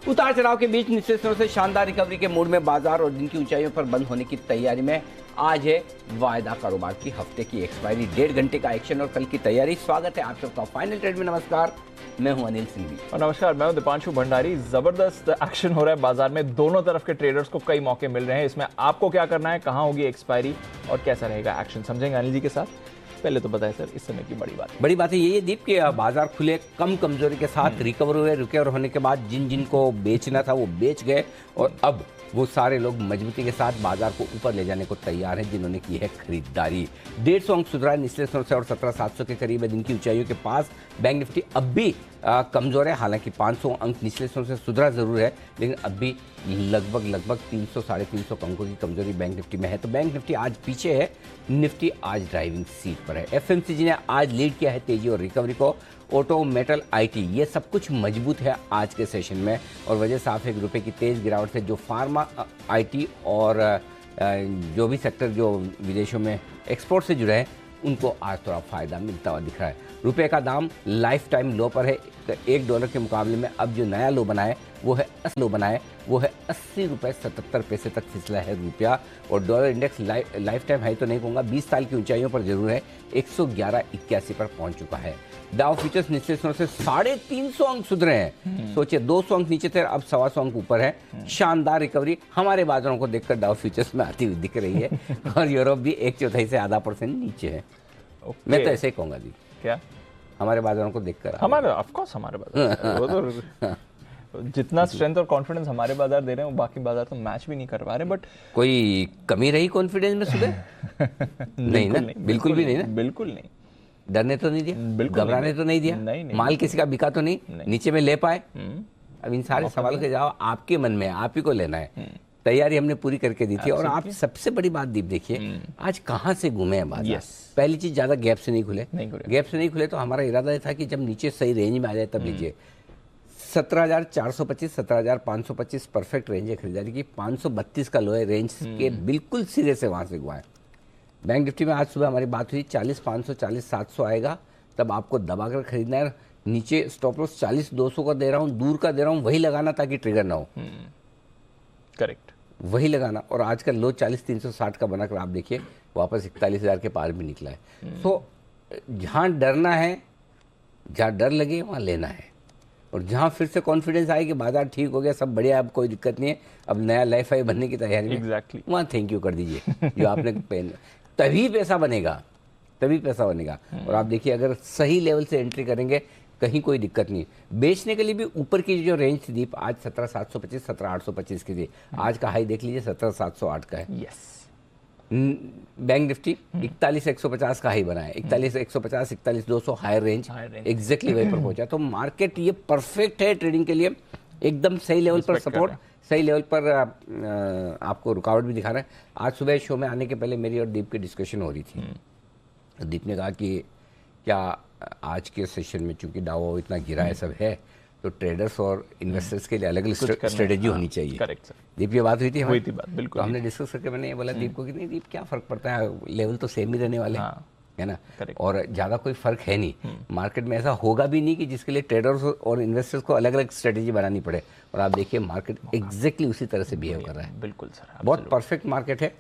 उतार चढ़ाव के बीच निचले स्तरों से शानदार रिकवरी के मूड में बाजार और दिन की ऊंचाइयों पर बंद होने की तैयारी में। आज है वायदा कारोबार की, हफ्ते की एक्सपायरी, 1.5 घंटे का एक्शन और कल की तैयारी। स्वागत है आप सबका फाइनल ट्रेड में। नमस्कार, मैं हूं अनिल सिंघवी और नमस्कार, मैं हूं दीपांशु भंडारी। जबरदस्त एक्शन हो रहा है बाजार में, दोनों तरफ के ट्रेडर्स को कई मौके मिल रहे हैं। इसमें आपको क्या करना है, कहां होगी एक्सपायरी और कैसा रहेगा एक्शन, समझेंगे अनिल जी के साथ। पहले तो बताएं सर, इस समय की बड़ी बात है ये दीप कि बाजार खुले कम कमजोरी के साथ रिकवर हुए। रिकवर होने के बाद जिन को बेचना था वो बेच गए और अब वो सारे लोग मजबूती के साथ बाजार को ऊपर ले जाने को तैयार हैं जिन्होंने की है खरीदारी। 150 अंक सुधरा निचले स्तरों से और 17,700 के करीब है दिन की ऊंचाइयों के पास। बैंक निफ्टी अब भी कमजोर है, हालांकि 500 अंक निचले स्तरों से सुधरा जरूर है, लेकिन अब भी लगभग 300 साढ़े 300 अंकों की कमजोरी बैंक निफ्टी में है। तो बैंक निफ्टी आज पीछे है, निफ्टी आज ड्राइविंग सीट पर है। एफएमसीजी ने आज लीड किया है तेजी और रिकवरी को। ऑटो, मेटल, आईटी, ये सब कुछ मजबूत है आज के सेशन में और वजह साफ है कि रुपए की तेज गिरावट से जो फार्मा, आईटी और जो भी सेक्टर जो विदेशों में एक्सपोर्ट से जुड़े हैं उनको आज थोड़ा फायदा मिलता हुआ दिख रहा है। रुपए का दाम लाइफ टाइम लो पर है। $1 के मुकाबले में अब जो नया लो बनाए वो है 80 रुपए 77 पैसे तक फिसला है रुपया। और dollar index life time high तो नहीं कहूँगा, 20 साल की ऊंचाइयों पर जरूर है, 111.81 पर पहुंच चुका है। डाउ फ्यूचर्स निचले स्तरों से 350 अंक सुधरे हैं। सोचिए 200 अंक नीचे थे, अब 125 अंक ऊपर है। शानदार रिकवरी हमारे बाजारों को देखकर डाउ फ्यूचर्स में आती हुई दिख रही है और यूरोप भी 1/4 से आधा % नीचे है। मैं तो ऐसे ही कहूंगा जी, क्या हमारे बाजारों को देखकर हमारे बाजार वो तो जितना स्ट्रेंथ और कॉन्फिडेंस हमारे बाजार दे रहे हैं वो बाकी बाजार तो मैच भी नहीं कर पा रहे। बट कोई कमी रही कॉन्फिडेंस में सुबह? नहीं ना, बिल्कुल भी नहीं ना, बिल्कुल नहीं। डरने तो नहीं दिया, घबराने तो नहीं दिया, नहीं, माल किसी का बिका तो नहीं, नीचे में ले पाए। अब इन सारे सवालों के जवाब आपके मन में, आप ही को लेना है। तैयारी हमने पूरी करके दी थी और आप सबसे बड़ी बात दीप देखिए, आज कहां से घूमे हैं बाजार। पहली चीज, ज्यादा गैप से नहीं खुले। गैप से नहीं खुले तो हमारा इरादा था कि जब नीचे सही रेंज में आ जाए तब लीजिए। 17,425 17,525 परफेक्ट रेंज है खरीदारी की। 532 का लो है रेंज के बिल्कुल सिरे से, वहां से हुआ है। बैंक निफ्टी में आज सुबह हमारी बात हुई 40,500 40,700 आएगा तब आपको दबाकर खरीदना है। नीचे स्टॉप लॉस 40,200 का दे रहा हूं, दूर का दे रहा हूं, वही लगाना ताकि ट्रिगर ना हो। करेक्ट, वही लगाना। और आज का लो 40,360 का बनाकर आप देखिए वापस 41,000 के पार भी निकला है। तो जहां डरना है, जहां डर लगे वहां लेना है और जहां फिर से कॉन्फिडेंस आए कि बाजार ठीक हो गया, सब बढ़िया, अब कोई दिक्कत नहीं है, अब नया लाइफ आई बनने की तैयारी में, वहां थैंक यू कर दीजिए जो आपने पेन। तभी पैसा बनेगा, तभी पैसा बनेगा। और आप देखिए अगर सही लेवल से एंट्री करेंगे कहीं कोई दिक्कत नहीं। बेचने के लिए भी ऊपर की जो रेंज थी दीप, आज 17,725 17,825 की थी। आज का हाई देख लीजिए 17,708 का है। यस। बैंक निफ्टी 41,150 का हाई बना है, 41,150 41,200 हायर रेंज एग्जैक्टली वहीं पर पहुंचा। तो मार्केट ये परफेक्ट है ट्रेडिंग के लिए, एकदम सही लेवल पर सपोर्ट, सही लेवल पर आपको रुकावट भी दिखा रहा है। आज सुबह शो में आने के पहले मेरी और दीप की डिस्कशन हो रही थी। दीप ने कहा कि क्या आज के सेशन में चूंकि डाउ इतना गिरा है, सब है, तो ट्रेडर्स और इन्वेस्टर्स के लिए अलग अलग स्ट्रेटेजी होनी चाहिए। Correct sir. दीप, ये बात हुई थी हमारी, बात बिल्कुल। तो हमने डिस्कस करके मैंने ये बोला दीप को कि नहीं दीप, क्या फर्क पड़ता है, लेवल तो सेम ही रहने वाले है ना, और ज़्यादा कोई फर्क है नहीं। मार्केट में ऐसा होगा भी नहीं कि जिसके लिए ट्रेडर्स और इन्वेस्टर्स को अलग अलग स्ट्रेटेजी बनानी पड़े। और आप देखिए मार्केट एग्जैक्टली उसी तरह से बिहेव कर रहा है। बिल्कुल सर, बहुत परफेक्ट मार्केट है।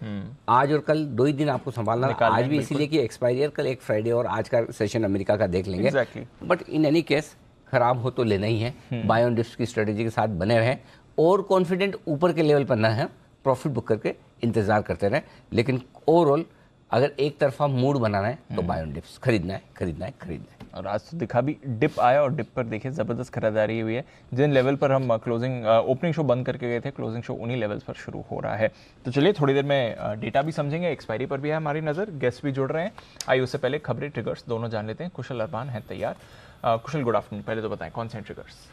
आज और कल 2 ही दिन आपको संभालना है। आज भी इसीलिए कि एक्सपायरी है, कल एक फ्राइडे और आज का सेशन अमेरिका का देख लेंगे। बट इन एनी केस खराब हो तो लेना ही है। बाय ऑन डिप्स की स्ट्रेटेजी के साथ बने रहें और कॉन्फिडेंट ऊपर के लेवल पर ना है, प्रॉफिट बुक करके इंतजार करते रहें। लेकिन ओवरऑल अगर एक तरफा मूड बनाना है तो बाय ऑन डिप्स खरीदना है, खरीदना है, खरीदना है। और आज तो दिखा भी, डिप आया और डिप पर देखिए जबरदस्त खरीदारी हुई है। जिन लेवल पर हम ओपनिंग शो बंद करके गए थे, क्लोजिंग शो उन्हीं लेवल्स पर शुरू हो रहा है। तो चलिए थोड़ी देर में डेटा भी समझेंगे, एक्सपायरी पर भी है हमारी नजर, गेस्ट भी जुड़ रहे हैं। आइए उससे पहले खबरें, ट्रिगर्स दोनों जान लेते हैं। कुशल अरमान है तैयार। कुशल, गुड आफ्टरनून। पहले तो बताएं कौन से ट्रिगर्स?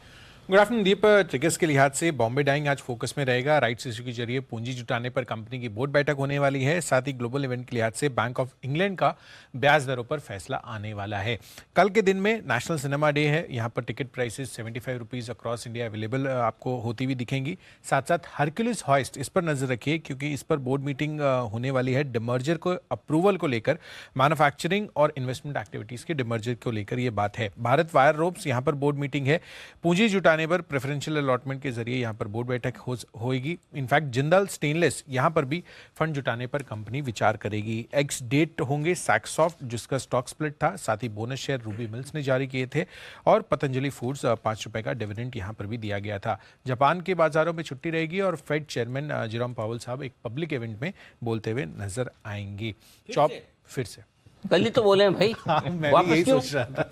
गुड आफ्टरनून दीप। ट्रिगर्स के लिहाज से बॉम्बे डाइंग आज फोकस में रहेगा। राइट्स इशू के जरिए पूंजी जुटाने पर कंपनी की बोर्ड बैठक होने वाली है। साथ ही ग्लोबल इवेंट के लिहाज से बैंक ऑफ इंग्लैंड का ब्याज दरों पर फैसला आने वाला है। कल के दिन में नेशनल सिनेमा डे है। यहाँ पर ticket prices 75 rupees across India available आपको होती हुई दिखेंगी। साथ साथ हरक्यूलिस हॉइस्ट, इस पर नजर रखिए क्योंकि इस पर बोर्ड मीटिंग होने वाली है। डिमर्जर को अप्रूवल को लेकर, मैन्युफैक्चरिंग और इन्वेस्टमेंट एक्टिविटीज के डिमर्जर को लेकर ये बात है। भारत वायर रोप्स, यहाँ पर बोर्ड मीटिंग है। पूंजी जुटा जुटाने पर प्रेफरेंशियल अलॉटमेंट के जरिए यहाँ पर बोर्ड बैठक होगी। इनफैक्ट जिंदाल स्टेनलेस यहाँ पर भी फंड जुटाने पर कंपनी विचार करेगी। एक्स डेट होंगे सैक्सॉफ्ट जिसका स्टॉक स्प्लिट था, साथ ही बोनस शेयर रूबी मिल्स ने जारी किए थे और पतंजलि फूड्स 5 रुपए का डिविडेंड यहाँ पर भी दिया गया था। जापान के बाजारों में छुट्टी रहेगी और फेड चेयरमैन जेरोम पावेल साहब एक पब्लिक इवेंट में बोलते हुए नजर आएंगे। फिर से कल ही तो बोले हैं भाई, मैं भी वापस यही क्यों? सोच रहा था।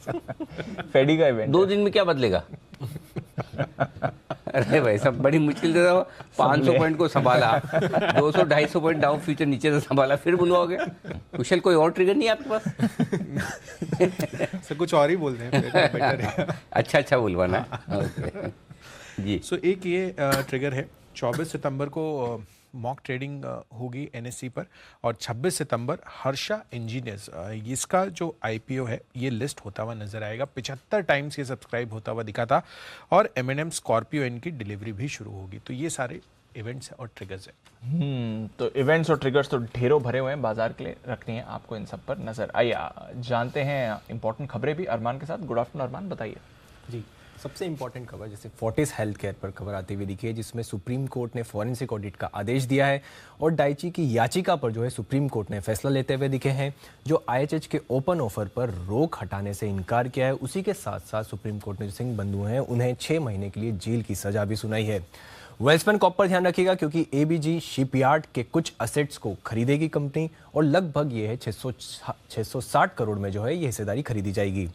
फेडी का इवेंट 2 दिन में क्या बदलेगा? अरे भाई सब बड़ी मुश्किल से 500 पॉइंट को संभाला, 200-250 पॉइंट डाउन फ्यूचर नीचे से संभाला, फिर बुलवाओगे? कुशल कोई और ट्रिगर नहीं है आपके पास? सर कुछ और ही बोल रहे हैं, बेटर है। अच्छा बुलवाना। ओके जी। सो एक ये ट्रिगर है, 24 सितंबर को मॉक ट्रेडिंग होगी एनएससी पर और 26 सितंबर हर्षा इंजीनियर्स इसका जो आईपीओ है ये लिस्ट होता हुआ नजर आएगा। 75 टाइम्स ये सब्सक्राइब होता हुआ दिखा था और M&M स्कॉर्पियो इनकी डिलीवरी भी शुरू होगी। तो ये सारे इवेंट्स और ट्रिगर्स हैं। तो इवेंट्स और ट्रिगर्स तो ढेरों भरे हुए हैं, बाजार के लिए रखनी है आपको इन सब पर नजर। आइए जानते हैं इंपॉर्टेंट खबरें भी अरमान के साथ। गुड आफ्टरनून अरमान, बताइए। जी, सबसे इंपॉर्टेंट खबर जैसे फोर्टिस हेल्थ केयर पर खबर आती हुई दिखी है, जिसमें सुप्रीम कोर्ट ने फॉरेंसिक ऑडिट का आदेश दिया है और डाइची की याचिका पर जो है सुप्रीम कोर्ट ने फैसला लेते हुए दिखे हैं। जो IHH के ओपन ऑफर पर रोक हटाने से इनकार किया है, उसी के साथ साथ सुप्रीम कोर्ट ने जो सिंह बंधु हैं उन्हें 6 महीने के लिए जेल की सजा भी सुनाई है। वेल्सपन कॉर्प पर ध्यान रखिएगा क्योंकि ABG शिपयार्ड के कुछ असेट्स को खरीदेगी कंपनी और लगभग ये है 660 करोड़ में जो है ये हिस्सेदारी खरीदी जाएगी।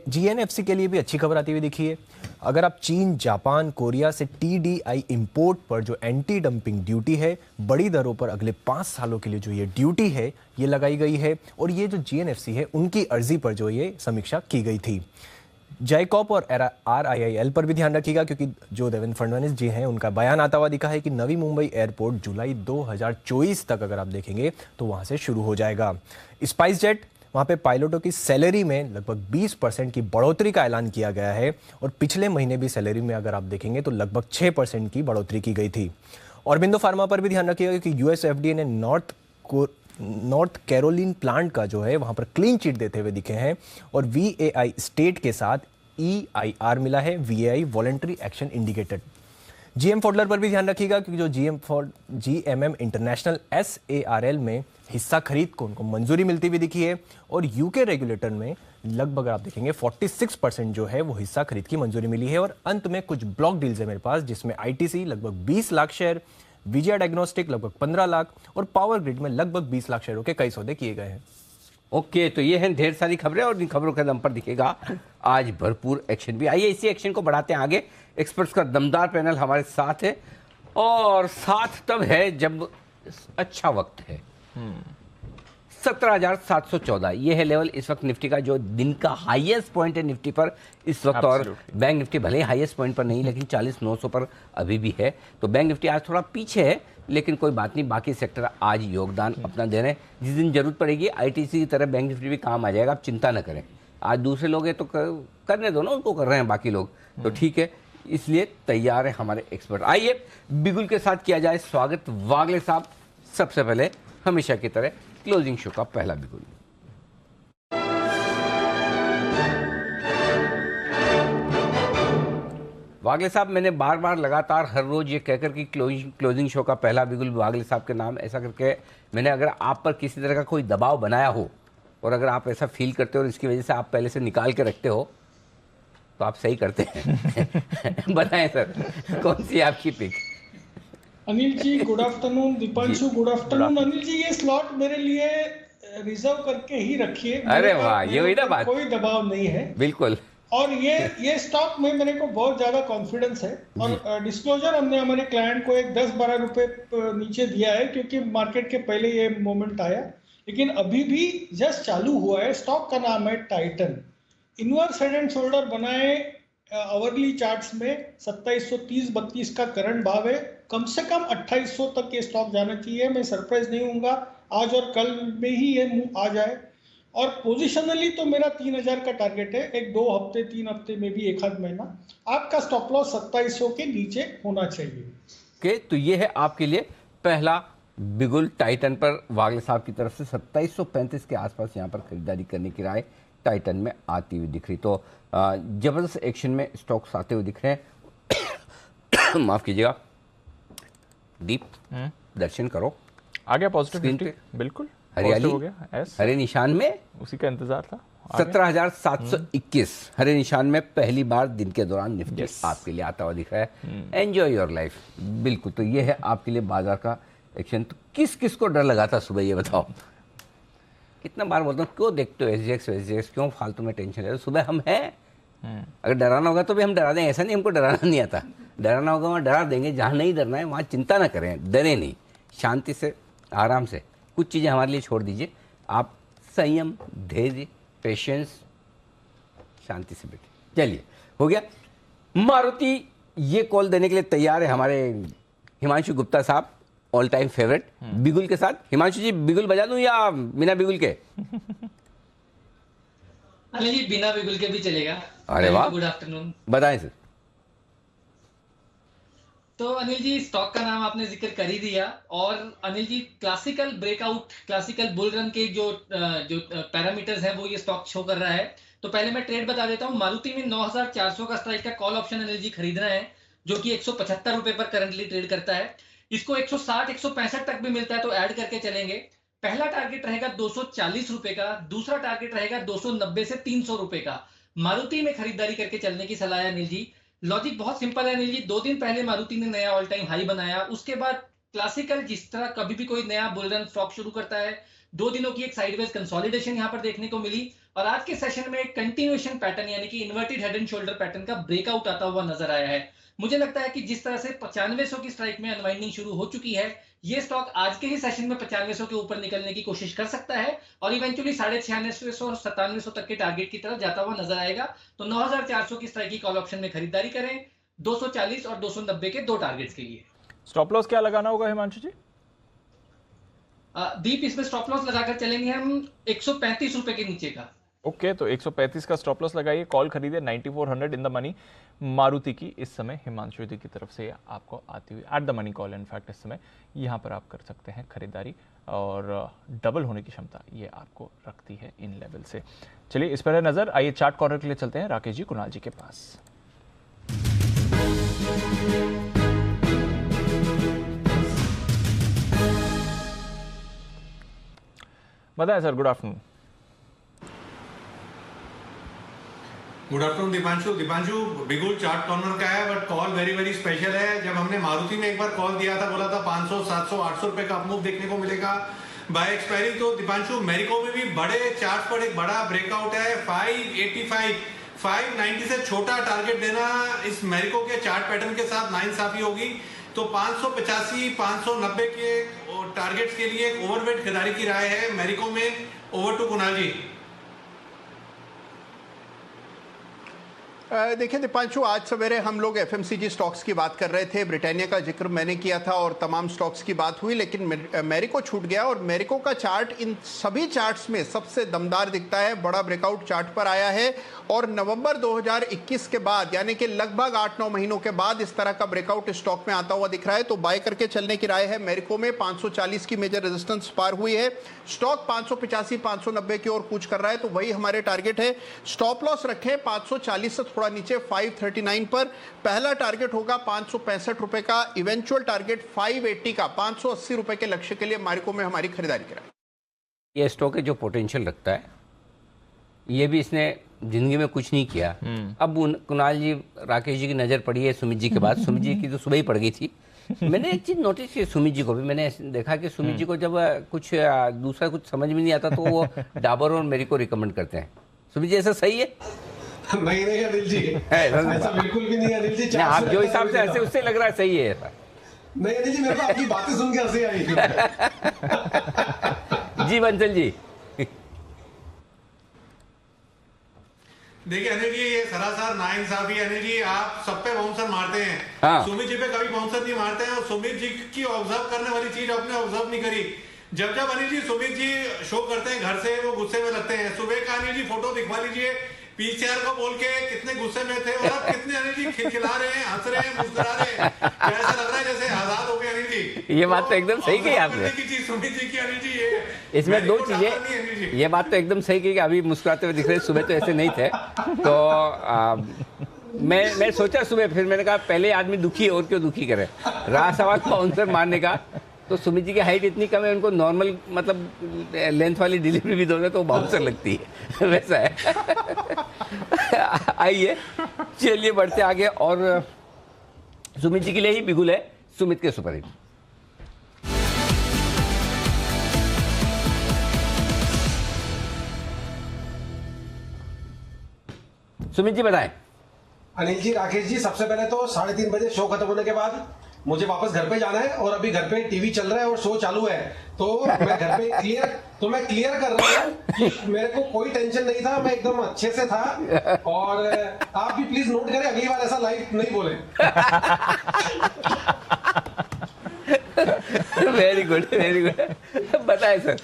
GNFC के लिए भी अच्छी खबर आती हुई दिखी है। अगर आप चीन, जापान, कोरिया से TDI इंपोर्ट पर जो एंटी डंपिंग ड्यूटी है, बड़ी दरों पर अगले 5 सालों के लिए जो ये ड्यूटी है ये लगाई गई है और ये जो GNFC है उनकी अर्जी पर जो ये समीक्षा की गई थी। जाइकॉप और RIIL पर भी ध्यान रखिएगा क्योंकि जो देवेंद्र फडणवीस जी हैं उनका बयान आता हुआ दिखा है कि नवी मुंबई एयरपोर्ट जुलाई 2024 तक अगर आप देखेंगे तो वहां से शुरू हो जाएगा। स्पाइस जेट, वहाँ पे पायलटों की सैलरी में लगभग 20% की बढ़ोतरी का ऐलान किया गया है और पिछले महीने भी सैलरी में अगर आप देखेंगे तो लगभग 6% की बढ़ोतरी की गई थी। ऑरबिंदो फार्मा पर भी ध्यान रखिएगा कि US FDA ने नॉर्थ कैरोलिन प्लांट का जो है वहाँ पर क्लीन चिट देते हुए दिखे हैं और VAI स्टेट के साथ EIR मिला है, VAI voluntary action indicated. GM फॉडलर पर भी ध्यान रखिएगा क्योंकि जो GMM इंटरनेशनल SARL में हिस्सा खरीद को उनको मंजूरी मिलती हुई दिखी है और UK रेगुलेटर में लगभग आप देखेंगे 46% जो है वो हिस्सा खरीद की मंजूरी मिली है। और अंत में कुछ ब्लॉक डील्स है मेरे पास जिसमें ITC लगभग 20 लाख शेयर, विजय डायग्नोस्टिक लगभग 15 लाख और पावर ग्रिड में लगभग 20 लाख शेयरों के कई सौदे किए गए हैं। ओके, तो ये हैं ढेर सारी खबरें और इन खबरों के दम पर दिखेगा आज भरपूर एक्शन भी। आइए इसी एक्शन को बढ़ाते हैं आगे। एक्सपर्ट्स का दमदार पैनल हमारे साथ है और साथ तब है जब अच्छा वक्त है। 17,714 ये है लेवल इस वक्त निफ्टी का, जो दिन का हाईएस्ट पॉइंट है निफ्टी पर इस वक्त। और बैंक निफ्टी भले ही हाईएस्ट पॉइंट पर नहीं लेकिन 40,900 पर अभी भी है। तो बैंक निफ्टी आज थोड़ा पीछे है लेकिन कोई बात नहीं, बाकी सेक्टर आज योगदान अपना दे रहे हैं। जिस दिन जरूरत पड़ेगी ITC की तरह बैंक निफ्टी भी काम आ जाएगा, आप चिंता न करें। आज दूसरे लोग हैं तो करने दो ना, उनको कर रहे हैं बाकी लोग, तो ठीक है, इसलिए तैयार है हमारे एक्सपर्ट। आइए बिगुल के साथ किया जाए स्वागत। वागले साहब, सबसे पहले हमेशा की तरह क्लोजिंग शो का पहला बिगुल। वागले साहब, मैंने बार बार लगातार हर रोज ये कहकर कि क्लोजिंग शो का पहला बिगुल वागले साहब के नाम, ऐसा करके मैंने अगर आप पर किसी तरह का कोई दबाव बनाया हो और अगर आप ऐसा फील करते हो और इसकी वजह से आप पहले से निकाल के रखते हो तो आप सही करते हैं। बताएं सर, कौन सी आपकी pick? Anil ji good afternoon. Deepanshu good afternoon. Anil ji ये स्लॉट मेरे लिए रिजर्व करके ही रखिए। अरे वाह, ये हुई ना बात। कोई दबाव नहीं है बिल्कुल। और ये स्टॉक में मेरे को बहुत ज्यादा कॉन्फिडेंस है और डिस्क्लोजर हमने हमारे क्लाइंट को एक 10-12 रुपए नीचे दिया है क्योंकि मार्केट के पहले ये मोमेंट आया, लेकिन अभी भी जस्ट चालू हुआ है। स्टॉक का नाम है Titan. Inverse head and shoulder बनाए आवरली चार्ट्स में 2730-32 का करंट भाव है। कम से कम 2800 तक ये स्टॉक जाना चाहिए। मैं सरप्राइज नहीं हूँगा आज और कल में ही ये मूव आ जाए। और पोजिशनली तो मेरा 3000 का टारगेट है, एक 2 हफ्ते 3 हफ्ते में भी एक आध महीना। आपका स्टॉप लॉस 2700 के नीचे होना चाहिए। ओके, तो ये है आपके लिए पहला बिगुल टाइटन पर। वागले साहब की तरफ से 2735 के आसपास यहाँ पर खरीदारी करने की राय टाइटन में आती हुई दिख रही। तो जबरदस्त एक्शन में स्टॉक्स आते हुए दिख रहे हैं। माफ कीजिएगा, डीप दर्शन करो। आ गया पॉजिटिव स्क्रीन 50, बिल्कुल हरियाली positive हो गया। एस हरे निशान में उसी का इंतजार था। 17,721 हरे निशान में पहली बार दिन के दौरान निफ्टी Yes. आपके लिए आता हुआ दिख रहा है। Enjoy your life. बिल्कुल, तो ये है आपके लिए बाजार का एक्शन। तो किस किस को डर लगा था सुबह, ये बताओ। कितना बार बोलता हूँ, क्यों देखते हो एसजीएक्स, क्यों फालतू में टेंशन ले? सुबह हम हैं, अगर डराना होगा तो भी हम डरा देंगे। ऐसा नहीं हमको डराना नहीं आता, डराना होगा वहाँ डरा देंगे। जहाँ नहीं डरना है वहाँ चिंता ना करें, डरे नहीं, शांति से आराम से कुछ चीज़ें हमारे लिए छोड़ दीजिए। आप संयम, धैर्य, पेशेंस, शांति से बैठे। चलिए, हो गया। मारुति ये कॉल देने के लिए तैयार है हमारे हिमांशु गुप्ता साहब, ऑल टाइम फेवरेट बिगुल के साथ। हिमांशु जी, बिगुल बजा दूं या बिना बिगुल के? अनिल जी बिना बिगुल के भी चलेगा। अरे वाह, गुड आफ्टरनून। बताएं सर। तो अनिल जी, स्टॉक का नाम आपने जिक्र कर ही दिया, और Anil ji classical breakout, classical bull run के जो पैरामीटर्स हैं वो ये स्टॉक शो कर रहा है। तो पहले मैं ट्रेड बता देता हूँ। मारुति में 9,400 का स्ट्राइक का कॉल ऑप्शन अनिल जी खरीदना है, जो कि 175 रुपए पर करंटली ट्रेड करता है। इसको 160, 165 तक भी मिलता है तो ऐड करके चलेंगे। पहला टारगेट रहेगा 240 रुपए का, दूसरा टारगेट रहेगा 290 से 300 रुपए का। मारुति में खरीदारी करके चलने की सलाह है अनिल जी। लॉजिक बहुत सिंपल है अनिल जी। 2 दिन पहले मारुति ने नया ऑल टाइम हाई बनाया, उसके बाद क्लासिकल जिस तरह कभी भी कोई नया बुल रन स्टॉक शुरू करता है, 2 दिनों की एक साइडवेज कंसोलिडेशन यहां पर देखने को मिली, और आज के सेशन में एक कंटिन्यूएशन पैटर्न यानी कि inverted head and shoulder pattern का ब्रेकआउट आता हुआ नजर आया है। मुझे लगता है कि जिस तरह से 9500 की स्ट्राइक में अनवाइंडिंग शुरू हो चुकी है, ये स्टॉक आज के ही सेशन में 9500 के ऊपर निकलने की कोशिश कर सकता है और इवेंचुअली 9650 और 9700 तक के टारगेट की तरफ जाता हुआ नजर आएगा। तो 9400 की स्ट्राइक की कॉल ऑप्शन में खरीदारी करें 240 और 290 के 2 टारगेट्स के लिए। स्टॉप लॉस क्या लगाना होगा हिमांशु जी? दीप, इसमें स्टॉप लॉस लगाकर चलेंगे हम 135 रुपए के नीचे का। ओके, तो 135 का स्टॉप लॉस लगाइए। कॉल खरीदे 9400 इन द मनी मारुति की इस समय हिमांशु जी की तरफ से आपको आती हुई at the money call. In fact इस समय यहाँ पर आप कर सकते हैं खरीदारी, और डबल होने की क्षमता ये आपको रखती है इन लेवल से। चलिए इस पर है नजर। आइए चार्ट कॉर्नर के लिए चलते हैं राकेश जी, कुणाल जी के पास। बताएं sir. Good afternoon. Good afternoon Deepanshu, बिगुल चार्ट कॉर्नर का है, but call very very special है। जब हमने मारुति में एक बार कॉल दिया था, बोला था 500, 700, 800 रुपए का अपमूव देखने को मिलेगा बाय एक्सपायरी। तो दीपांशु, मेरिको में भी बड़े चार्ट पर एक बड़ा ब्रेकआउट है। 585, 590 से छोटा टारगेट देना इस मेरिको के चार्ट पैटर्न के साथ नाइंसाफी होगी। तो 585, 590 के टारगेट्स के लिए एक ओवरवेट खरीदारी की राय है मेरिको में। ओवर टू कुणाल जी। देखिए दीपांशु, आज सवेरे हम लोग एफएमसीजी स्टॉक्स की बात कर रहे थे, ब्रिटानिया का जिक्र मैंने किया था और तमाम स्टॉक्स की बात हुई, लेकिन मेरिको छूट गया। और मेरिको का चार्ट इन सभी चार्ट्स में सबसे दमदार दिखता है, बड़ा ब्रेकआउट चार्ट पर आया है। और नवंबर 2021 के बाद, यानी कि लगभग 8-9 महीनों के बाद इस तरह का ब्रेकआउट स्टॉक में आता हुआ दिख रहा है। तो बाय करके चलने की राय है मेरिको में। 540 की मेजर रेजिस्टेंस पार हुई है, स्टॉक 585, 590 की ओर कूच कर रहा है, तो वही हमारे टारगेट है। स्टॉप लॉस रखें 540 से थोड़ा नीचे 539 पर। पहला टारगेट होगा 565 रुपए का, इवेंचुअल टारगेट 580 का। 580 रुपए के लक्ष्य के लिए मेरिको में हमारी खरीदारी कराई। ये स्टॉक है जो पोटेंशियल रखता है, ये भी इसने जिंदगी में कुछ नहीं किया। अब कुणाल जी, राकेश जी की नजर पड़ी है सुमित जी के बाद। सुमित जी की तो सुबह ही पड़ गई थी। मैंने एक चीज नोटिस की, सुमित जी को भी मैंने देखा कि सुमित जी को जब कुछ दूसरा कुछ समझ में नहीं आता तो वो डाबर और मेरी को रिकमेंड करते हैं। सुमित जी, ऐसा सही है? नहीं अनिल जी, ऐसा बिल्कुल भी नहीं अनिल जी। आप जो हिसाब से ऐसे उससे लग रहा है सही है ऐसा। नहीं अनिल जी, मेरे को आपकी बातें सुन के हंसी आई। जी बंसल जी। देखिए अनिल जी, ये सरासर नाइंसाफी। अनिल जी, आप सब पे बाउंसर मारते हैं। हाँ। सुमित जी पे कभी बाउंसर नहीं मारते हैं, और सुमित जी की ऑब्जर्व करने वाली चीज आपने ऑब्जर्व नहीं करी। जब जब अनिल जी सुमित जी शो करते हैं घर से, वो गुस्से में लगते हैं। सुबह का अनिल जी फोटो दिखवा लीजिए, पीसीआर को बोल के कितने गुस्से में थे, और अब कितने अनिल जी खिलखिला रहे हैं, हंस रहे हैं, मुस्कुरा रहे हैं। ऐसा लग रहा है जैसे आजाद हो गए अनिल जी। जी। ये बात तो एकदम सही कही आपने। सुमित जी की अनिल जी ये इसमें दो चीजें, ये बात तो एकदम सही की कि अभी मुस्कुराते हुए दिख रहे, सुबह तो ऐसे नहीं थे। तो मैं सोचा सुबह, फिर मैंने कहा पहले आदमी दुखी है और क्यों दुखी करे। रहा सवाल बाउंसर मारने का, तो सुमित जी की हाइट इतनी कम है, उनको नॉर्मल मतलब लेंथ वाली डिलीवरी भी दोगे तो बाउंसर लगती है, वैसा है। आइए चलिए बढ़ते आगे, और सुमित जी के लिए ही बिगुल है सुमित के सुपर हिट। सुमित जी बताएं। अनिल जी, राकेश जी, सबसे पहले तो 3:30 बजे शो खत्म होने के बाद मुझे वापस घर पे जाना है, और अभी घर पे टीवी चल रहा है और शो चालू है, तो मैं घर पे क्लियर कर रहा हूँ कि मेरे को कोई टेंशन नहीं था, मैं एकदम अच्छे से था। और आप भी प्लीज नोट करें, अगली बार ऐसा लाइव नहीं बोले। वेरी गुड, बताएं सर।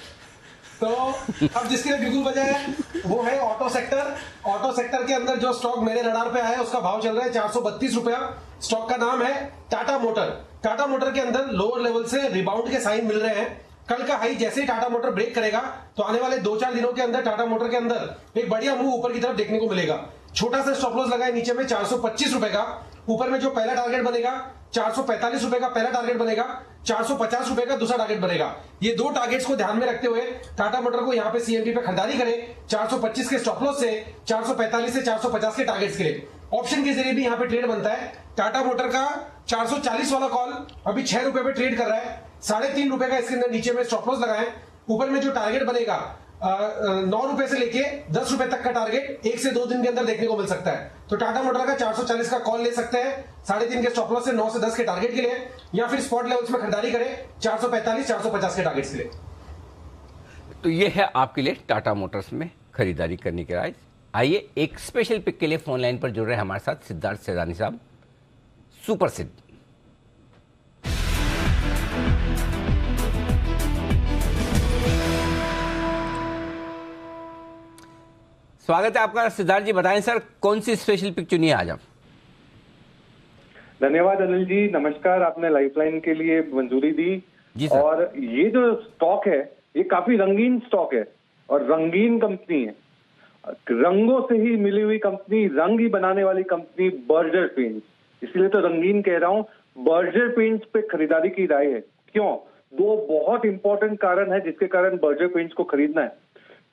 तो अब जिसके लिए बिल्कुल वजह है वो है ऑटो सेक्टर। ऑटो सेक्टर के अंदर जो स्टॉक मेरे रडार पे आया है उसका भाव चल रहा है 432 रुपया। स्टॉक का नाम है टाटा मोटर। टाटा मोटर के अंदर लोअर लेवल से रिबाउंड के साइन मिल रहे हैं। कल का हाई जैसे ही टाटा मोटर ब्रेक करेगा तो आने वाले 2-4 दिनों के अंदर टाटा मोटर के अंदर एक बढ़िया मूव ऊपर की तरफ देखने को मिलेगा। छोटा सा स्टॉप लॉस लगा है नीचे में 425 रुपए का। ऊपर में जो पहला टारगेट बनेगा 445 रुपए का पहला टारगेट बनेगा, 450 रुपए का दूसरा टारगेट बनेगा। ये दो टारगेट्स को ध्यान में रखते हुए टाटा मोटर को यहाँ पे सीएमपी पे खरीदारी करें 425 के स्टॉप लॉस से 445 से 450 के टारगेट्स के लिए। ऑप्शन के जरिए भी यहाँ पे ट्रेड बनता है। टाटा मोटर का 440 वाला कॉल अभी 6 रुपए पे ट्रेड कर रहा है। 3.5 रुपए का इसके अंदर नीचे में स्टॉप लॉस लगाएं। ऊपर में जो टारगेट बनेगा 9 रुपए से लेके 10 रुपए तक का टारगेट 1 से 2 दिन के अंदर देखने को मिल सकता है। तो टाटा मोटर का 440 का कॉल ले सकते हैं 3.5 के स्टॉप लॉस से 9 से 10 के टारगेट के लिए, या फिर स्पॉट लेवल्स में खरीदारी करें 445 450 के टारगेट्स के लिए। तो ये है आपके लिए टाटा मोटर्स में खरीदारी करने के राय। आइए एक स्पेशल पिक के लिए फोन लाइन पर जुड़ रहे हैं हमारे साथ सिद्धार्थ सेदानी साहब, सुपर सिद्ध। स्वागत है आपका सिद्धार्थ जी। बताएं सर, कौन सी स्पेशल पिक चुनी है आज आप? धन्यवाद अनिल जी, नमस्कार। आपने लाइफलाइन के लिए मंजूरी दी जी सर। और ये जो स्टॉक है ये काफी रंगीन स्टॉक है और रंगीन कंपनी है। रंगों से ही मिली हुई कंपनी, रंग ही बनाने वाली कंपनी बर्जर पेंट्स, इसलिए तो रंगीन कह रहा हूँ। बर्जर पेंट्स पे खरीदारी की राय है। क्यों? दो बहुत इंपॉर्टेंट कारण है जिसके कारण बर्जर पेंट्स को खरीदना है।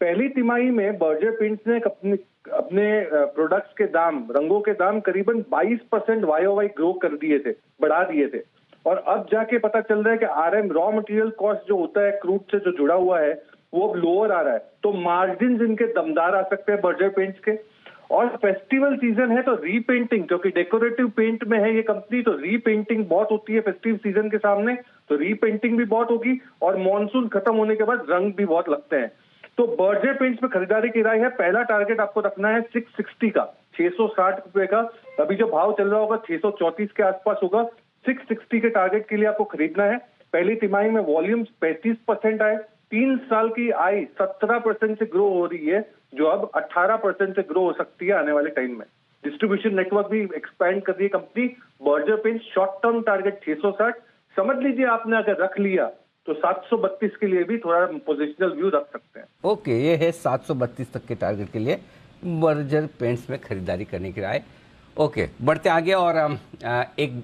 पहली तिमाही में बर्जर पेंट्स ने अपने प्रोडक्ट्स के दाम, रंगों के दाम करीबन 22% YOY ग्रो कर दिए थे, बढ़ा दिए थे। और अब जाके पता चल रहा है कि RM रॉ मटेरियल कॉस्ट जो होता है क्रूड से जो जुड़ा हुआ है वो अब लोअर आ रहा है, तो मार्जिन इनके दमदार आ सकते हैं बर्जर पेंट्स के। और फेस्टिवल सीजन है तो रीपेंटिंग, क्योंकि डेकोरेटिव पेंट में है ये कंपनी, तो रीपेंटिंग बहुत होती है फेस्टिव सीजन के सामने, तो रीपेंटिंग भी बहुत होगी। और मॉनसून खत्म होने के बाद रंग भी बहुत लगते हैं। तो बर्जर पेंट्स में खरीदारी की राय है। पहला टारगेट आपको रखना है 660 का, 660 रुपए का। अभी जो भाव चल रहा होगा 634 के आसपास होगा। 660 के टारगेट के लिए आपको खरीदना है। पहली तिमाही में वॉल्यूम्स 35% आए। 3 साल की आय 17% से ग्रो हो रही है, जो अब 18% से ग्रो हो सकती है आने वाले टाइम में। डिस्ट्रीब्यूशन नेटवर्क भी एक्सपैंड कर रही है company. Berger paints short term target 660 समझ लीजिए। आपने अगर रख लिया तो 732 के लिए भी थोड़ा पोजिशनल व्यू रख सकते हैं। ओके, ये है 732 तक के टारगेट के लिए बर्जर पेंट्स में खरीदारी करने की राय। ओके, बढ़ते आगे और एक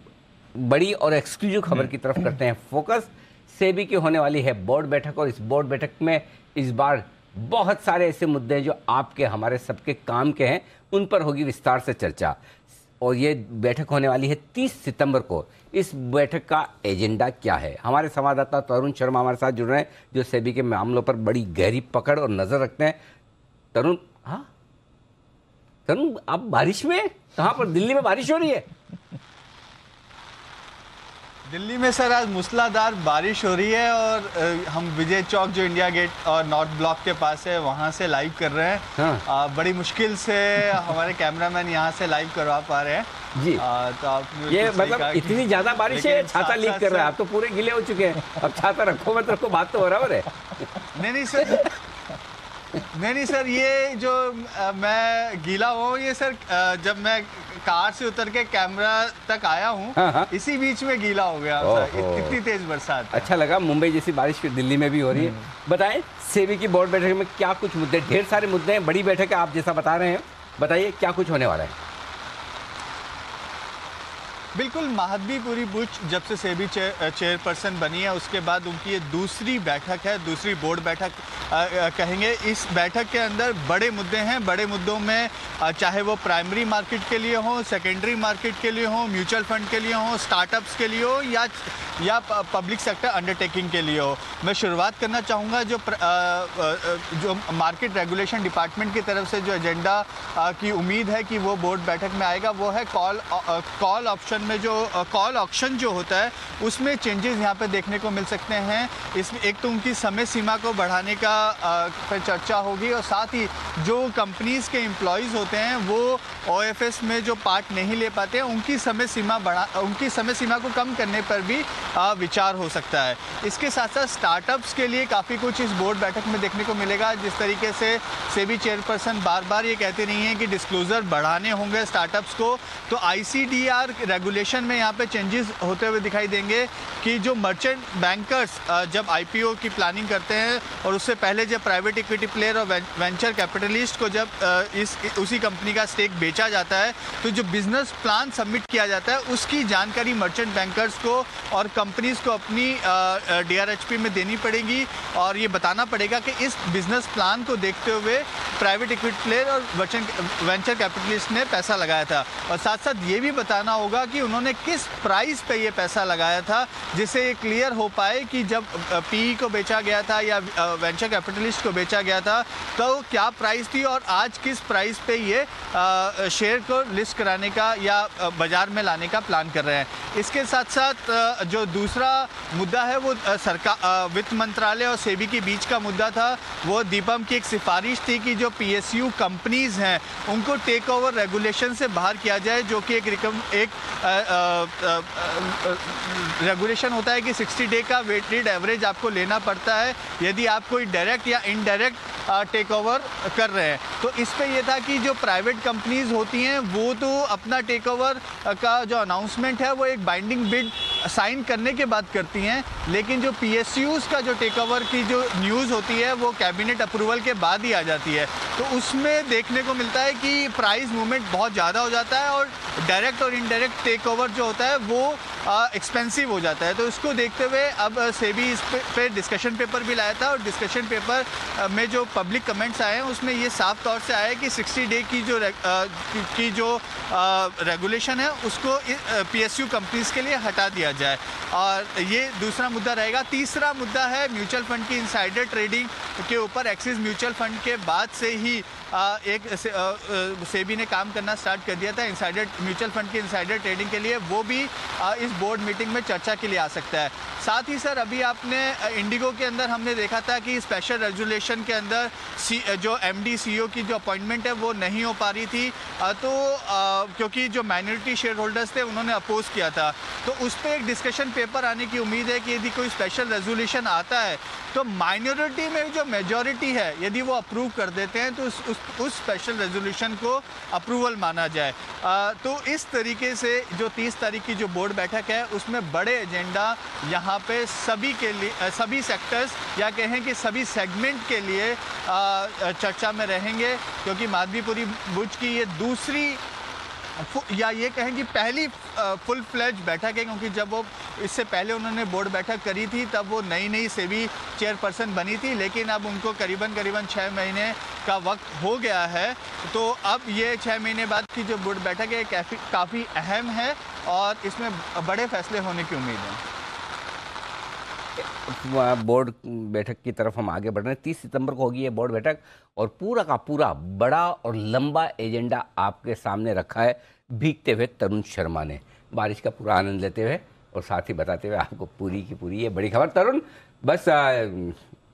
बड़ी और एक्सक्लूसिव खबर की तरफ करते हैं फोकस। सेबी की होने वाली है बोर्ड बैठक, और इस बोर्ड बैठक में इस बार बहुत सारे ऐसे मुद्दे हैं जो आपके हमारे सबके काम के हैं, उन पर होगी विस्तार से चर्चा। और ये बैठक होने वाली है 30 सितंबर को। इस बैठक का एजेंडा क्या है? हमारे संवाददाता तरुण शर्मा हमारे साथ जुड़ रहे हैं, जो सेबी के मामलों पर बड़ी गहरी पकड़ और नजर रखते हैं। तरुण, हाँ तरुण, आप बारिश में कहाँ पर? दिल्ली में बारिश हो रही है? दिल्ली में सर आज मूसलाधार बारिश हो रही है और हम विजय चौक जो इंडिया गेट और नॉर्थ ब्लॉक के पास है वहाँ से लाइव कर रहे हैं। हाँ। बड़ी मुश्किल से हमारे कैमरामैन यहाँ से लाइव करवा पा रहे हैं जी। तो आपने ये मतलब इतनी ज्यादा बारिश है, छाता लीक कर रहा है। आप तो पूरे गीले हो चुके हैं, अब छाता रखो मत रखो, बात तो बराबर है। नहीं सर, नहीं सर, ये जो मैं गीला हुआ हूँ, ये सर जब मैं कार से उतर के कैमरा तक आया हूँ, इसी बीच में गीला हो गया सर, इतनी तेज बरसात। अच्छा लगा, मुंबई जैसी बारिश दिल्ली में भी हो रही है। बताएं, सेबी की बोर्ड बैठक में क्या कुछ मुद्दे, ढेर सारे मुद्दे हैं, बड़ी बैठक है आप जैसा बता रहे हैं, बताइए क्या कुछ होने वाला है। बिल्कुल, महादबी पुरी बुच जब से सेबी चेयरपर्सन बनी है उसके बाद उनकी ये दूसरी बैठक है, दूसरी बोर्ड बैठक कहेंगे। इस बैठक के अंदर बड़े मुद्दे हैं। बड़े मुद्दों में चाहे वो प्राइमरी मार्केट के लिए हो, सेकेंडरी मार्केट के लिए हो, म्यूचुअल फंड के लिए हो, स्टार्टअप्स के लिए हो या पब्लिक सेक्टर अंडरटेकिंग के लिए हो। मैं शुरुआत करना चाहूँगा जो मार्केट रेगुलेशन डिपार्टमेंट की तरफ से जो एजेंडा की उम्मीद है कि वो बोर्ड बैठक में आएगा, वो है कॉल ऑप्शन में जो कॉल ऑक्शन जो होता है उसमें चेंजेस यहाँ पे देखने को मिल सकते हैं। इसमें एक तो उनकी समय सीमा को बढ़ाने का पर चर्चा होगी और साथ ही जो कंपनीज़ के एम्प्लॉयज़ होते हैं वो OFS में जो पार्ट नहीं ले पाते हैं उनकी समय सीमा को कम करने पर भी विचार हो सकता है। इसके साथ साथ स्टार्टअप्स के लिए काफ़ी कुछ इस बोर्ड बैठक में देखने को मिलेगा। जिस तरीके से सेबी चेयरपर्सन बार बार ये कहते नहीं है कि डिस्क्लोजर बढ़ाने होंगे स्टार्टअप्स को, तो ICDR रेगुलेशन में यहाँ पे चेंजेस होते हुए दिखाई देंगे कि जो मर्चेंट बैंकर्स जब IPO की प्लानिंग करते हैं और उससे पहले जब प्राइवेट इक्विटी प्लेयर और वेंचर कैपिटलिस्ट को जब उसी कंपनी का स्टेक बेचा जाता है तो जो बिजनेस प्लान सबमिट किया जाता है उसकी जानकारी मर्चेंट बैंकर्स को और कंपनीज को अपनी DRHP में देनी पड़ेगी और ये बताना पड़ेगा कि इस बिजनेस प्लान को देखते हुए प्राइवेट इक्विटी प्लेयर और वेंचर कैपिटलिस्ट ने पैसा लगाया था। और साथ साथ ये भी बताना होगा कि उन्होंने किस प्राइस पे ये पैसा लगाया था, जिससे ये क्लियर हो पाए कि जब PE को बेचा गया था या वेंचर कैपिटलिस्ट को बेचा गया था तो क्या प्राइस थी और आज किस प्राइस पे ये शेयर को लिस्ट कराने का या बाजार में लाने का प्लान कर रहे हैं। इसके साथ साथ जो दूसरा मुद्दा है वो सरकार वित्त मंत्रालय और सेबी के बीच का मुद्दा था। वो दीपम की एक सिफारिश थी कि जो PSU कंपनीज हैं उनको टेक ओवर रेगुलेशन से बाहर किया जाए, जो कि एक रेगुलेशन होता है कि 60 डे का वेटेड एवरेज आपको लेना पड़ता है यदि आप कोई डायरेक्ट या इनडायरेक्ट टेक ओवर कर रहे हैं। तो इस पे ये था कि जो प्राइवेट कंपनीज होती हैं वो तो अपना टेक ओवर का जो अनाउंसमेंट है वो एक बाइंडिंग बिड साइन करने के बाद करती हैं, लेकिन जो PSUs का जो टेक ओवर की जो न्यूज़ होती है वो कैबिनेट अप्रूवल के बाद ही आ जाती है। तो उसमें देखने को मिलता है कि प्राइस मूवमेंट बहुत ज़्यादा हो जाता है और डायरेक्ट और इनडायरेक्ट टेक ओवर जो होता है वो एक्सपेंसिव हो जाता है। तो इसको देखते हुए अब सेबी इस पे डिस्कशन पेपर भी लाया था और डिस्कशन पेपर में जो पब्लिक कमेंट्स आए हैं उसमें ये साफ तौर से आया कि 60 डे की जो रेगुलेशन है उसको PSU कंपनीज के लिए हटा दिया जाए। और ये दूसरा मुद्दा रहेगा। तीसरा मुद्दा है म्यूचुअल फंड की इनसाइडर ट्रेडिंग के ऊपर। एक्सिस म्यूचुअल फंड के बाद से ही सेबी ने काम करना स्टार्ट कर दिया था म्यूचुअल फंड की इनसाइडर ट्रेडिंग के लिए, वो भी इस बोर्ड मीटिंग में चर्चा के लिए आ सकता है। साथ ही सर अभी आपने इंडिगो के अंदर हमने देखा था कि स्पेशल रेजुलेशन के अंदर जो MD CEO की जो अपॉइंटमेंट है वो नहीं हो पा रही थी, तो क्योंकि जो माइनॉरिटी शेयर होल्डर्स थे उन्होंने अपोज किया था। तो उस पर एक डिस्कशन पेपर आने की उम्मीद है कि यदि कोई स्पेशल रेजुलेशन आता है तो माइनॉरिटी में जो मेजॉरिटी है यदि वो अप्रूव कर देते हैं तो उस स्पेशल रेजोल्यूशन को अप्रूवल माना जाए। तो इस तरीके से जो 30 तारीख की जो बोर्ड बैठक है उसमें बड़े एजेंडा यहाँ पे सभी के लिए, सभी सेक्टर्स या कहें कि सभी सेगमेंट के लिए चर्चा में रहेंगे, क्योंकि माधवीपुरी बुच की ये दूसरी या ये कहें कि पहली फुल फ्लेज बैठक है, क्योंकि जब वो इससे पहले उन्होंने बोर्ड बैठक करी थी तब वो नई सेबी चेयरपर्सन बनी थी, लेकिन अब उनको करीबन 6 महीने का वक्त हो गया है। तो अब ये 6 महीने बाद की जो बोर्ड बैठक है काफ़ी अहम है और इसमें बड़े फैसले होने की उम्मीद है। बोर्ड बैठक की तरफ हम आगे बढ़ रहे हैं। 30 सितंबर को होगी ये बोर्ड बैठक और पूरा का पूरा बड़ा और लंबा एजेंडा आपके सामने रखा है भीगते हुए तरुण शर्मा ने, बारिश का पूरा आनंद लेते हुए और साथ ही बताते हुए आपको पूरी की पूरी ये बड़ी खबर। तरुण, बस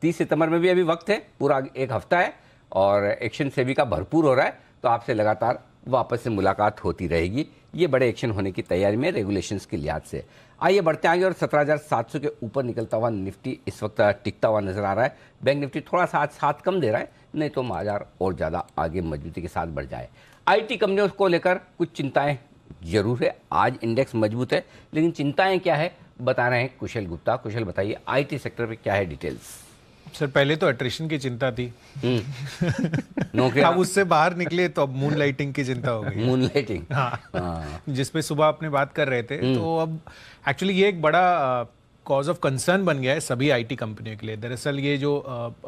30 सितंबर में भी अभी वक्त है, पूरा एक हफ्ता है और एक्शन सेबी का भरपूर हो रहा है, तो आपसे लगातार वापस से मुलाकात होती रहेगी। ये बड़े एक्शन होने की तैयारी में रेगुलेशंस के लिहाज से। आइए बढ़ते आगे और 17,700 के ऊपर निकलता हुआ निफ्टी इस वक्त टिकता हुआ नजर आ रहा है। बैंक निफ्टी थोड़ा सा आज 7 कम दे रहा है, नहीं तो बाजार और ज़्यादा आगे मजबूती के साथ बढ़ जाए। आईटी कंपनियों को लेकर कुछ चिंताएं जरूर है। आज इंडेक्स मजबूत है, लेकिन चिंताएं क्या है बता रहे हैं कुशल गुप्ता। कुशल बताइए आईटी सेक्टर पे क्या है डिटेल्स। सर पहले तो अट्रिशन की चिंता थी, नौकरियां अब उससे बाहर निकले तो अब मून लाइटिंग की चिंता हो गई। मून लाइटिंग, हाँ, जिसपे सुबह आपने बात कर रहे थे, तो अब एक्चुअली ये एक बड़ा कॉज ऑफ कंसर्न बन गया है सभी आईटी कंपनियों के लिए। दरअसल ये जो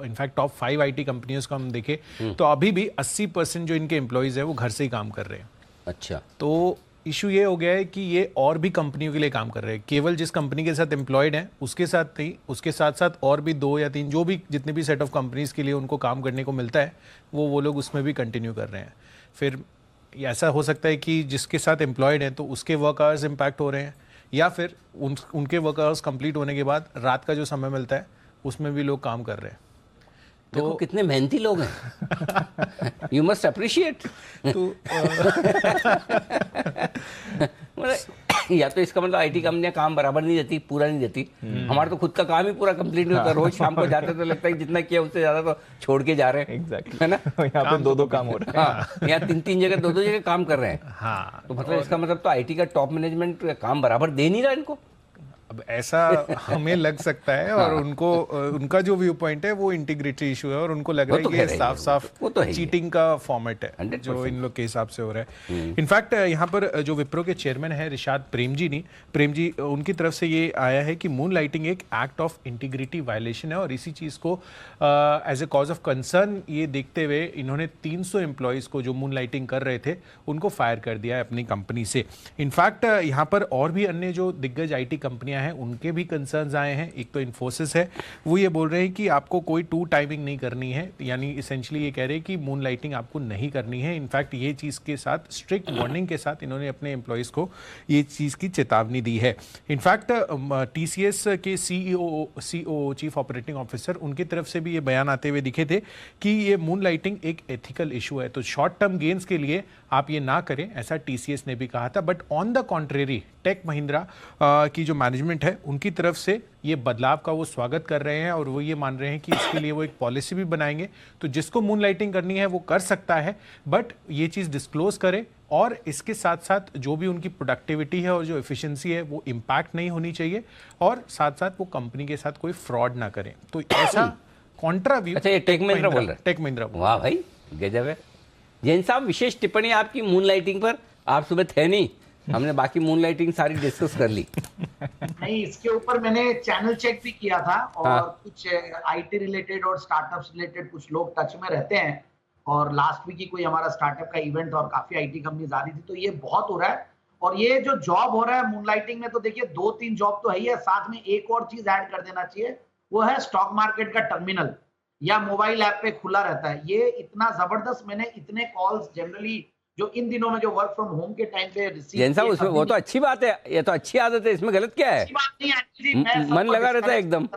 इनफैक्ट टॉप 5 आईटी कंपनियों को हम देखें तो अभी भी 80% जो इनके एम्प्लॉयज़ है वो घर से ही काम कर रहे हैं। अच्छा, तो इशू ये हो गया है कि ये और भी कंपनियों के लिए काम कर रहे हैं। केवल जिस कंपनी के साथ एम्प्लॉयड हैं उसके साथ नहीं, उसके साथ साथ और भी 2 या 3 जो भी जितने भी सेट ऑफ कंपनीज के लिए उनको काम करने को मिलता है वो लोग उसमें भी कंटिन्यू कर रहे हैं। फिर ऐसा हो सकता है कि जिसके साथ एम्प्लॉयड हैं तो उसके वर्क आवर्स इम्पैक्ट हो रहे हैं, या फिर उनके वर्क आवर्स कंप्लीट होने के बाद रात का जो समय मिलता है उसमें भी लोग काम कर रहे हैं। तो कितने मेहनती लोग हैं, यू मस्ट अप्रिशिएट। तो या तो इसका मतलब आईटी कंपनियां काम बराबर नहीं देती, पूरा नहीं देती। हमारा तो खुद का काम ही पूरा कंप्लीट नहीं होता। रोज शाम को जाते तो लगता है कि जितना किया उससे ज्यादा तो छोड़ के जा रहे हैं। एग्जैक्टली, है ना। यहाँ पे 2-2 काम हो रहे हैं। हाँ, यहाँ 3-3 जगह 2-2 जगह काम कर रहे हैं। हाँ, तो मतलब इसका मतलब तो आईटी का टॉप मैनेजमेंट काम बराबर दे नहीं रहा इनको। अब ऐसा हमें लग सकता है, और उनको उनका जो व्यू पॉइंट है वो इंटीग्रिटी इशू है, और उनको लग रहा है कि ये साफ साफ चीटिंग का फॉर्मेट है जो इन लोग के हिसाब से हो रहा है। इनफैक्ट यहाँ पर जो विप्रो के चेयरमैन है रिशाद प्रेमजी उनकी तरफ से ये आया है कि मून लाइटिंग एक एक्ट ऑफ इंटीग्रिटी वायलेशन है, और इसी चीज़ को as a cause of concern ये देखते हुए इन्होंने 300 एम्प्लॉयज़ को जो मून लाइटिंग कर रहे थे उनको फायर कर दिया है अपनी कंपनी से। इनफैक्ट यहाँ पर और भी अन्य जो दिग्गज आईटी कंपनियां हैं उनके भी कंसर्न्स आए हैं। एक तो इन्फोसिस है, वो ये बोल रहे हैं कि आपको कोई टू टाइमिंग नहीं करनी है, यानी इसेंशियली ये कह रहे हैं कि मून लाइटिंग आपको नहीं करनी है। इनफैक्ट ये चीज़ के साथ स्ट्रिक्ट वार्निंग के साथ इन्होंने अपने एम्प्लॉयज़ को ये चीज़ की चेतावनी दी है। इनफैक्ट टीसीएस के सीईओ चीफ ऑपरेटिंग ऑफिसर उनकी तरफ से भी ये बयान आते हुए दिखे थे कि ये मून लाइटिंग एक एथिकल इशू है, तो शॉर्ट टर्म गेन्स के लिए आप ये ना करें, ऐसा टीसीएस ने भी कहा था। But on the contrary Tech Mahindra की जो मैनेजमेंट है उनकी तरफ से ये बदलाव का वो स्वागत कर रहे हैं, और वो ये मान रहे हैं कि इसके लिए वो एक पॉलिसी भी बनाएंगे। तो जिसको मून लाइटिंग करनी है वो कर सकता है, बट ये चीज़ डिस्क्लोज करे, और इसके साथ साथ जो भी उनकी प्रोडक्टिविटी है और जो एफिशिएंसी है वो इम्पैक्ट नहीं होनी चाहिए, और साथ साथ वो कंपनी के साथ कोई फ्रॉड ना करें। तो ऐसा कॉन्ट्रा व्यू। अच्छा, ये टेक महिंद्रा बोल रहे हैं। टेक महिंद्रा, वाह भाई गजब है। जैन साहब, विशेष टिप्पणी आपकी मून लाइटिंग पर। आप सुबह थे नहीं, हमने बाकी मून लाइटिंग सारी डिस्कस कर ली। नहीं, इसके ऊपर मैंने चैनल चेक भी किया था, और कुछ आईटी रिलेटेड और स्टार्टअप्स रिलेटेड कुछ लोग टच में रहते हैं, और लास्ट वीक ही कोई हमारा स्टार्टअप का इवेंट और काफी आईटी कंपनीज आ रही थी, तो ये बहुत हो रहा है। और ये जो जॉब हो रहा है मूनलाइटिंग में, तो देखिए 2-3 जॉब तो है ही है, साथ में एक और चीज ऐड कर देना चाहिए, वो है स्टॉक मार्केट का टर्मिनल या मोबाइल ऐप पे खुला रहता है। ये इतना जबरदस्त, मैंने इतने कॉल्स जनरली जो इन दिनों में जो वर्क फ्रॉम होम के टाइम पे रिसीव जैन साहब, उसमें वो तो अच्छी बात है, ये तो अच्छी आदत है, इसमें गलत क्या है? मन लगा रहता है एकदम।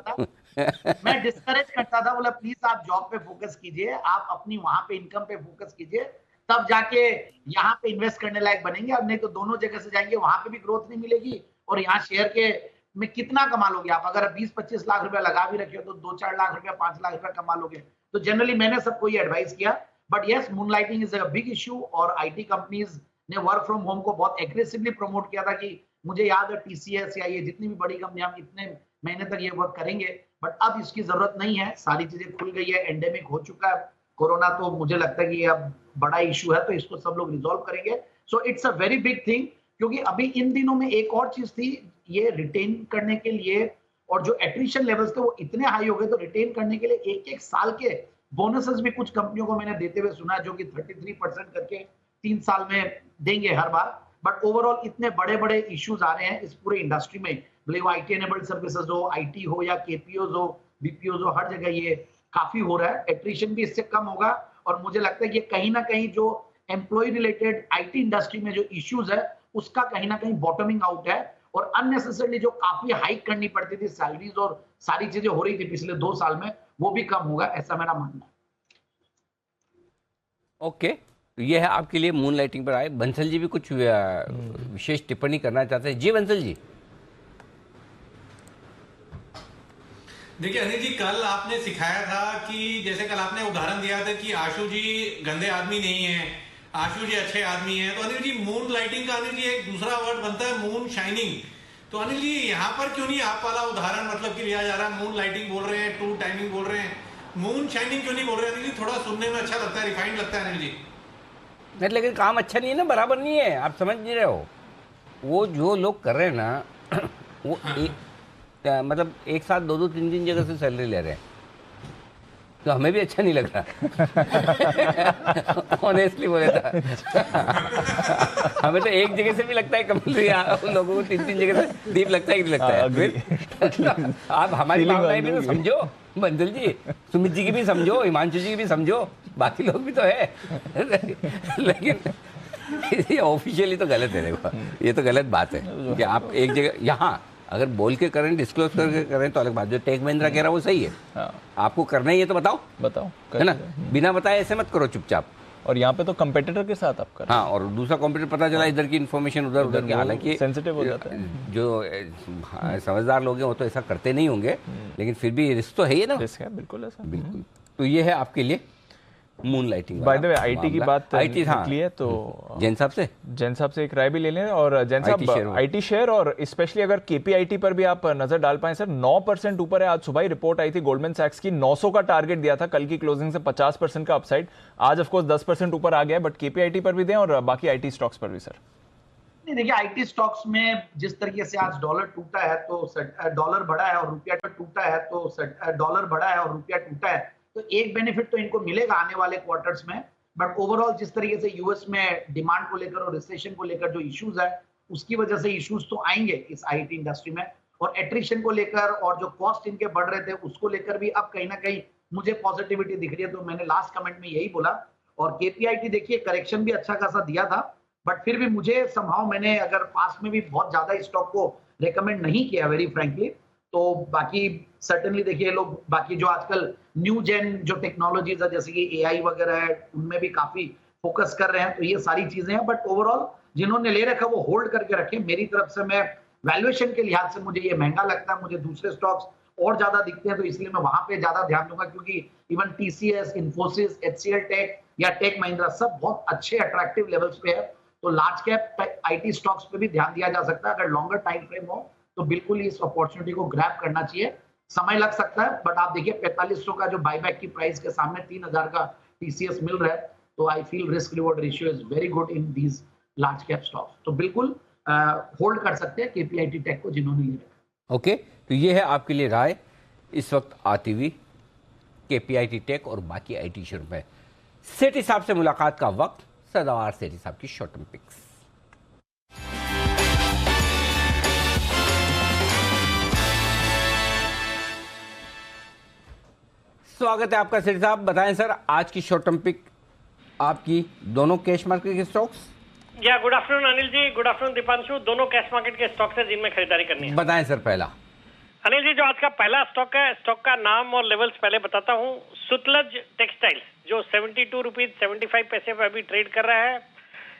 मैं डिस्करेज करता था, बोला प्लीज आप जॉब पे फोकस कीजिए, आप अपनी वहां पे इनकम पे फोकस कीजिए, तब जाके यहाँ पे इन्वेस्ट करने लायक बनेंगे। अब नहीं तो दोनों जगह से जाएंगे, वहां पे भी ग्रोथ नहीं मिलेगी, और यहाँ शेयर के में कितना कमा लोगे आप? अगर 20-25 लाख रुपया लगा भी रखे हो तो 2-4 लाख रुपया, 5 लाख रुपया कमा लोगे। तो जनरली मैंने सबको ये एडवाइस किया, but yes, moonlighting is a big issue, और आईटी कंपनीज ने वर्क फ्रॉम होम को बहुत एग्रेसिवली प्रमोट किया था कि मुझे याद है टीसीएस या ये जितनी भी बड़ी कंपनियां, हम इतने महीने तक ये वर्क करेंगे, बट अब इसकी जरूरत नहीं है, सारी चीजें खुल गई है, एंडेमिक हो चुका है कोरोना, तो मुझे लगता है कि ये अब बड़ा इशू है, तो इसको सब लोग रिजॉल्व करेंगे। So it's a very big thing, क्योंकि अभी इन दिनों में एक और चीज थी, ये रिटेन करने के लिए, और जो एट्रिशन लेवल्स थे वो इतने हाई हो गए, तो रिटेन करने के लिए 1-1 साल के बोनसेस भी कुछ कंपनियों को मैंने देते हुए सुना, जो कि 33% करके 3 साल में देंगे हर बार। बट ओवरऑल इतने बड़े बड़े इश्यूज आ रहे हैं इस पूरे इंडस्ट्री में, भले वो आईटी एनेबल्ड सर्विसेज हो, आईटी हो, या केपीओज हो, बीपीओज हो, हर जगह ये काफी हो रहा है। एट्रिशन भी इससे कम होगा, और मुझे लगता है कि कहीं ना कहीं जो एम्प्लॉय रिलेटेड आईटी इंडस्ट्री में जो इश्यूज है उसका कहीं ना कहीं बॉटमिंग आउट है, और अननेसेसरली जो काफी हाइक करनी पड़ती थी सैलरीज और सारी चीजें हो रही थी पिछले 2 साल में, वो भी कम होगा, ऐसा मेरा मानना है। ओके, तो ये है आपके लिए मून लाइटिंग पर आए। बंसल जी भी कुछ विशेष टिप्पणी करना चाहते हैं। जी बंसल जी। देखिए अनिल जी, कल आपने सिखाया था कि जैसे कल आपने उदाहरण दिया था कि आशु जी गंदे आदमी नहीं है, आशु जी अच्छे आदमी हैं। तो अनिल जी मून लाइटिंग का अनिल जी एक दूसरा वर्ड बनता है मून शाइनिंग। तो अनिल जी यहाँ पर क्यों नहीं आप वाला उदाहरण मतलब कि लिया जा रहा है? मून लाइटिंग बोल रहे हैं, टू टाइमिंग बोल रहे हैं, मून शाइनिंग क्यों नहीं बोल रहे अनिल जी? थोड़ा सुनने में अच्छा लगता है, रिफाइंड लगता है अनिल जी। नहीं, लेकिन काम अच्छा नहीं है ना, बराबर नहीं है, आप समझ नहीं रहे हो। वो जो लोग कर रहे हैं ना वो मतलब एक साथ 2-2, 3-3 जगह से सैलरी ले रहे हैं, तो हमें भी अच्छा नहीं लग रहा। ऑनेस्टली बोले था। हमें तो एक जगह से भी लगता है कमल उन लोगों को 3-3 जगह से दीप लगता है कि नहीं लगता है। आप हमारी भावनाएं भी तो समझो बंदल जी, सुमित जी की भी समझो, हिमांशु जी की भी समझो, बाकी लोग भी तो है। लेकिन ऑफिशियली तो गलत है। देखो ये तो गलत बात है कि आप एक जगह यहाँ अगर बोल के करें, डिस्क्लोज करके करें तो अलग बात। जो टेक महिंद्रा कह रहा है वो सही है। आपको करना ही है तो बताओ, है ना, बिना बताए ऐसे मत करो चुपचाप। और यहाँ पे तो कंपेटिटर के साथ आप कर। हाँ, और दूसरा कंप्यूटर पता चला इधर की इन्फॉर्मेशन उधर की, हालांकि सेंसिटिव हो जाता है। जो समझदार लोग हैं वो तो ऐसा करते नहीं होंगे, लेकिन फिर भी रिस्क तो है ही ना। रिस्क है, बिल्कुल ऐसा। बिल्कुल। तो ये है आपके लिए moon lighting. By the way IT की बात निकली है तो जैन साहब से एक राय भी ले लें। और जैन साहब आईटी शेयर और स्पेशली अगर केपीआईटी पर भी आप नजर डाल पाए सर, 9% ऊपर है। आज सुबह ही रिपोर्ट आई थी गोल्डमैन सैक्स की, 900 का टारगेट दिया था कल की क्लोजिंग से, 50% का अपसाइड। आज ऑफ कोर्स 10% ऊपर आ गया, बट केपीआईटी पर भी दें और बाकी आईटी स्टॉक्स पर भी सर। नहीं, देखिए आईटी स्टॉक्स में जिस तरीके से आज डॉलर टूटा है तो डॉलर बढ़ा है और रुपया टूटा है, तो डॉलर बढ़ा है और रुपया टूटा है, तो एक बेनिफिट तो इनको मिलेगा आने वाले क्वार्टर्स में। बट ओवरऑल जिस तरीके से यूएस में डिमांड को लेकर और रिसेशन को लेकर जो इश्यूज है, उसकी वजह से इश्यूज तो आएंगे इस आईटी इंडस्ट्री में। और एट्रिशन को लेकर और जो कॉस्ट इनके बढ़ रहे थे उसको लेकर भी अब कहीं ना कहीं मुझे पॉजिटिविटी दिख रही है। तो मैंने लास्ट कमेंट में यही बोला। और केपीआईटी देखिए करेक्शन भी अच्छा खासा दिया था, बट फिर भी मुझे संभाव, मैंने अगर पास में भी बहुत ज्यादा स्टॉक को रेकमेंड नहीं किया वेरी फ्रेंकली। तो बाकी सर्टेनली देखिए लोग बाकी जो आजकल न्यू जेन जो टेक्नोलॉजीज है जैसे कि एआई वगैरह है, उनमें भी काफी फोकस कर रहे हैं। तो ये सारी चीजें हैं, बट ओवरऑल जिन्होंने ले रखा वो होल्ड करके रखे। मेरी तरफ से मैं वैल्यूएशन के लिहाज से मुझे ये महंगा लगता है, मुझे दूसरे स्टॉक्स और ज्यादा दिखते हैं, तो इसलिए मैं वहां पे ज्यादा ध्यान दूंगा। क्योंकि even TCS, Infosys, HCL Tech या टेक महिंद्रा सब बहुत अच्छे अट्रैक्टिव लेवल्स पे है। तो लार्ज कैप आईटी स्टॉक्स पे भी ध्यान दिया जा सकता है। अगर लॉन्गर टाइम फ्रेम हो तो बिल्कुल इस अपॉर्चुनिटी को ग्रैब करना चाहिए। समय लग सकता है, बट आप देखिए 4500 का जो बायबैक की प्राइस के सामने 3000 का टीसीएस मिल रहा है, तो I feel risk reward ratio is very good in these large cap stocks. तो बिल्कुल होल्ड कर सकते हैं केपीआईटी टेक को जिन्होंने ले रखा। ओके, तो ये है आपके लिए राय इस वक्त आती हुई केपीआईटी टेक और बाकी आईटी शेयर में। सेठी साहब से मुलाकात का वक्त, सदाबहार सेठी साहब की शॉर्ट टर्म पिक्स। स्वागत है आपका सेठी साहब। बताएं सर, आज की शॉर्ट टर्म पिक आपकी दोनों कैश मार्केट के स्टॉक्स। या good afternoon Anil ji, good afternoon Deepanshu. दोनों कैश मार्केट के स्टॉक्स है जिनमें खरीदारी करनी है। बताएं सर। पहला अनिल जी, जो आज का पहला स्टॉक है, स्टॉक का नाम और लेवल्स पहले बताता हूं। सुतलज टेक्सटाइल्स जो 72 रुपीज 75 पैसे पर अभी ट्रेड कर रहा है।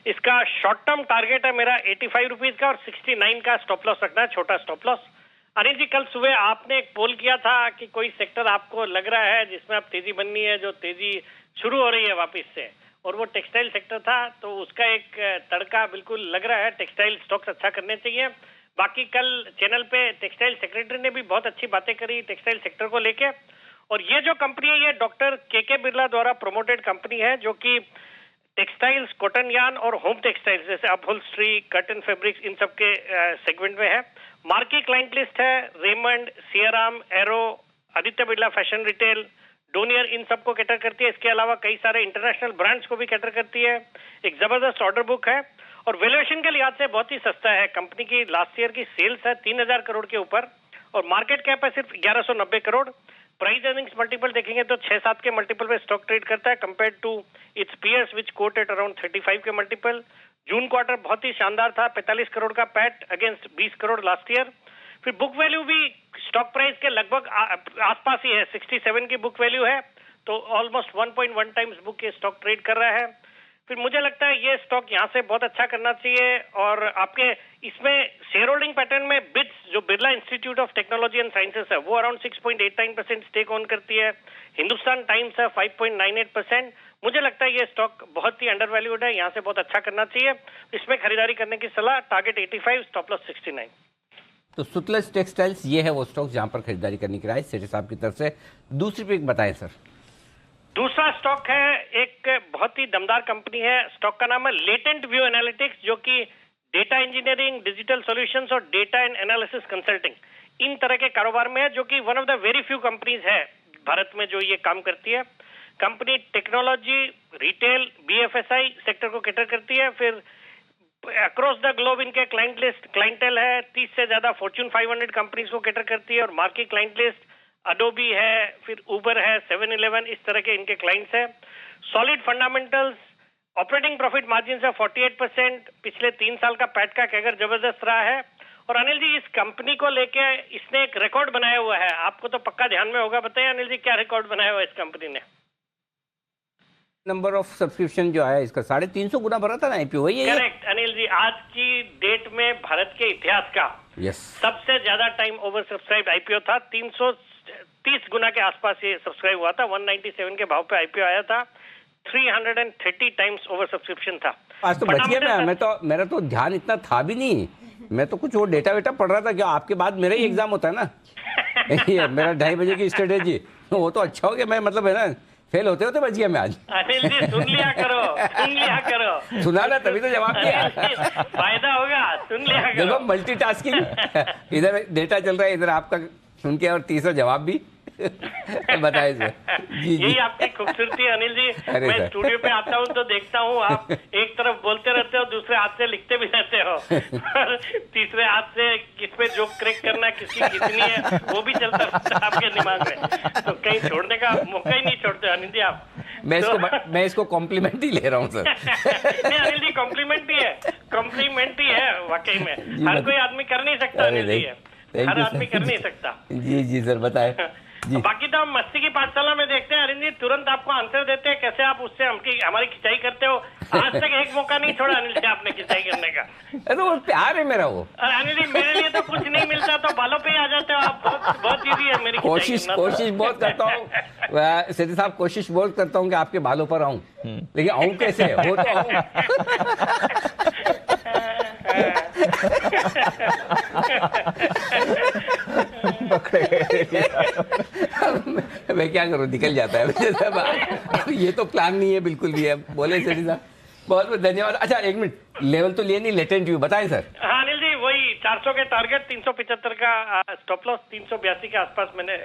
इसका शॉर्ट टर्म टारगेट है मेरा 85 रुपीज का और 69 का स्टॉप लॉस रखना है, छोटा स्टॉप लॉस। अनिल जी, कल सुबह आपने एक पोल किया था कि कोई सेक्टर आपको लग रहा है जिसमें आप तेजी बननी है, जो तेजी शुरू हो रही है वापस से, और वो टेक्सटाइल सेक्टर था। तो उसका एक तड़का बिल्कुल लग रहा है, टेक्सटाइल स्टॉक्स अच्छा करने चाहिए। बाकी कल चैनल पे टेक्सटाइल सेक्रेटरी ने भी बहुत अच्छी बातें करी टेक्सटाइल सेक्टर को लेके। और ये जो कंपनी है ये डॉक्टर के बिरला द्वारा प्रोमोटेड कंपनी है, जो कि टेक्सटाइल्स, कॉटन यार्न और होम टेक्सटाइल्स जैसे अपहोल्स्ट्री, कॉटन फैब्रिक्स, इन सब के सेगमेंट में है। मार्की क्लाइंट लिस्ट है Raymond, Siyaram, Arrow, Aditya Birla fashion retail, Donear, इन सबको कैटर करती है। इसके अलावा कई सारे इंटरनेशनल ब्रांड्स को भी कैटर करती है। एक जबरदस्त ऑर्डर बुक है और वैल्यूएशन के लिहाज से बहुत ही सस्ता है। कंपनी की लास्ट ईयर की सेल्स है 3000 करोड़ के ऊपर और मार्केट कैप है सिर्फ 1190 करोड़। प्राइस अर्निंग्स मल्टीपल देखेंगे तो 6-7 के मल्टीपल पे स्टॉक ट्रेड करता है compare to its peers which quote at around 35 के मल्टीपल। जून क्वार्टर बहुत ही शानदार था, 45 करोड़ का PAT against 20 crore last year. फिर बुक वैल्यू भी स्टॉक प्राइस के लगभग आसपास ही है, 67 की बुक वैल्यू है, तो ऑलमोस्ट 1.1 टाइम्स बुक के स्टॉक ट्रेड कर रहा है। फिर मुझे लगता है ये स्टॉक यहाँ से बहुत अच्छा करना चाहिए। और आपके इसमें शेयर होल्डिंग पैटर्न में बिट्स जो Birla institute of technology and sciences है वो अराउंड 6.89% स्टेक ऑन करती है। हिंदुस्तान टाइम्स है 5.98%। मुझे लगता है ये स्टॉक बहुत ही अंडर वैल्यूड है, यहाँ से बहुत अच्छा करना चाहिए। इसमें खरीदारी करने की सलाह, टारगेट 85, स्टॉप लॉस 69। तो सुतलज टेक्सटाइल्स ये है वो स्टॉक जहां पर खरीदारी करने की राय सेठी साहब की तरफ से। दूसरी पिक बताएं सर। दूसरा स्टॉक है एक बहुत ही दमदार कंपनी है, स्टॉक का नाम है लेटेंट व्यू एनालिटिक्स, जो कि डेटा इंजीनियरिंग, डिजिटल सॉल्यूशंस और डेटा एंड एनालिसिस कंसल्टिंग इन तरह के कारोबार में है, जो कि one of the very few companies है भारत में जो ये काम करती है। Company technology, retail, BFSI sector को कैटर करती है। फिर अक्रॉस द ग्लोब इनके क्लाइंटेल है 30 से ज्यादा फॉर्च्यून 500 कंपनीज को कैटर करती है और मार्केट क्लाइंट लिस्ट अडोबी है, फिर उबर है, 7-Eleven, इस तरह के इनके क्लाइंट्स हैं। Solid fundamentals, operating profit margin है 48%, पिछले 3 साल का पैट का कैगर जबरदस्त रहा है। और अनिल जी, इस कंपनी को लेके इसने एक रिकॉर्ड बनाया हुआ है, आपको तो पक्का ध्यान में होगा। बताइए अनिल जी, क्या रिकॉर्ड बनाया हुआ है इस कंपनी ने? नंबर ऑफ सब्सक्रिप्शन जो आया इसका 350 गुना भरा था ना आईपीओ, वही है। करेक्ट अनिल जी, आज की डेट में भारत के इतिहास का सबसे ज्यादा टाइम ओवर सब्सक्राइब आईपीओ था। 330 गुना के आसपास ये सब्सक्राइब हुआ था। 197 के भाव पे आईपीओ आया था। 330 टाइम्स ओवर सब्सक्रिप्शन था। आज तो बच गया। मेरा तो ध्यान इतना था भी नहीं, मैं तो कुछ और डेटा वेटा पढ़ रहा था। क्या आपके बाद मेरा ही एग्जाम होता है ना ये मेरा 2:30 बजे की स्ट्रेटेजी, वो तो अच्छा हो गया। मैं मतलब है ना, फेल होते होते बच गया मैं आज। अनिल जी सुन लिया करो। सुना ना, तभी तो जवाब दिया। फायदा होगा, सुन लिया करो। देखो मल्टीटास्किंग, इधर डेटा चल रहा है, इधर आपका सुन के और तीसरा जवाब भी बताइए सर। जी यही आपकी खूबसूरती है अनिल जी। मैं स्टूडियो पे आता हूँ तो देखता हूँ आप एक तरफ बोलते रहते हो, दूसरे हाथ से लिखते भी रहते हो और तीसरे हाथ से किस पे जोक क्रैक करना है, किसकी कितनी है, वो भी चलता रहता है आपके दिमाग में। तो कहीं छोड़ने का मौका ही नहीं छोड़ते अनिल जी आप। मैं इसको कॉम्प्लीमेंट ही ले रहा हूँ सर। नहीं अनिल जी, कॉम्प्लीमेंट ही है वाकई में। हर कोई आदमी कर नहीं सकता अनिल जी, हर आदमी कर नहीं सकता। जी सर बताएं। बाकी तो हम मस्ती की पाठशाला में देखते हैं अनिल जी, तुरंत आपको आंसर देते हैं, कैसे आप उससे हमारी खिंचाई करते हो। आज तक एक मौका नहीं छोड़ा अनिल जी आपने खिंचाई करने का। अरे वो प्यार है मेरा वो। अनिल जी मेरे लिए तो कुछ नहीं मिलता, तो बालों पे ही आ जाते हो आप। बहुत इजी है मेरी कोशिश बहुत करता हूँ सेठी साहब, कोशिश बहुत करता हूँ कि आपके बालों पर आऊं, लेकिन आऊं कैसे, वो तो आऊं। मैं क्या करूं, निकल जाता है। ये तो प्लान नहीं है बिल्कुल भी है। बोले सेठी साहब, बहुत बहुत धन्यवाद। अच्छा एक मिनट, लेवल तो लिए नहीं, लेटेंट व्यू बताएं सर। हाँ अनिल जी, वही 400 के टारगेट, 375 का स्टॉप लॉस, 382 के आसपास मैंने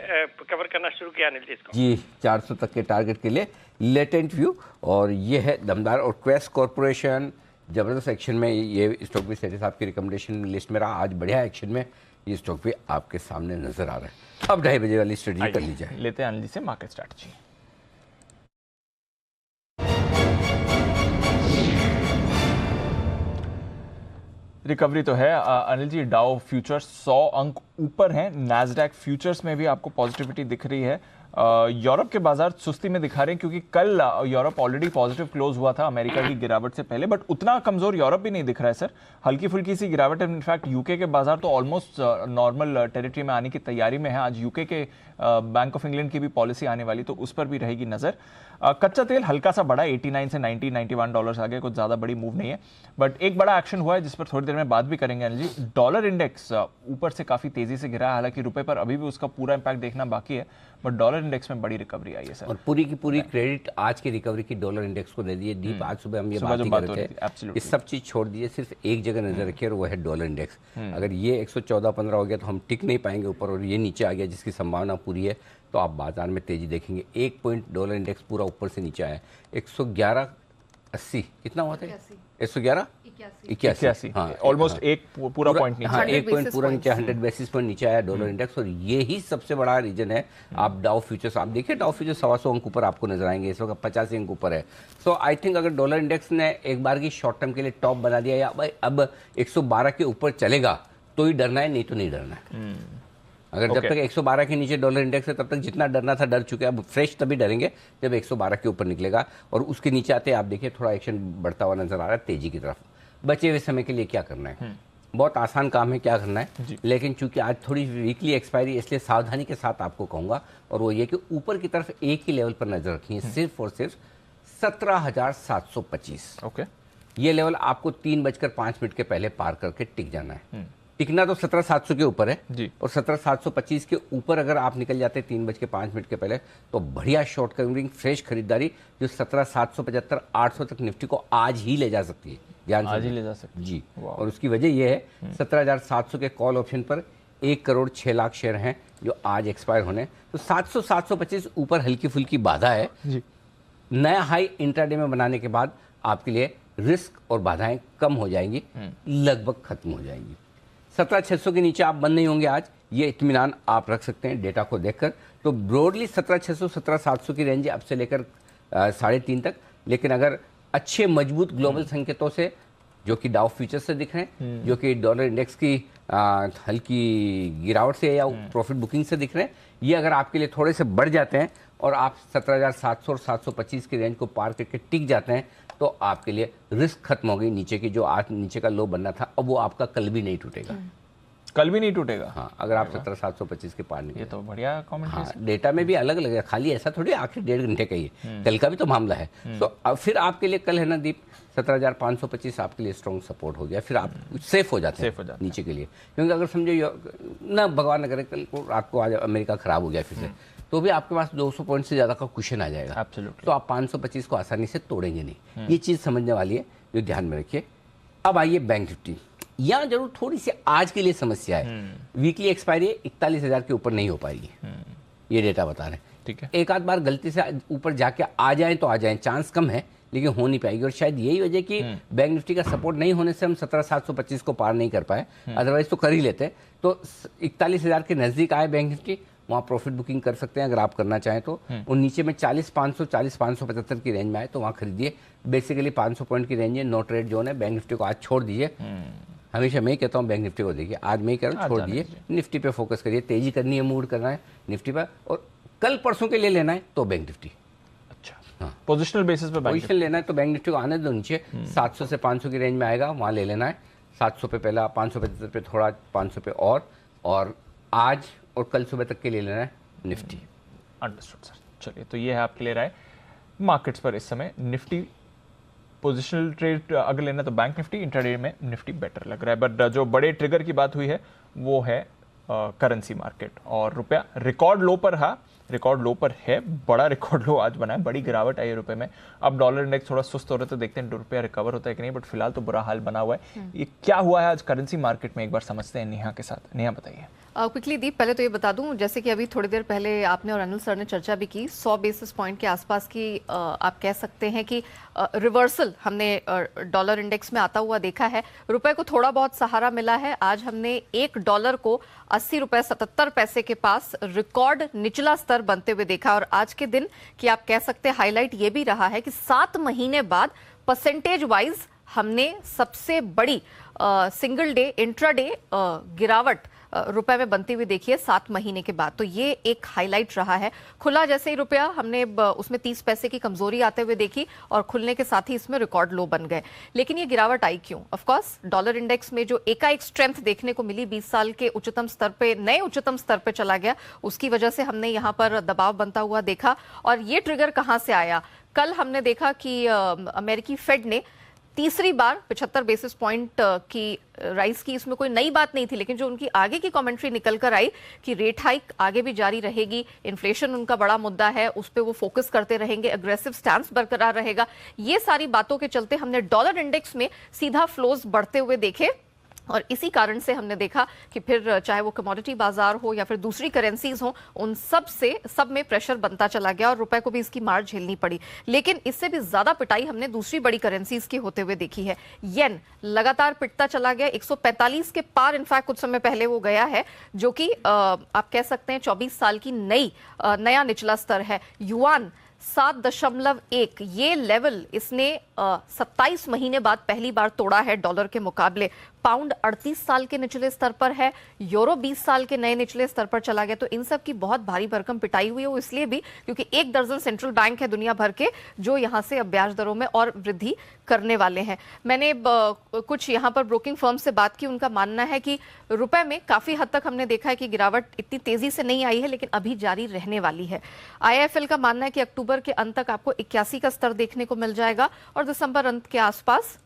कवर करना शुरू किया अनिल जी इसको। जी 400 तक के टारगेट के लिए लेटेंट व्यू, और ये है दमदार। और क्वेस्ट कॉर्पोरेशन जबरदस्त एक्शन में, ये स्टॉक भी सेठी साहब की रिकमेंडेशन लिस्ट में रहा, आज बढ़िया एक्शन में ये स्टॉक भी आपके सामने नजर आ रहा है। अब 2:30 बजे वाली स्ट्रेटजी कर ली जाए। लेते हैं अनिल जी से मार्केट स्ट्रेटजी। रिकवरी तो है अनिल जी, डाउ फ्यूचर्स 100 अंक ऊपर हैं, नैस्डैक फ्यूचर्स में भी आपको पॉजिटिविटी दिख रही है। यूरोप के बाजार सुस्ती में दिखा रहे हैं क्योंकि कल यूरोप ऑलरेडी पॉजिटिव क्लोज हुआ था अमेरिका की गिरावट से पहले, बट उतना कमजोर यूरोप भी नहीं दिख रहा है सर। हल्की फुल्की सी गिरावट है। इनफैक्ट यूके के बाजार तो ऑलमोस्ट नॉर्मल टेरिटरी में आने की तैयारी में है। आज यूके के बैंक ऑफ इंग्लैंड की भी पॉलिसी आने वाली, तो उस पर भी रहेगी नजर। कच्चा तेल हल्का सा बढ़ा, 89 से 91 डॉलर आ गया, कुछ ज्यादा बड़ी मूव नहीं है। बट एक बड़ा एक्शन हुआ है जिस पर थोड़ी देर में बात भी करेंगे अनिल जी। डॉलर इंडेक्स ऊपर से काफी तेजी से गिरा है, हालांकि रुपए पर अभी भी उसका पूरा इंपैक्ट देखना बाकी है, बट डॉलर इंडेक्स में बड़ी रिकवरी आई है सर। और पूरी की पूरी क्रेडिट आज की रिकवरी की डॉलर इंडेक्स को दे दिए। डीप आज सुबह हम ये बात कर रहे थे, ये सब चीज छोड़ दीजिए, सिर्फ एक जगह नजर रखिए और वो है डॉलर इंडेक्स। अगर ये 114-15 हो गया तो हम टिक नहीं पाएंगे ऊपर, और ये नीचे आ गया जिसकी संभावना पूरी है, तो आप बाजार में तेजी देखेंगे। 1 पॉइंट डॉलर इंडेक्स पूरा ऊपर से नीचे आया, 111.80 कितना हुआ था, 111.81, हाँ ऑलमोस्ट एक पूरा पॉइंट नीचे, हाँ 1 पॉइंट पूरा नीचे, 100 बेसिस पॉइंट नीचे आया डॉलर इंडेक्स। और ये ही सबसे बड़ा रीजन है। आप डाउ फ्यूचर्स आप देखिए, डाउ फ्यूचर्स 125 अंक ऊपर आपको नजर आएंगे, इस वक्त 85 अंक ऊपर है। सो आई थिंक अगर डॉलर इंडेक्स ने एक बार की शॉर्ट टर्म के लिए टॉप बना दिया, या अब 112 के ऊपर चलेगा तो ही डरना है, नहीं तो नहीं डरना है। अगर जब तक 112 के नीचे डॉलर इंडेक्स है तब तक जितना डरना था डर चुके हैं। अब फ्रेश तभी डरेंगे जब 112 के ऊपर निकलेगा और उसके नीचे आते आप देखिए थोड़ा एक्शन बढ़ता हुआ नजर आ रहा है तेजी की तरफ। बचे हुए समय के लिए क्या करना है, बहुत आसान काम है क्या करना है, लेकिन चूंकि आज थोड़ी वीकली एक्सपायरी इसलिए सावधानी के साथ आपको कहूंगा और वो ये कि ऊपर की तरफ एक ही लेवल पर नजर रखनी है, सिर्फ और सिर्फ 17,725। ओके, ये लेवल आपको 3:05 के पहले पार करके टिक जाना है। टिकना तो 17,700 के ऊपर है जी, और 17,725 के ऊपर अगर आप निकल जाते 3:05 के पहले तो बढ़िया शॉर्ट कवरिंग फ्रेश खरीदारी जो 17,775 800 तक निफ्टी को आज ही ले जा सकती है, ध्यान आज ही ले जा सकती है जी। और उसकी वजह यह है 17,700 के कॉल ऑप्शन पर 1,06,00,000 शेयर हैं जो आज एक्सपायर होने, तो 700-725 ऊपर हल्की फुल्की बाधा है जी। नया हाई इंट्राडे में बनाने के बाद आपके लिए रिस्क और बाधाएं कम हो जाएंगी, लगभग खत्म हो जाएंगी। 17,600 के नीचे आप बंद नहीं होंगे आज, ये इत्मीनान आप रख सकते हैं डेटा को देखकर। तो ब्रॉडली 17,600 17,700 की रेंज है अब से लेकर 3.5 तक, लेकिन अगर अच्छे मजबूत ग्लोबल संकेतों से जो कि डाउ फ्यूचर्स से दिख रहे हैं, जो कि डॉलर इंडेक्स की हल्की गिरावट से या प्रॉफिट बुकिंग से दिख रहे हैं, ये अगर आपके लिए थोड़े से बढ़ जाते हैं और आप 17,700 और 725 की रेंज को पार करके टिक जाते हैं तो आपके लिए रिस्क खत्म हो गई। नीचे की जो आज नीचे का लो बनना था अब वो आपका कल भी नहीं टूटेगा, कल भी नहीं टूटेगा। हाँ, अगर आप 17,725 के पार निकले। ये तो बढ़िया कमेंट है। हाँ, डेटा में भी अलग लगेगा, खाली ऐसा थोड़ी आखिर 1.5 घंटे का ही है, कल का भी तो मामला है। तो अब फिर आपके लिए कल है ना दीप 17,525 आपके लिए स्ट्रॉन्ग सपोर्ट हो गया, फिर आप सेफ हो जाते हैं नीचे के लिए। क्योंकि अगर समझो ना भगवान न करे कल को रात को आज अमेरिका खराब हो गया फिर से, तो भी आपके पास 200 पॉइंट से ज्यादा का कुशन आ जाएगा। तो आप 525 को आसानी से तोड़ेंगे नहीं, ये चीज समझने वाली है जो ध्यान में रखिए। अब आइए बैंक निफ्टी, यहाँ जरूर थोड़ी सी आज के लिए समस्या है, वीकली एक्सपायरी 41,000 के ऊपर नहीं हो पाएगी, ये डेटा बता रहे हैं। ठीक है, एक आध बार गलती से ऊपर जाके आ जाए तो आ जाए, चांस कम है लेकिन हो नहीं पाएगी। और शायद यही वजह कि बैंक निफ्टी का सपोर्ट नहीं होने से हम 17,725 को पार नहीं कर पाए, अदरवाइज तो कर ही लेते। तो 41,000 के नजदीक आए बैंक निफ्टी, वहाँ प्रॉफिट बुकिंग कर सकते हैं अगर आप करना चाहें तो। और नीचे में 40,500 40,575 की रेंज में आए तो वहाँ खरीदिए। बेसिकली 500 पॉइंट की रेंज है, नो ट्रेड जोन है। बैंक निफ्टी को आज छोड़ दीजिए, हमेशा मैं ही कहता हूँ बैंक निफ्टी को देखिए, आज मैं ही कह रहा हूँ छोड़ दीजिए, निफ्टी पे फोकस करिए। तेजी करनी है, मूड करना है निफ्टी पर, और कल परसों के लिए लेना है तो बैंक निफ्टी। अच्छा, पोजिशनल बेसिस पे पोजिशन लेना है तो बैंक निफ्टी को आने दो नीचे, 700 से 500 की रेंज में आएगा, वहाँ ले लेना है। 700 पे पहला, 575 पे थोड़ा, 500 पे और आज और कल सुबह तक के लिए लेना है निफ्टी। Understood sir. चलिए, तो ये है आपके लिए राय मार्केट्स पर इस समय। निफ्टी पोजिशनल ट्रेड अगर लेना तो बैंक निफ्टी, इंट्राडे में निफ्टी बेटर लग रहा है। बट जो बड़े ट्रिगर की बात हुई है वो है करेंसी मार्केट, और रुपया रिकॉर्ड लो पर रिकॉर्ड लो पर है, बड़ा रिकॉर्ड लो आज बना है, बड़ी गिरावट आई है रुपए में। अब डॉलर इंडेक्स थोड़ा सुस्त हो रहा है तो देखते हैं रुपया रिकवर होता है कि नहीं, बट फिलहाल तो बुरा हाल बना हुआ है। ये क्या हुआ है आज करेंसी मार्केट में, एक बार समझते हैं नेहा के साथ। नेहा बताइए। क्विकली दीप, पहले तो ये बता दूं, जैसे कि अभी थोड़ी देर पहले आपने और अनिल सर ने चर्चा भी की, 100 बेसिस पॉइंट के आसपास की आप कह सकते हैं कि रिवर्सल हमने डॉलर इंडेक्स में आता हुआ देखा है। रुपए को थोड़ा बहुत सहारा मिला है। आज हमने $1 को 80 रुपए 77 पैसे के पास रिकॉर्ड निचला स्तर बनते हुए देखा। और आज के दिन की आप कह सकते हैं हाईलाइट ये भी रहा है कि 7 महीने बाद परसेंटेज वाइज हमने सबसे बड़ी सिंगल डे इंट्राडे गिरावट रुपए में बनती हुई देखिए 7 महीने के बाद। तो ये एक हाईलाइट रहा है। खुला जैसे ही रुपया, हमने उसमें 30 पैसे की कमजोरी आते हुए देखी और खुलने के साथ ही इसमें रिकॉर्ड लो बन गए। लेकिन ये गिरावट आई क्यों? ऑफ कोर्स डॉलर इंडेक्स में जो एकाएक स्ट्रेंथ देखने को मिली, 20 साल के उच्चतम स्तर पे, नए उच्चतम स्तर पे चला गया, उसकी वजह से हमने यहाँ पर दबाव बनता हुआ देखा। और ये ट्रिगर कहाँ से आया? कल हमने देखा कि अमेरिकी फेड ने तीसरी बार 75 बेसिस पॉइंट की राइज की। इसमें कोई नई बात नहीं थी, लेकिन जो उनकी आगे की कमेंट्री निकल कर आई कि रेट हाइक आगे भी जारी रहेगी, इन्फ्लेशन उनका बड़ा मुद्दा है, उस पर वो फोकस करते रहेंगे, अग्रेसिव स्टैंस बरकरार रहेगा, ये सारी बातों के चलते हमने डॉलर इंडेक्स में सीधा फ्लोज बढ़ते हुए देखे। और इसी कारण से हमने देखा कि फिर चाहे वो कमोडिटी बाजार हो या फिर दूसरी करेंसीज हो, उन सब में प्रेशर बनता चला गया और रुपए को भी इसकी मार झेलनी पड़ी। लेकिन इससे भी ज्यादा पिटाई हमने दूसरी बड़ी करेंसीज की होते हुए देखी है। येन लगातार पिटता चला गया, 145 के पार इनफैक्ट कुछ समय पहले वो गया है, जो कि आप कह सकते हैं 24 साल की नया निचला स्तर है। युआन 7.1, ये लेवल इसने 27 महीने बाद पहली बार तोड़ा है डॉलर के मुकाबले। पाउंड 38 साल के निचले स्तर पर है, यूरो 20 साल के नए निचले स्तर पर चला गया। तो इन सब की बहुत भारी भरकम पिटाई हुई है, वो इसलिए भी क्योंकि 1 दर्जन सेंट्रल बैंक है दुनिया भर के जो यहां से अब ब्याज दरों में और वृद्धि करने वाले हैं। मैंने कुछ यहां पर ब्रोकिंग फर्म से बात की, उनका मानना है कि रुपए में काफी हद तक हमने देखा है कि गिरावट इतनी तेजी से नहीं आई है, लेकिन अभी जारी रहने वाली है। IIFL का मानना है कि अक्टूबर के अंत तक आपको 81 का स्तर देखने को मिल जाएगा और दिसंबर अंत के आसपास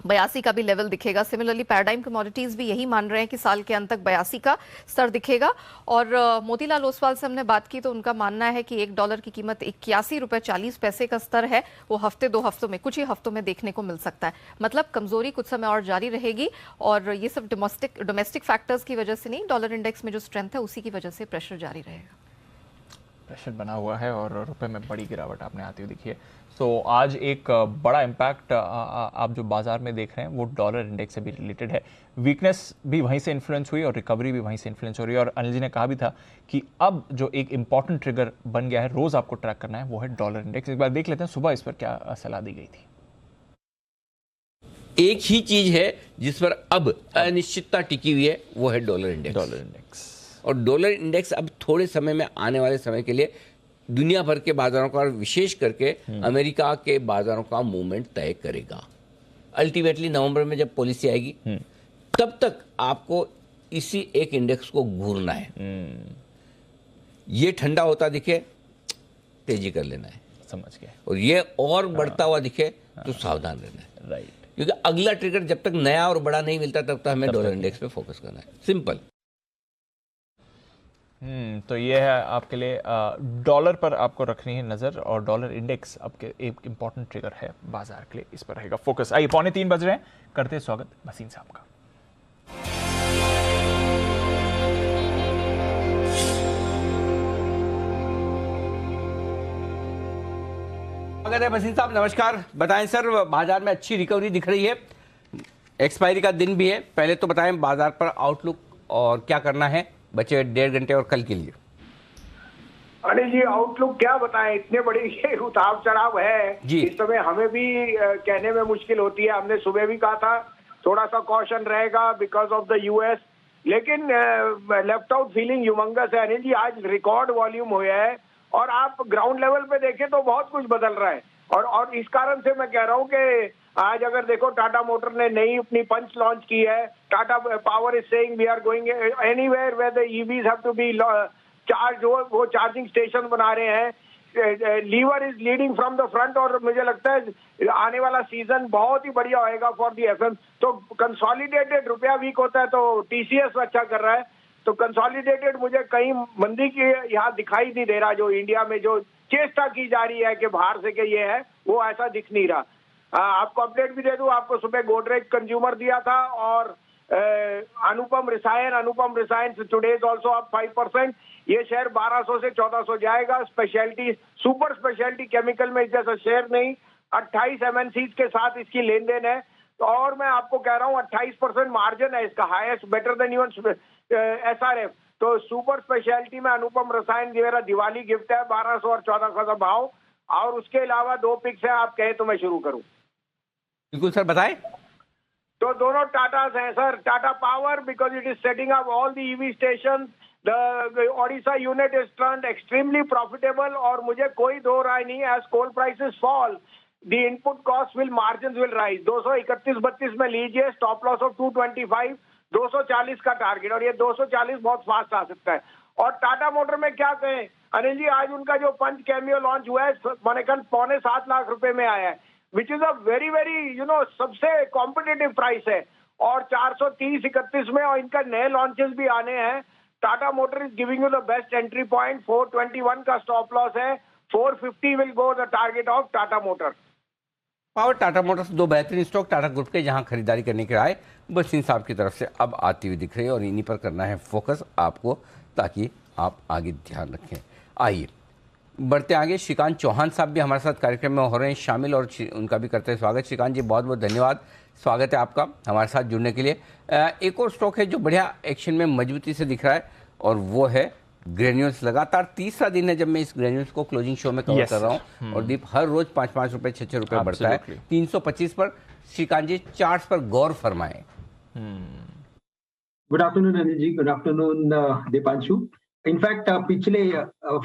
82 का भी लेवल दिखेगा। सिमिलरली पैराडाइम कमोडिटीज भी यही मान रहे हैं कि साल के अंत तक 82 का स्तर दिखेगा। और मोतीलाल ओसवाल से हमने बात की तो उनका मानना है कि $1 की कीमत 81 रुपए 40 पैसे का स्तर है, वो हफ्ते 2 हफ्तों में, कुछ ही हफ्तों में देखने को मिल सकता है। मतलब कमजोरी कुछ समय और जारी रहेगी और ये सब डोमेस्टिक फैक्टर्स की वजह से नहीं, डॉलर इंडेक्स में जो स्ट्रेंथ है उसी की वजह से प्रेशर जारी रहेगा। प्रेशर बना हुआ है और रुपए में बड़ी गिरावट आपने आती हुई दिखी है। सो आज एक बड़ा इम्पैक्ट आप जो बाजार में देख रहे हैं वो डॉलर इंडेक्स से भी रिलेटेड है। वीकनेस भी वहीं से इन्फ्लुएंस हुई और रिकवरी भी वहीं से इन्फ्लुएंस हो रही है। और अनिल जी ने कहा भी था कि अब जो एक इंपॉर्टेंट ट्रिगर बन गया है, रोज आपको ट्रैक करना है, वो है डॉलर इंडेक्स। एक बार देख लेते हैं सुबह इस पर क्या सलाह दी गई थी। एक ही चीज है जिस पर अब अनिश्चितता टिकी हुई है, वो है डॉलर इंडेक्स। डॉलर इंडेक्स और डॉलर इंडेक्स अब थोड़े समय में, आने वाले समय के लिए दुनिया भर के बाजारों का और विशेष करके अमेरिका के बाजारों का मूवमेंट तय करेगा। अल्टीमेटली नवंबर में जब पॉलिसी आएगी तब तक आपको इसी एक इंडेक्स को घूरना है। ये ठंडा होता दिखे तेजी कर लेना है, समझ गए। और ये और बढ़ता हुआ दिखे तो सावधान रहना है। राइट, क्योंकि अगला ट्रिगर जब तक नया और बड़ा नहीं मिलता तब तक हमें डॉलर इंडेक्स पे फोकस करना है। सिंपल। तो ये है आपके लिए डॉलर पर आपको रखनी है नज़र और डॉलर इंडेक्स आपके एक इंपॉर्टेंट ट्रिगर है बाजार के लिए, इस पर रहेगा फोकस। आइए 2:45 बज रहे हैं, करते हैं स्वागत भसीन साहब का। स्वागत है भसीन साहब, नमस्कार। बताएं सर, बाजार में अच्छी रिकवरी दिख रही है, एक्सपायरी का दिन भी है। पहले तो बताएं बाजार पर आउटलुक और क्या करना है बचे 1.5 घंटे और कल के लिए। अनिल जी, आउटलुक क्या बताएं, इतने बड़े ये उतार चढ़ाव है जी। इस समय हमें भी कहने में मुश्किल होती है। हमने सुबह भी कहा था थोड़ा सा कॉशन रहेगा बिकॉज ऑफ द यूएस, लेकिन लेफ्ट आउट फीलिंग ह्यूमंगस है अनिल जी। आज रिकॉर्ड वॉल्यूम हुआ है और आप ग्राउंड लेवल पे देखें तो बहुत कुछ बदल रहा है। और इस कारण से मैं कह रहा हूँ कि आज अगर देखो टाटा मोटर ने नई अपनी पंच लॉन्च की है। Tata Power is saying we are going anywhere where the EVs have to be charge, वो चार्जिंग स्टेशन बना रहे हैं। Lever is leading from the front और मुझे लगता है आने वाला सीजन बहुत ही बढ़िया होएगा फॉर दी एफएम। तो कंसोलिडेटेड रुपया वीक होता है तो टीसीएस अच्छा कर रहा है, तो कंसोलिडेटेड मुझे कहीं मंदी की यहाँ दिखाई नहीं दे रहा। जो इंडिया में जो चेष्टा की जा रही है कि बाहर से के ये है, वो ऐसा दिख नहीं रहा। आपको अपडेट भी दे दूं, आपको सुबह गोदरेज कंज्यूमर दिया था और अनुपम रिसायन टुडे इज आल्सो अप 5%। ये शेयर 1200 से 1400 जाएगा। स्पेशलिटी सुपर स्पेशलिटी केमिकल में जैसा शेयर नहीं, 28 एमएनसीज के साथ इसकी लेन देन है। तो और मैं आपको कह रहा हूँ 28% मार्जिन है इसका, highest, better than even SRF. तो सुपर स्पेशलिटी में अनुपम रसायन मेरा दिवाली गिफ्ट है, 1200 और 1400 का भाव। और उसके अलावा 2 पिक्स है, आप कहे तो मैं शुरू करूं। बिल्कुल सर, बताएं। तो दोनों टाटास हैं sir. Tata Power because it is setting up all the EV station. The Odisha unit is turned extremely profitable और मुझे कोई दो राय नहीं, as coal prices fall the input cost will, margin will rise. 231-32 में लीजिए, स्टॉप लॉस ऑफ 225, 240 का target, और ये 240 बहुत फास्ट आ सकता है। और टाटा मोटर में क्या कहें अनिल जी, आज उनका जो पंच कैमियो लॉन्च हुआ है पौने 7 लाख रुपए में आया है, which is a very very सबसे कॉम्पिटिटिव प्राइस है। और 430-31 में और इनका नए लॉन्चेस भी आने हैं। Tata motor is giving you the best entry point, 421 का स्टॉप लॉस है, 450 will go the target of Tata motor. Power Tata Motors 2 बेहतरीन स्टॉक टाटा ग्रुप के जहां खरीदारी करने की राय भसीन साहब की तरफ से अब आती हुई दिख रही है और इन्हीं पर करना है फोकस आपको, ताकि आप आगे ध्यान रखें। आइए बढ़ते आगे। श्रीकांत चौहान साहब भी हमारे साथ कार्यक्रम में हो रहे हैं शामिल और उनका भी करते हैं स्वागत। श्रीकांत जी, बहुत बहुत धन्यवाद, स्वागत है आपका हमारे साथ जुड़ने के लिए। एक और स्टॉक है जो बढ़िया एक्शन में मजबूती से दिख रहा है और वो है ग्रेन्यूल्स। लगातार तीसरा दिन है जब मैं इस ग्रेन्यूल्स को क्लोजिंग शो में कवर कर रहा हूँ और दीप हर रोज 5-5 रुपए 6-6 रुपए बढ़ता है 325 पर। श्रीकांत जी, चार्ट्स पर गौर फरमाएं। Good afternoon Anil ji, good afternoon Deepanshu. In fact पिछले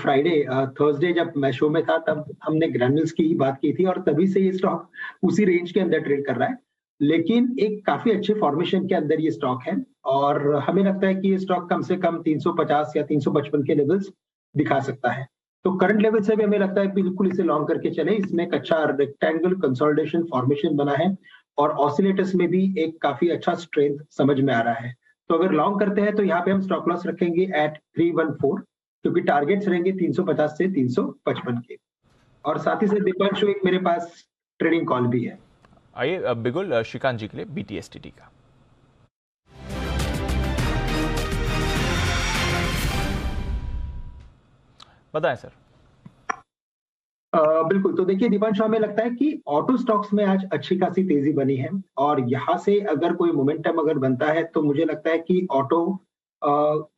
फ्राइडे थर्सडे जब मैं शो में था तब हमने ग्रैन्यूल्स की ही बात की थी और तभी से ये स्टॉक उसी रेंज के अंदर ट्रेड कर रहा है, लेकिन एक काफी अच्छे फॉर्मेशन के अंदर ये स्टॉक है और हमें लगता है कि ये स्टॉक कम से कम 350 या 355 के लेवल्स दिखा सकता है। तो करंट लेवल से भी हमें लगता है बिल्कुल इसे लॉन्ग करके चले। इसमें एक अच्छा रेक्टेंगल कंसोलिडेशन फॉर्मेशन बना है और ऑसिलेटर्स में भी एक काफी अच्छा स्ट्रेंथ समझ में आ रहा है। तो अगर लॉन्ग करते हैं तो यहाँ पे हम स्टॉप लॉस रखेंगे एट 314, क्योंकि टारगेट्स रहेंगे 350 से 355 के। और साथ ही साथ दीपांशु एक मेरे पास ट्रेडिंग कॉल भी है। आइए बिगुल श्रीकांत जी के लिए BTSTT का। बताएं सर। बिल्कुल, तो देखिए दीपांशु, हमें लगता है कि ऑटो स्टॉक्स में आज अच्छी खासी तेजी बनी है और यहाँ से अगर कोई मोमेंटम अगर बनता है तो मुझे लगता है कि ऑटो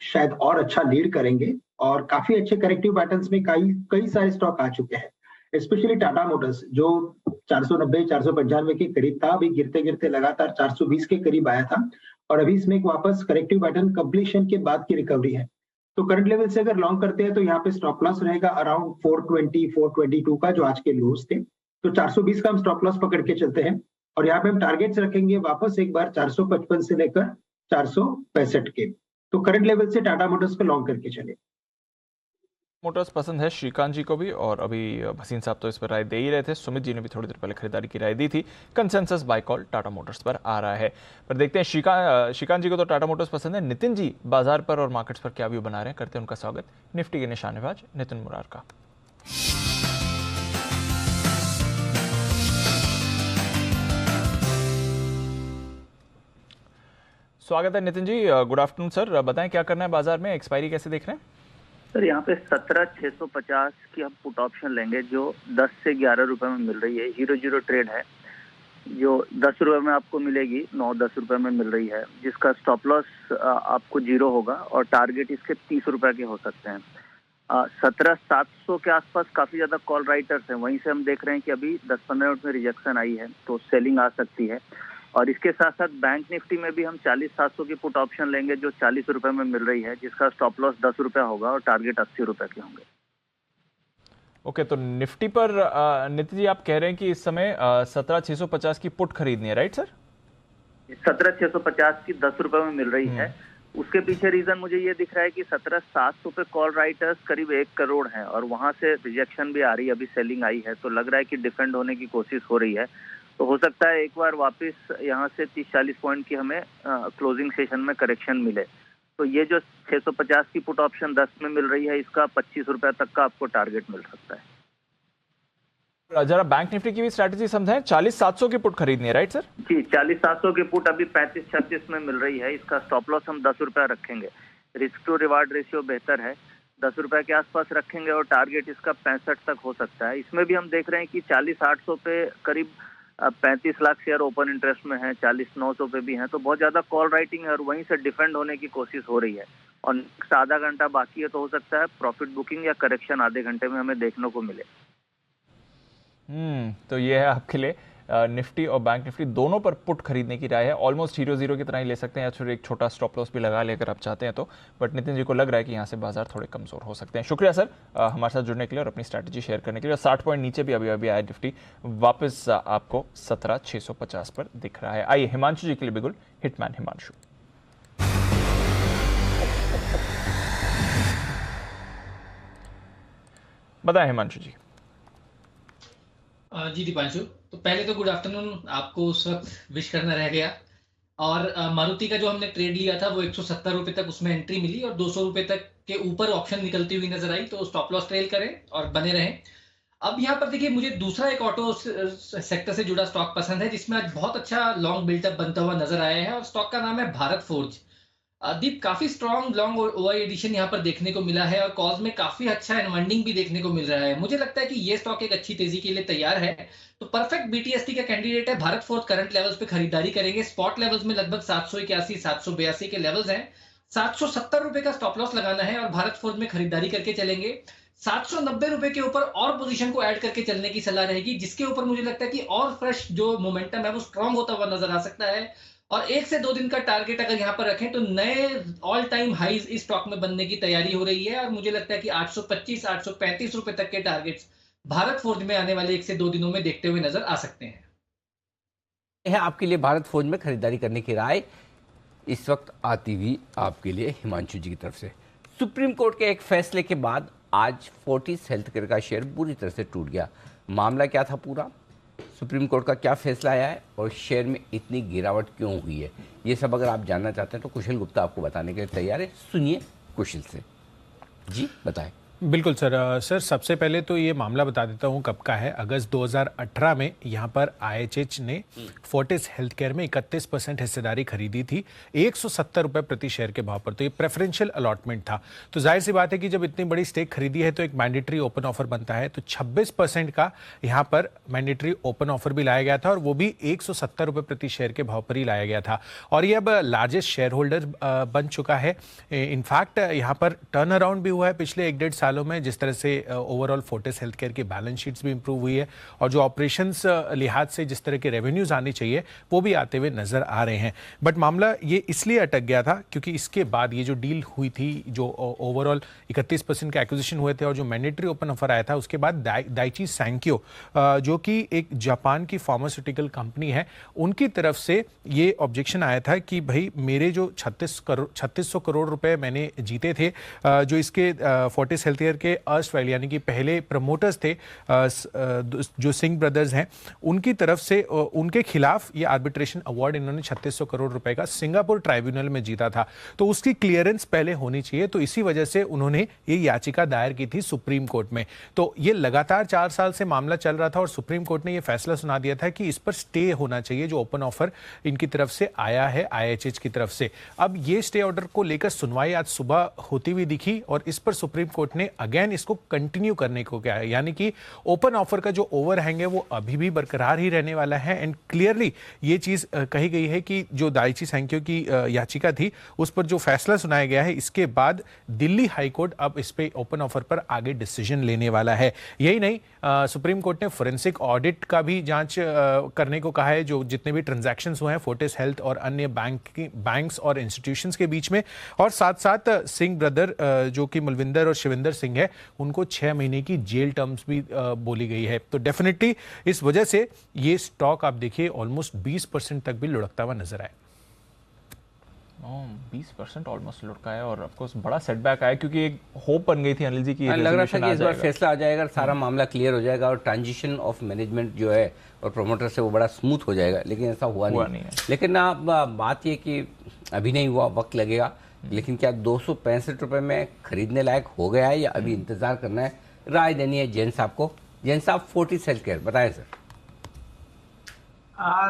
शायद और अच्छा लीड करेंगे और काफी अच्छे करेक्टिव पैटर्न्स में कई सारे स्टॉक आ चुके हैं। स्पेशली टाटा मोटर्स जो 490-495 के करीब था, अभी गिरते गिरते लगातार 420 के करीब आया था और अभी इसमें एक वापस करेक्टिव पैटर्न कंप्लीशन के बाद की रिकवरी है। तो करंट लेवल से अगर लॉन्ग करते हैं तो यहाँ पे स्टॉप लॉस रहेगा अराउंड 420-422 का, जो आज के लोज थे। तो 420 का हम स्टॉप लॉस पकड़ के चलते हैं और यहाँ पे हम टारगेट्स रखेंगे वापस एक बार 455 से लेकर 465 के। तो करंट लेवल से टाटा मोटर्स को लॉन्ग करके चले। मोटर्स पसंद है श्रीकांत जी को भी और अभी भसीन साहब तो इस पर राय दे ही रहे थे। सुमित जी ने भी थोड़ी देर पहले खरीदारी की राय दी थी। Consensus buy call Tata Motors पर आ रहा है। पर देखते हैं श्रीकांत जी को तो टाटा मोटर्स पसंद है। नितिन जी बाजार पर और मार्केट्स पर क्या व्यू बना रहे हैं, करते हैं उनका स्वागत। निफ्टी के निशानेबाज नितिन मुरार का। स्वागत है Nitin ji, good afternoon sir. बताएं क्या करना है बाजार में, एक्सपायरी कैसे देख रहे हैं? सर यहाँ पे 17,650 की हम पुट ऑप्शन लेंगे जो 10 से 11 रुपए में मिल रही है। 0-0 ट्रेड है जो 10 रुपए में आपको मिलेगी, 9-10 रुपए में मिल रही है, जिसका स्टॉप लॉस आपको 0 होगा और टारगेट इसके 30 रुपए के हो सकते हैं। 17,700 के आसपास काफी ज्यादा कॉल राइटर्स हैं, वहीं से हम देख रहे हैं कि अभी 10-15 मिनट में रिजेक्शन आई है तो सेलिंग आ सकती है। और इसके साथ साथ बैंक निफ्टी में भी हम 40,700 की पुट ऑप्शन लेंगे जो 40 रुपए में मिल रही है, जिसका स्टॉप लॉस 10 रुपए होगा और टारगेट 80 रुपए के होंगे। ओके, तो निफ्टी पर नितिन जी आप कह रहे हैं कि इस समय 17,650 की पुट खरीदनी है, राइट सर? 17,650 की 10 रुपए में मिल रही है। उसके पीछे रीजन मुझे ये दिख रहा है कि 17,700 पे कॉल राइटर्स करीब 1 करोड़ हैं और वहां से रिजेक्शन भी आ रही है, अभी सेलिंग आई है, तो लग रहा है कि डिफेंड होने की कोशिश हो रही है। तो हो सकता है एक बार वापस यहाँ से 30-40 पॉइंट की हमें क्लोजिंग सेशन में करेक्शन मिले। तो ये जो 650 की पुट ऑप्शन 10 में मिल रही है, इसका 25 रुपए तक का आपको टारगेट मिल सकता है। जरा बैंक निफ्टी की भी स्ट्रैटेजी समझाएं। 40,700 की पुट खरीदनी है, राइट सर? जी, 40,700 की पुट अभी 35-36 में मिल रही है। इसका स्टॉप लॉस हम 10 रुपया रखेंगे। रिस्क टू रिवार्ड रेशियो बेहतर है, 10 रुपए के आसपास रखेंगे और टारगेट इसका 65 तक हो सकता है। इसमें भी हम देख रहे हैं कि 40,800 पे करीब 35 लाख शेयर ओपन इंटरेस्ट में है, 40,900 पे भी हैं, तो बहुत ज्यादा कॉल राइटिंग है और वहीं से डिफेंड होने की कोशिश हो रही है। और नेक्स्ट आधा घंटा बाकी है तो हो सकता है प्रॉफिट बुकिंग या करेक्शन आधे घंटे में हमें देखने को मिले। तो ये है आपके लिए निफ्टी और बैंक निफ्टी दोनों पर पुट खरीदने की राय है। ऑलमोस्ट 0-0 की तरह ही ले सकते हैं या फिर एक छोटा स्टॉप लॉस भी लगा लेकर आप चाहते हैं तो। बट नितिन जी को लग रहा है कि यहाँ से बाजार थोड़े कमजोर हो सकते हैं। शुक्रिया सर हमारे साथ जुड़ने के लिए और अपनी स्ट्रैटेजी शेयर करने के लिए। 60 पॉइंट नीचे भी अभी आया निफ्टी, वापस आपको 17,650 पर दिख रहा है। आइए हिमांशु जी के लिए बिल्कुल हिटमैन हिमांशु। बताएं हिमांशु जी। जी दीपांशु, तो पहले तो गुड आफ्टरनून, आपको उस वक्त विश करना रह गया। और मारुति का जो हमने ट्रेड लिया था वो 170 रुपए तक उसमें एंट्री मिली और 200 रुपए तक के ऊपर ऑप्शन निकलती हुई नजर आई, तो स्टॉप लॉस ट्रेल करें और बने रहें। अब यहाँ पर देखिए, मुझे दूसरा एक ऑटो सेक्टर से जुड़ा स्टॉक पसंद है जिसमें आज बहुत अच्छा लॉन्ग बिल्टअप बनता हुआ नजर आया है और स्टॉक का नाम है भारत फोर्ज। दीप, काफी स्ट्रॉन्ग लॉन्ग ओआई एडिशन यहाँ पर देखने को मिला है और कॉज में काफी अच्छा अनवाइंडिंग भी देखने को मिल रहा है। मुझे लगता है कि ये स्टॉक एक अच्छी तेजी के लिए तैयार है, तो परफेक्ट बीटीएसटी का कैंडिडेट है। भारत फोर्ज करंट लेवल्स पे खरीदारी करेंगे। स्पॉट लेवल्स में लगभग 781 782 के लेवल्स हैं। 770 रुपए का स्टॉप लॉस लगाना है और भारत फोर्ज में खरीदारी करके चलेंगे। 790 रुपए के ऊपर और पोजीशन को ऐड करके चलने की सलाह रहेगी, जिसके ऊपर मुझे लगता है कि और फ्रेश जो मोमेंटम है वो स्ट्रांग होता हुआ नजर आ सकता है। और 1 से 2 दिन का टारगेट अगर यहाँ पर रखें तो नए ऑल टाइम हाईज इस स्टॉक में बनने की तैयारी हो रही है और मुझे लगता है कि 825 835 रुपए तक के टारगेट्स भारत फोर्ज में आने वाले 1 से 2 दिनों में देखते हुए नजर आ सकते हैं। है आपके लिए भारत फोर्ज में खरीदारी करने की राय इस वक्त आती हुई आपके लिए हिमांशु जी की तरफ से। सुप्रीम कोर्ट के एक फैसले के बाद आज फोर्टिस हेल्थकेयर का शेयर बुरी तरह से टूट गया। मामला क्या था पूरा, सुप्रीम कोर्ट का क्या फैसला आया है और शेयर में इतनी गिरावट क्यों हुई है, ये सब अगर आप जानना चाहते हैं तो कुशल गुप्ता आपको बताने के लिए तैयार है। सुनिए कुशल से। जी बताएं। बिल्कुल सर। सर सबसे पहले तो ये मामला बता देता हूँ कब का है। अगस्त 2018 में यहाँ पर IHH ने फोर्टिस हेल्थकेयर में 31% हिस्सेदारी खरीदी थी 170 रुपये प्रति शेयर के भाव पर। तो ये प्रेफरेंशियल अलॉटमेंट था। तो जाहिर सी बात है कि जब इतनी बड़ी स्टेक खरीदी है तो एक मैंडेटरी ओपन ऑफर बनता है। तो 26% का यहाँ पर मैंडेटरी ओपन ऑफर भी लाया गया था और वो भी 170 रुपये प्रति शेयर के भाव पर ही लाया गया था। और ये अब लार्जेस्ट शेयर होल्डर बन चुका है। इनफैक्ट यहाँ पर टर्न अराउंड भी हुआ है पिछले 1-1.5 सालों में, जिस तरह से ओवरऑल फोर्टिस हेल्थकेयर की बैलेंस शीट्स भी इंप्रूव हुई है और जो ऑपरेशंस लिहाज से जिस तरह के रेवेन्यूज आने चाहिए वो भी आते हुए नजर आ रहे हैं। बट मामला ये इसलिए अटक गया था क्योंकि इसके बाद ये जो डील हुई थी, जो ओवरऑल 31% के एक्विजिशन हुए थे और जो मैंडेटरी ओपन ऑफर आया था, उसके बाद दाइची सैंक्यो जो कि एक जापान की फार्मास्यूटिकल कंपनी है, उनकी तरफ से ये ऑब्जेक्शन आया था कि भाई मेरे जो 3600 करोड़ रुपए मैंने जीते थे, जो इसके फोर्टिस हेल्थ के अर्स्टवाइल यानी कि पहले प्रमोटर्स थे जो सिंह ब्रदर्स हैं, उनकी तरफ से उनके खिलाफ ये आर्बिट्रेशन अवार्ड इन्होंने 3600 करोड़ रुपए का सिंगापुर ट्राइब्यूनल में जीता था। तो उसकी क्लियरेंस पहले होनी चाहिए। तो इसी वजह से उन्होंने ये याचिका दायर की थी सुप्रीम कोर्ट में। तो ये लगातार 4 साल से मामला चल रहा था और सुप्रीम कोर्ट ने ये फैसला सुना दिया था कि इस पर स्टे होना चाहिए, जो ओपन ऑफर इनकी तरफ से आया है IHH की तरफ से। अब ये स्टे ऑर्डर को लेकर सुनवाई आज सुबह होती हुई दिखी और इस पर सुप्रीम कोर्ट ने अगेन इसको कंटिन्यू करने को क्या है, यानी कि ओपन ऑफर का जो ओवरहैंग है वो अभी भी बरकरार ही रहने वाला है। एंड क्लियरली ये चीज कही गई है कि जो दाइची सैंक्यो की याचिका थी उस पर जो फैसला सुनाया गया है, इसके बाद दिल्ली हाईकोर्ट अब इस पे ओपन ऑफर पर आगे डिसीजन लेने वाला है। यही नहीं, सुप्रीम कोर्ट ने फोरेंसिक ऑडिट का भी जांच करने को कहा है, जो जितने भी ट्रांजैक्शंस हुए हैं फोर्टिस हेल्थ और अन्य बैंक्स और इंस्टीट्यूशंस के बीच में। और साथ साथ सिंह ब्रदर जो कि मलविंदर और शिविंदर सिंह है, उनको 6 महीने की जेल टर्म्स भी बोली गई है। तो डेफिनेटली इस वजह से ये स्टॉक आप देखिए ऑलमोस्ट 20% तक भी लुढ़कता हुआ नजर आए। 20% ऑलमोस्ट लुढ़का है और ऑफ कोर्स बड़ा सेटबैक आया क्योंकि एक होप बन गई थी अनिल जी की लग रहा था कि इस बार फैसला आ जाएगा, सारा मामला क्लियर हो जाएगा और ट्रांजिशन ऑफ मैनेजमेंट जो है और प्रोमोटर से वो बड़ा स्मूथ हो जाएगा, लेकिन ऐसा हुआ नहीं है। लेकिन बात ये कि अभी नहीं हुआ, वक्त लगेगा। लेकिन क्या 265 रुपए में खरीदने लायक हो गया है या अभी इंतजार करना है? राय देनी है जैन साहब को। जैन साहब फोर्टिस हेल्थकेयर बताएं सर।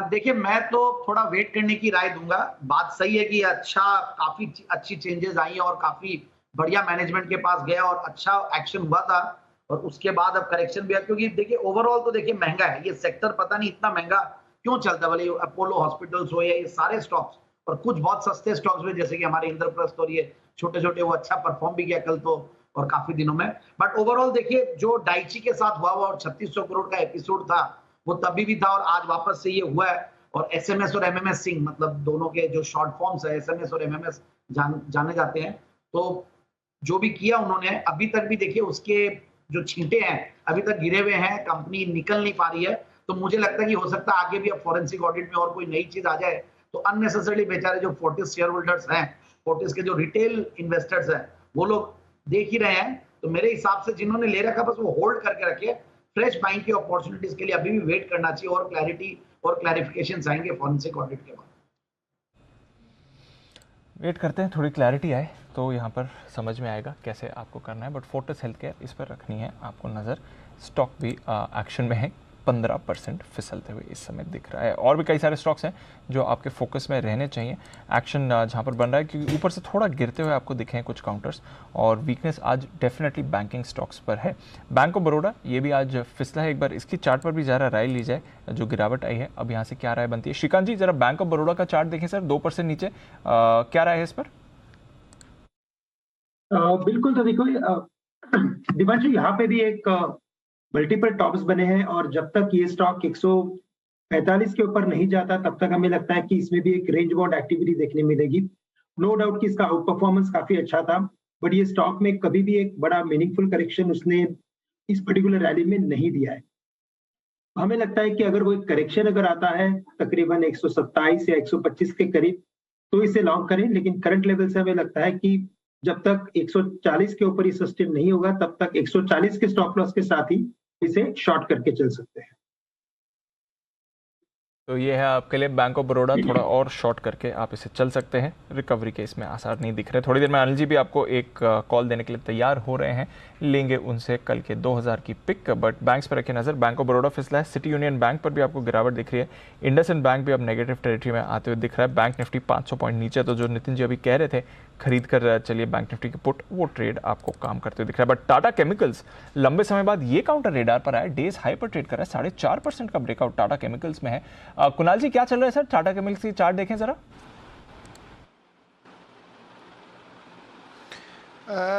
देखिए, मैं तो थोड़ा वेट करने की राय दूंगा। बात सही है कि काफी अच्छी चेंजेस आई हैं और काफी बढ़िया मैनेजमेंट के पास गया और अच्छा एक्शन हुआ था और उसके बाद अब करेक्शन भी है। क्योंकि देखिए ओवरऑल तो देखिए महंगा है ये सेक्टर, पता नहीं इतना महंगा क्यों चलता है। भले अपोलो हॉस्पिटल्स हो या ये सारे स्टॉक्स और कुछ बहुत सस्ते स्टॉक्स भी, जैसे कि हमारे इंद्रप्रस्थ और ये छोटे छोटे, वो अच्छा परफॉर्म भी किया कल तो और काफी दिनों में। बट ओवरऑल देखिए जो डाइची के साथ हुआ और 3600 करोड़ का एपिसोड था वो तभी भी था और आज वापस से ये हुआ है। और एसएमएस और एमएमएस सिंह, मतलब दोनों के जो शॉर्ट फॉर्म्स है एसएमएस और एमएमएस जाने जाते हैं, तो जो भी किया उन्होंने अभी तक भी देखिए उसके जो छींटे हैं अभी तक गिरे हुए हैं, कंपनी निकल नहीं पा रही है। तो मुझे लगता है कि हो सकता है आगे भी अब फॉरेंसिक ऑडिट में और कोई नई चीज आ जाए तो अननेसेसरली बेचारे जो फोर्टिस शेयर होल्डर्स हैं, फोर्टिस के जो रिटेल इन्वेस्टर्स हैं, वो लोग देख ही रहे हैं। तो मेरे हिसाब से जिन्होंने ले रखा बस वो होल्ड करके रखे। फ्रेश बाइंग की अपॉर्चुनिटीज के लिए अभी भी वेट करना चाहिए और क्लैरिटी और क्लैरिफिकेशन आएंगे फॉरेंसिक ऑडिट के बाद। वेट करते हैं, थोड़ी क्लैरिटी आए तो यहाँ पर समझ में आएगा कैसे आपको करना है। बट फोर्टिस हेल्थकेयर इस पर रखनी है आपको नज़र। स्टॉक भी एक्शन में है, 15% फिसलते हुए इस समय दिख रहा है। और भी कई सारे स्टॉक्स हैं जो आपके फोकस में रहने चाहिए। एक्शन जहाँ पर बन रहा है क्योंकि ऊपर से थोड़ा गिरते हुए आपको दिखे हैं कुछ काउंटर्स और वीकनेस आज डेफिनेटली बैंकिंग स्टॉक्स पर है। बैंक ऑफ बड़ौदा ये भी आज फिसला है। एक बार इसकी चार्ट पर भी ज़रा राय ली जाए, जो गिरावट आई है अब यहाँ से क्या राय बनती है। श्रीकांत जी जरा बैंक ऑफ बड़ौदा का चार्ट देखें सर, 2% नीचे, क्या राय है इस पर? बिल्कुल, तो देखो दिवांशु, यहाँ पे भी एक मल्टीपल टॉप्स बने हैं और जब तक ये स्टॉक 45 के ऊपर नहीं जाता तब तक हमें लगता है कि इसमें भी एक रेंज बाउंड एक्टिविटी देखने मिलेगी। नो डाउट कि इसका आउट परफॉर्मेंस काफी अच्छा था, बट ये स्टॉक में कभी भी एक बड़ा मीनिंगफुल करेक्शन उसने इस पर्टिकुलर रैली में नहीं दिया है। हमें लगता है कि अगर वो एक करेक्शन अगर आता है तकरीबन 127 या 125 के करीब तो इसे लॉन्ग करें, लेकिन करंट लेवल से हमें लगता है कि जब तक 140 के ऊपर ही सस्टेन नहीं होगा तब तक 140 के स्टॉप लॉस के साथ ही इसे शॉर्ट करके चल सकते हैं। तो ये है आपके लिए बैंक ऑफ बड़ौदा, थोड़ा और शॉर्ट करके आप इसे चल सकते हैं। रिकवरी के इसमें आसार नहीं दिख रहे। थोड़ी देर में अनिल जी भी आपको एक कॉल देने के लिए तैयार हो रहे हैं, लेंगे उनसे कल के 2000 की पिक। बट बैंक्स पर रखिए नज़र। बैंक ऑफ बड़ौदा फिसला है, सिटी यूनियन बैंक पर भी आपको गिरावट दिख रही है, इंडसइंड बैंक भी अब नेगेटिव टेरिटरी में आते हुए दिख रहा है। बैंक निफ्टी 500 पॉइंट नीचे, तो जो नितिन जी अभी कह रहे थे खरीद कर चलिए बैंक निफ्टी के पुट, वो ट्रेड आपको काम करते हुए दिख रहा है। बट टाटा केमिकल्स लंबे समय बाद ये काउंटर रेडार पर आया, डेज हाई पर ट्रेड कर रहा है, 4.5% का ब्रेकआउट टाटा केमिकल्स में है। कुणाल जी क्या चल रहा है सर, टाटा केमिकल्स की चार्ट देखें जरा।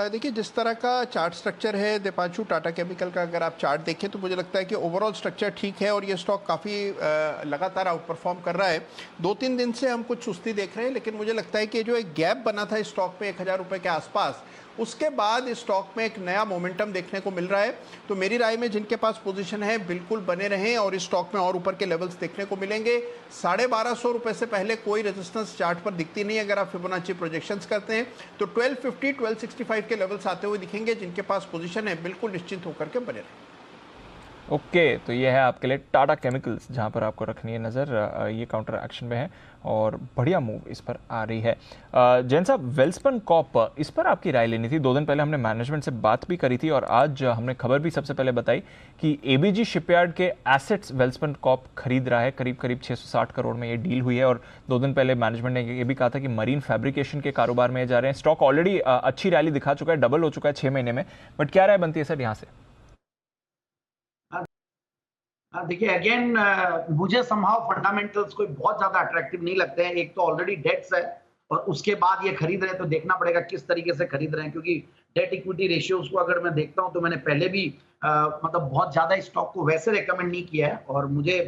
देखिए जिस तरह का चार्ट स्ट्रक्चर है दीपांशु टाटा केमिकल का, अगर आप चार्ट देखें तो मुझे लगता है कि ओवरऑल स्ट्रक्चर ठीक है और ये स्टॉक काफ़ी लगातार आउट परफॉर्म कर रहा है। 2-3 दिन से हम कुछ सुस्ती देख रहे हैं, लेकिन मुझे लगता है कि जो एक गैप बना था इस स्टॉक में 1000 रुपये के आसपास, उसके बाद इस स्टॉक में एक नया मोमेंटम देखने को मिल रहा है। तो मेरी राय में जिनके पास पोजीशन है बिल्कुल बने रहें और इस स्टॉक में और ऊपर के लेवल्स देखने को मिलेंगे। 1250 रुपए से पहले कोई रेजिस्टेंस चार्ट पर दिखती नहीं। अगर आप फिबोनाची प्रोजेक्शंस करते हैं तो 1250 1265 के लेवल्स आते हुए दिखेंगे। जिनके पास पोजीशन है बिल्कुल निश्चिंत होकर के बने रहें। ओके, तो ये है आपके लिए टाटा केमिकल्स, जहां पर आपको रखनी है नज़र। ये काउंटर एक्शन में है और बढ़िया मूव इस पर आ रही है। जैन साहब, वेल्सपन कॉप, इस पर आपकी राय लेनी थी। 2 दिन पहले हमने मैनेजमेंट से बात भी करी थी और आज हमने खबर भी सबसे पहले बताई कि एबीजी शिपयार्ड के एसेट्स वेल्सपन कॉप खरीद रहा है। करीब करीब 660 करोड़ में ये डील हुई है। और 2 दिन पहले मैनेजमेंट ने ये भी कहा था कि मरीन फैब्रिकेशन के कारोबार में जा रहे हैं। स्टॉक ऑलरेडी अच्छी रैली दिखा चुका है, डबल हो चुका है 6 महीने में। बट क्या राय बनती है सर यहाँ से? देखिए अगेन मुझे समहाउ फंडामेंटल्स कोई बहुत ज्यादा अट्रैक्टिव नहीं लगते हैं। एक तो ऑलरेडी डेट्स है और उसके बाद ये खरीद रहे हैं, तो देखना पड़ेगा किस तरीके से खरीद रहे हैं, क्योंकि डेट इक्विटी रेशियोज को अगर मैं देखता हूं तो मैंने पहले भी मतलब बहुत ज्यादा इस स्टॉक को वैसे रेकमेंड नहीं किया है और मुझे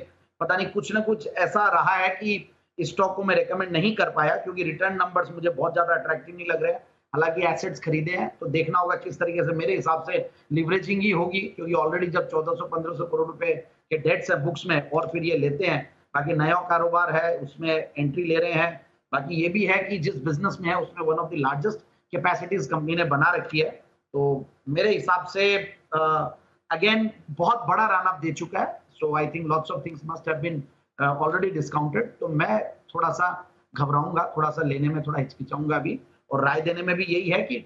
पता नहीं कुछ ना कुछ ऐसा रहा है कि इस स्टॉक को मैं रेकमेंड नहीं कर पाया, क्योंकि रिटर्न नंबर्स मुझे बहुत ज्यादा अट्रैक्टिव नहीं लग रहे हैं। हालांकि एसेट्स खरीदे हैं तो देखना होगा किस तरीके से। मेरे हिसाब से लिवरेजिंग ही होगी, क्योंकि ऑलरेडी जब 1400-1500 करोड़ रुपए के डेट्स है बुक्स में और फिर ये लेते हैं, बाकी नया कारोबार है उसमें एंट्री ले रहे हैं। बाकी ये भी है कि जिस बिजनेस में है उसमें one of the largest capacities company ने बना रखी है। तो मेरे हिसाब से अगेन बहुत बड़ा रन अप दे चुका है। So I think lots of things must have been already discounted. तो मैं थोड़ा सा घबराऊंगा, थोड़ा सा लेने में थोड़ा हिचकिचाऊंगा भी, और राय देने में भी यही है कि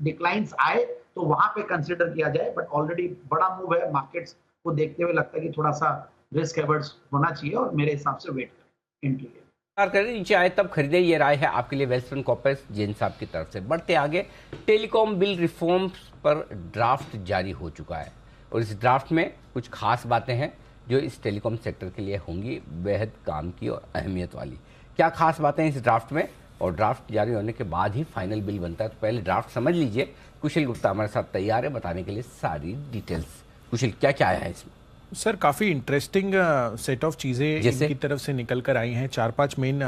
डिक्लाइंस आए तो वहां पे कंसिडर किया जाए। बट ऑलरेडी बड़ा मूव है, मार्केट्स को देखते हुए लगता है कि थोड़ा सा रिस्क एवर्ट्स होना चाहिए और मेरे हिसाब से वेट करें एंट्री के। नीचे आए तब खरीदे, ये राय है आपके लिए वेल्सपन कॉर्प जैन साहब की तरफ से। बढ़ते आगे, टेलीकॉम बिल रिफॉर्म्स पर ड्राफ्ट जारी हो चुका है और इस ड्राफ्ट में कुछ खास बातें हैं जो इस टेलीकॉम सेक्टर के लिए होंगी बेहद काम की और अहमियत वाली। क्या खास बातें हैं इस ड्राफ्ट में, और ड्राफ्ट जारी होने के बाद ही फाइनल बिल बनता है, तो पहले ड्राफ्ट समझ लीजिए। कुशल गुप्ता हमारे साथ तैयार है बताने के लिए सारी डिटेल्स। कुशल, क्या क्या आया है इसमें? सर काफ़ी इंटरेस्टिंग सेट ऑफ चीज़ें इनकी तरफ से निकल कर आई हैं। 4-5 मेन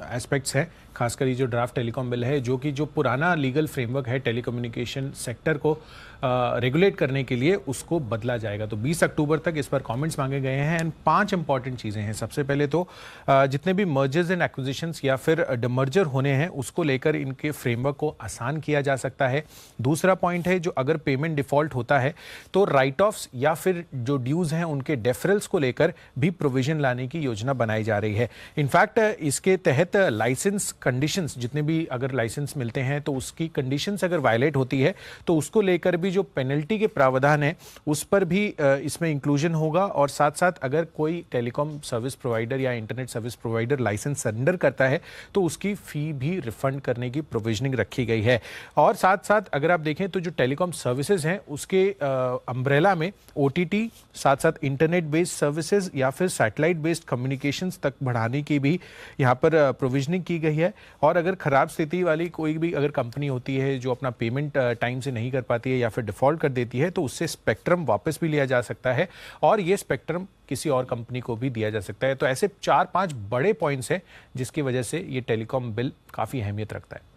एस्पेक्ट्स हैं, खासकर ये जो ड्राफ्ट टेलीकॉम बिल है, जो कि जो पुराना लीगल फ्रेमवर्क है टेलीकम्युनिकेशन सेक्टर को रेगुलेट करने के लिए, उसको बदला जाएगा। तो 20 अक्टूबर तक इस पर कमेंट्स मांगे गए हैं एंड 5 इंपॉर्टेंट चीज़ें हैं। सबसे पहले तो जितने भी मर्जर्स एंड एक्विजिशंस या फिर डमर्जर होने हैं उसको लेकर इनके फ्रेमवर्क को आसान किया जा सकता है। दूसरा पॉइंट है, जो अगर पेमेंट डिफॉल्ट होता है तो राइट ऑफ्स या फिर जो ड्यूज़ हैं उनके डेफरल्स को लेकर भी प्रोविजन लाने की योजना बनाई जा रही है। इनफैक्ट इसके तहत लाइसेंस कंडीशंस, जितने भी अगर लाइसेंस मिलते हैं तो उसकी कंडीशंस अगर वायलेट होती है तो उसको लेकर भी जो पेनल्टी के प्रावधान है उस पर भी इसमें इंक्लूजन होगा। और साथ साथ अगर कोई टेलीकॉम सर्विस प्रोवाइडर या internet service provider licence surrender करता है तो उसकी फी भी रिफंड करने की प्रोविजनिंग रखी गई है। और साथ साथ अगर आप देखें तो जो टेलीकॉम सर्विसेज हैं उसके अम्ब्रेला में ओटीटी, साथ साथ इंटरनेट बेस्ड सर्विसेज या फिर सैटेलाइट बेस्ड कम्युनिकेशंस तक बढ़ाने की भी यहाँ पर प्रोविजनिंग की गई है। और अगर खराब स्थिति वाली कोई भी अगर कंपनी होती है जो अपना पेमेंट टाइम से नहीं कर पाती है या फिर डिफॉल्ट कर देती है, तो उससे स्पेक्ट्रम वापस भी लिया जा सकता है और ये स्पेक्ट्रम किसी और कंपनी को भी दिया जा सकता है। तो ऐसे 4-5 बड़े पॉइंट्स हैं जिसकी वजह से ये टेलीकॉम बिल काफ़ी अहमियत रखता है।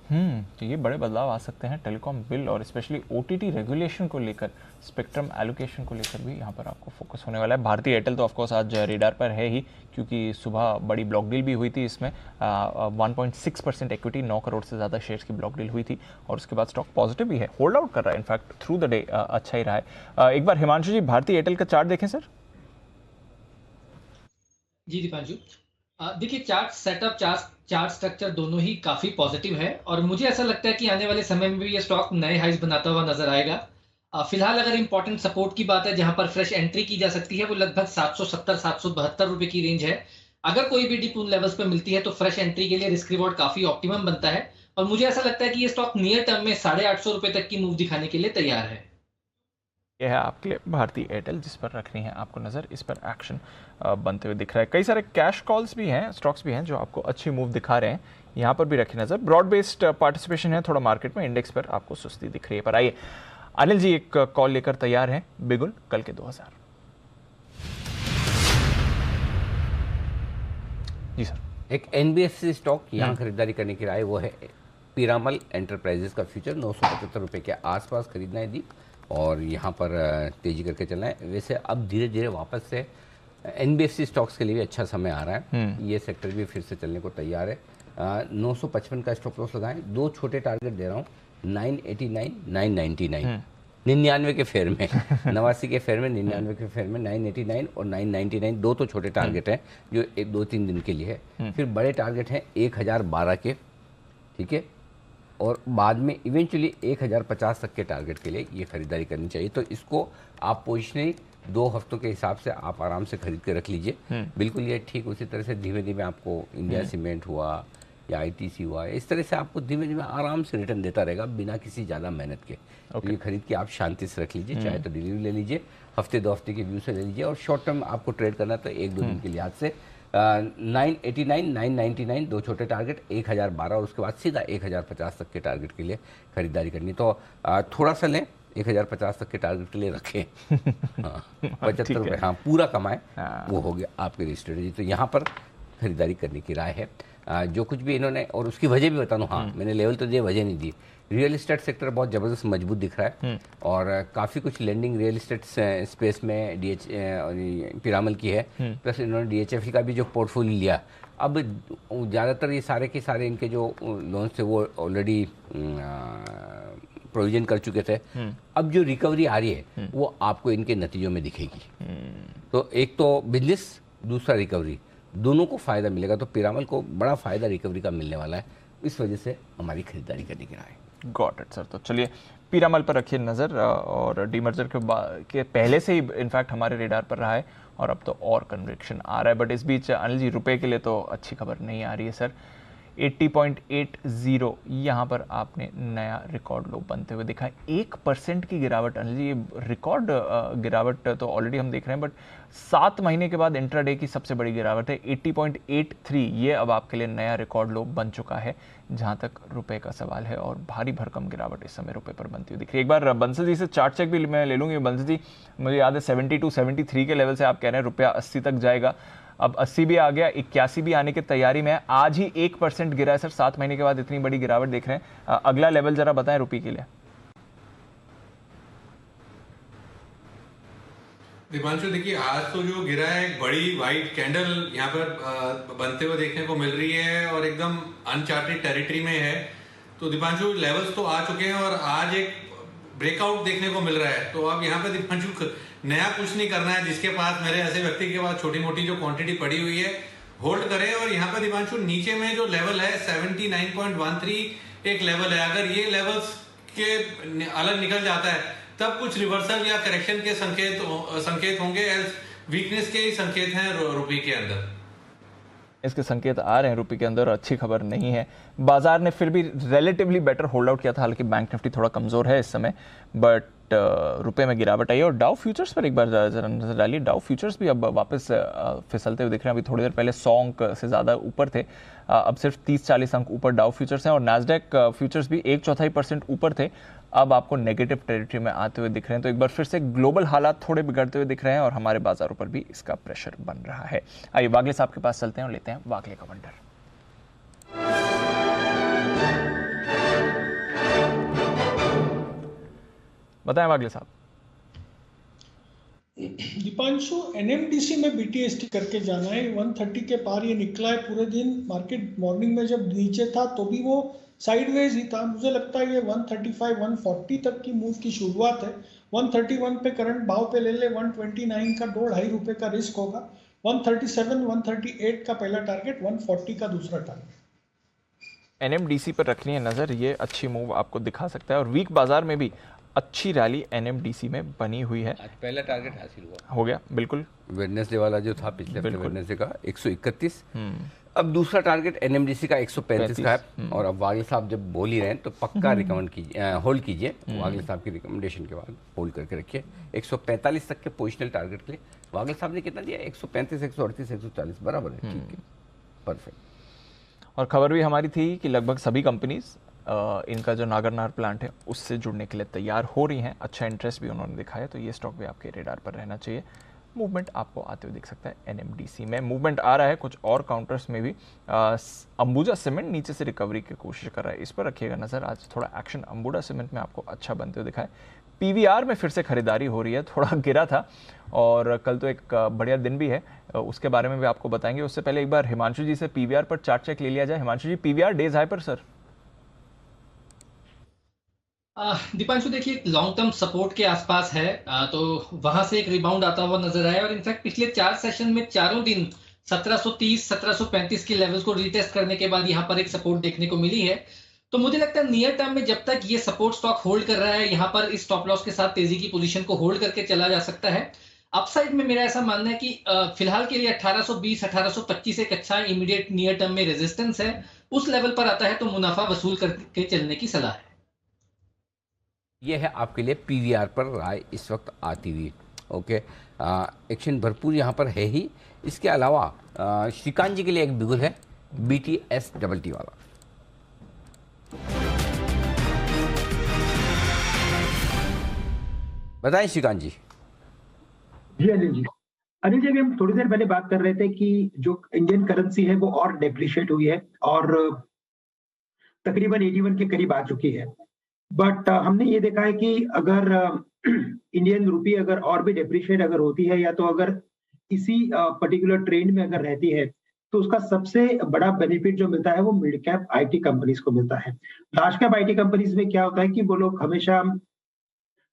तो ये बड़े बदलाव आ सकते हैं टेलीकॉम बिल और स्पेशली ओटीटी रेगुलेशन को लेकर, स्पेक्ट्रम एलोकेशन को लेकर भी यहाँ पर आपको फोकस होने वाला है। भारतीय एयरटेल तो ऑफकोर्स आज रेडार पर है ही, क्योंकि सुबह बड़ी ब्लॉक डील भी हुई थी। इसमें 1.6% इक्विटी, 9 करोड़ से ज़्यादा शेयर्स की ब्लॉक डील हुई थी और उसके बाद स्टॉक पॉजिटिव भी है, होल्ड आउट कर रहा है, इनफैक्ट थ्रू द डे अच्छा ही रहा है। एक बार हिमांशु जी भारतीय एयरटेल का चार्ट देखें सर। जी दीपांशु, देखिए चार्ट सेटअप, चार्ट स्ट्रक्चर दोनों ही काफी पॉजिटिव है और मुझे ऐसा लगता है कि आने वाले समय में भी ये स्टॉक नए हाइज बनाता हुआ नजर आएगा। फिलहाल अगर इंपॉर्टेंट सपोर्ट की बात है जहां पर फ्रेश एंट्री की जा सकती है वो लगभग 770-772 रुपए की रेंज है। अगर कोई भी डिप उन लेवल्स पे मिलती है तो फ्रेश एंट्री के लिए रिस्क रिवॉर्ड काफी ऑप्टिमम बनता है और मुझे ऐसा लगता है कि ये स्टॉक नियर टर्म में 850 रुपए तक की मूव दिखाने के लिए तैयार है। यह है आपके लिए भारतीय एयरटेल, जिस पर रखनी है आपको नज़र, इस पर एक्शन बनते हुए दिख रहा है। कई सारे कैश कॉल्स भी हैं, स्टॉक्स भी हैं जो आपको अच्छी मूव दिखा रहे हैं, यहाँ पर भी रखी नज़र। ब्रॉड बेस्ड पार्टिसिपेशन है थोड़ा मार्केट में, इंडेक्स पर आपको सुस्ती दिख रही है। पर आइए अनिल जी एक कॉल लेकर तैयार हैं, बिगुल कल के 2000। जी सर। एक NBFC स्टॉक यहाँ खरीदारी करने की राय वो है पीरामल एंटरप्राइजेस का फ्यूचर 975 रुपये के आसपास खरीदना है दी और यहाँ पर तेजी करके चलना है। वैसे अब धीरे धीरे वापस से NBFC स्टॉक्स के लिए भी अच्छा समय आ रहा है, ये सेक्टर भी फिर से चलने को तैयार है। 955 का स्टॉप लॉस लगाएं, 2 छोटे टारगेट दे रहा हूँ, 989, 999, 99 के फेयर में 89 के फेयर में, 99 के फेयर में 989 और 999, 2 तो छोटे टारगेट हैं जो 2-3 दिन के लिए है। फिर बड़े टारगेट हैं 1012 के, ठीक है, और बाद में इवेंचुअली 1050 तक के टारगेट के लिए ये खरीदारी करनी चाहिए। तो इसको आप पोजिशनरी 2 हफ्तों के हिसाब से आप आराम से खरीद के रख लीजिए। बिल्कुल ये ठीक उसी तरह से धीमे धीमे आपको इंडिया सीमेंट हुआ या ITC हुआ, इस तरह से आपको धीमे धीमे आराम से रिटर्न देता रहेगा बिना किसी ज़्यादा मेहनत के। तो ये खरीद के आप शांति से रख लीजिए, चाहे तो डिलीवरी ले लीजिए, हफ्ते 2 हफ्ते के व्यू से ले लीजिए, और शॉर्ट टर्म आपको ट्रेड करना तो 1-2 दिन के लिहाज से 989, 999 2 छोटे टारगेट, 1012 और उसके बाद सीधा 1050 तक के टारगेट के लिए खरीदारी करनी। तो थोड़ा सा लें, 1050 तक के टारगेट के लिए रखें, 75 रुपये हाँ पूरा कमाएं, वो हो गया आपकी स्ट्रेटेजी। तो यहाँ पर खरीदारी करने की राय है। जो कुछ भी इन्होंने, और उसकी वजह भी बता दूँ, हाँ मैंने लेवल तो दिए, वजह नहीं दी। रियल एस्टेट सेक्टर बहुत ज़बरदस्त मजबूत दिख रहा है और काफ़ी कुछ लेंडिंग रियल एस्टेट स्पेस में पिरामल की है, प्लस इन्होंने DHFL का भी जो पोर्टफोलियो लिया। अब ज़्यादातर ये सारे के सारे इनके जो लोन्स थे वो ऑलरेडी प्रोविजन कर चुके थे। अब जो रिकवरी आ रही है वो आपको इनके नतीजों में दिखेगी। तो एक तो बिजनेस, दूसरा रिकवरी, दोनों को फ़ायदा मिलेगा। तो पिरामल को बड़ा फ़ायदा रिकवरी का मिलने वाला है, इस वजह से हमारी खरीदारी करने की राय है। Got it sir. तो चलिए पिरामल पर रखिए नज़र, और डीमर्जर के पहले से ही इनफैक्ट हमारे रेडार पर रहा है और अब तो और कन्विक्शन आ रहा है। बट इस बीच अनिल जी रुपए के लिए तो अच्छी खबर नहीं आ रही है सर। 80.80 यहाँ पर आपने नया रिकॉर्ड लो बनते हुए दिखा है। 1% की गिरावट अनिल जी, ये रिकॉर्ड गिरावट तो ऑलरेडी हम देख रहे हैं, बट 7 महीने के बाद इंट्राडे की सबसे बड़ी गिरावट है। 80.83 ये अब आपके लिए नया रिकॉर्ड लो बन चुका है जहाँ तक रुपए का सवाल है, और भारी भरकम गिरावट इस समय रुपए पर बनती हुई दिख रही है। एक बार बंसल जी से चार्ट चेक भी मैं ले लूँगी। बंसल जी, मुझे याद है 72-73 के लेवल से आप कह रहे हैं रुपया 80 तक जाएगा, अब 80 भी आ गया, 81 भी आने की तैयारी में है। आज ही 1% गिरा है सर, 7 महीने के बाद इतनी बड़ी गिरावट देख रहे हैं। अगला लेवल जरा बताएं रुपये के लिए। दीपांशु देखिए, आज तो जो गिरा है एक बड़ी वाइट कैंडल यहाँ पर बनते हुए देखने को मिल रही है और एकदम अनचार्टेड टेरिटरी में है। तो दीपांशु लेवल्स तो आ चुके हैं और आज एक ब्रेकआउट देखने को मिल रहा है। तो अब यहाँ पे दीपांशु नया कुछ नहीं करना है, जिसके पास, मेरे ऐसे व्यक्ति के पास छोटी मोटी जो क्वांटिटी पड़ी हुई है, होल्ड करें। और यहाँ पर दीपांशु नीचे में जो लेवल है 79.13 एक लेवल है, अगर ये लेवल्स के अलग निकल जाता है तब कुछ रिवर्सल या करेक्शन के संकेत होंगे, वीकनेस के ही संकेत हैं रुपये के अंदर। इसके संकेत आ रहे हैं रुपये के अंदर, अच्छी खबर नहीं है। बाजार ने फिर भी रिलेटिवली बेटर होल्ड आउट किया था, हालांकि बैंक निफ्टी थोड़ा कमजोर है इस समय, बट रुपए में गिरावट आई है। और डाउ फ्यूचर्स पर एक बार जरा नजर डालिए। डाउ फ्यूचर्स भी अब वापस फिसलते हुए दिख रहे हैं। अभी थोड़ी देर पहले 100 अंक से ज़्यादा ऊपर थे, अब सिर्फ 30-40 अंक ऊपर डाउ फ्यूचर्स हैं। और नैस्डैक फ्यूचर्स भी 1/4% ऊपर थे, अब आपको नेगेटिव टेरिटरी में आते हुए दिख रहे हैं। तो एक बार फिर से ग्लोबल हालात थोड़े बिगड़ते हुए दिख रहे हैं और हमारे बाजारों पर भी इसका प्रेशर बन रहा है। आइए वागले साहब के पास चलते हैं और लेते हैं वागले का वंडर। बताएं वागले साहब। दीपांशु, एनएमडीसी में बीटीएसटी करके जाना है। 130 के पार ये निकला है पूरे दिन। मार्केट मॉर्निंग में जब नीचे था तो भी वो साइडवेज ही था। मुझे लगता है ये 135-140 तक की मूव की शुरुआत है। 131 पे करंट भाव पे ले ले, 129 का 2.5 रुपए का रिस्क होगा। 137-138 का पहला टारगेट, 140 का दूसरा टारगेट। एनएमडीसी पर रखनी है नजर, ये अच्छी मूव आपको दिखा सकता है। और वीक बाजार में भी अच्छी रैली एनएमडीसी में बनी हुई है। आज पहला टारगेट हासिल हुआ, हो गया बिल्कुल। वेडनेसडे वाला जो था पिछले हफ्ते वेडनेसडे का 131, अब दूसरा टारगेट एनएमडीसी का 135 का है। और अब वागले साहब जब बोल ही रहे हैं तो पक्का रिकमेंड कीजिए, होल्ड कीजिए। वागले साहब की रिकमेंडेशन के बाद होल्ड करके रखिए। 145 तक के पोजिशनल टारगेट के लिए वागले साहब ने कितना दिया? 135, 138, 140, बराबर है, ठीक है, परफेक्ट। और खबर भी हमारी थी कि लगभग सभी कंपनीज इनका जो नागरनार प्लांट है उससे जुड़ने के लिए तैयार हो रही हैं। अच्छा इंटरेस्ट भी उन्होंने दिखाया, तो ये स्टॉक भी आपके रेडार पर रहना चाहिए। मूवमेंट आपको आते हुए दिख सकता है। एनएमडीसी में मूवमेंट आ रहा है, कुछ और काउंटर्स में भी। अंबुजा सीमेंट नीचे से रिकवरी की कोशिश कर रहा है, इस पर रखिएगा नजर। आज थोड़ा एक्शन अंबुजा सीमेंट में आपको अच्छा बनते हुए दिखा है। पीवीआर में फिर से खरीदारी हो रही है, थोड़ा गिरा था और कल तो एक बढ़िया दिन भी है, उसके बारे में भी आपको बताएंगे। उससे पहले एक बार हिमांशु जी से पीवीआर पर चार्ट चेक ले लिया जाए। हिमांशु जी, पीवीआर डेज हाई पर सर। दीपांशु देखिए, लॉन्ग टर्म सपोर्ट के आसपास है, तो वहां से एक रिबाउंड आता हुआ नजर आया। और इनफैक्ट पिछले 4 सेशन में चारों दिन 1730, 1735 के लेवल्स को रीटेस्ट करने के बाद यहाँ पर एक सपोर्ट देखने को मिली है। तो मुझे लगता है नियर टर्म में जब तक ये सपोर्ट स्टॉक होल्ड कर रहा है, यहाँ पर इस स्टॉप लॉस के साथ तेजी की पोजीशन को होल्ड करके चला जा सकता है। अपसाइड में मेरा ऐसा मानना है कि फिलहाल के लिए 1820, 1825 एक अच्छा इमीडिएट नियर टर्म में रेजिस्टेंस है। उस लेवल पर आता है तो मुनाफा वसूल करके चलने की सलाह है। ये है आपके लिए पीवीआर पर राय इस वक्त आती हुई। ओके, एक्शन भरपूर यहाँ पर है ही। इसके अलावा श्रीकांत जी के लिए एक बिगुल है, BTST वाला। बताएं श्रीकांत जी। जी अनिल जी, अभी हम थोड़ी देर पहले बात कर रहे थे कि जो इंडियन करेंसी है वो और डेप्रिशिएट हुई है और तकरीबन 81 के करीब आ चुकी है। बट हमने ये देखा है कि अगर इंडियन रुपी अगर और भी डेप्रिशिएट अगर होती है या तो अगर इसी पर्टिकुलर ट्रेंड में अगर रहती है तो उसका सबसे बड़ा बेनिफिट जो मिलता है वो मिड कैप आईटी कंपनीज को मिलता है। लार्ज कैप आईटी कंपनीज में क्या होता है कि वो लोग हमेशा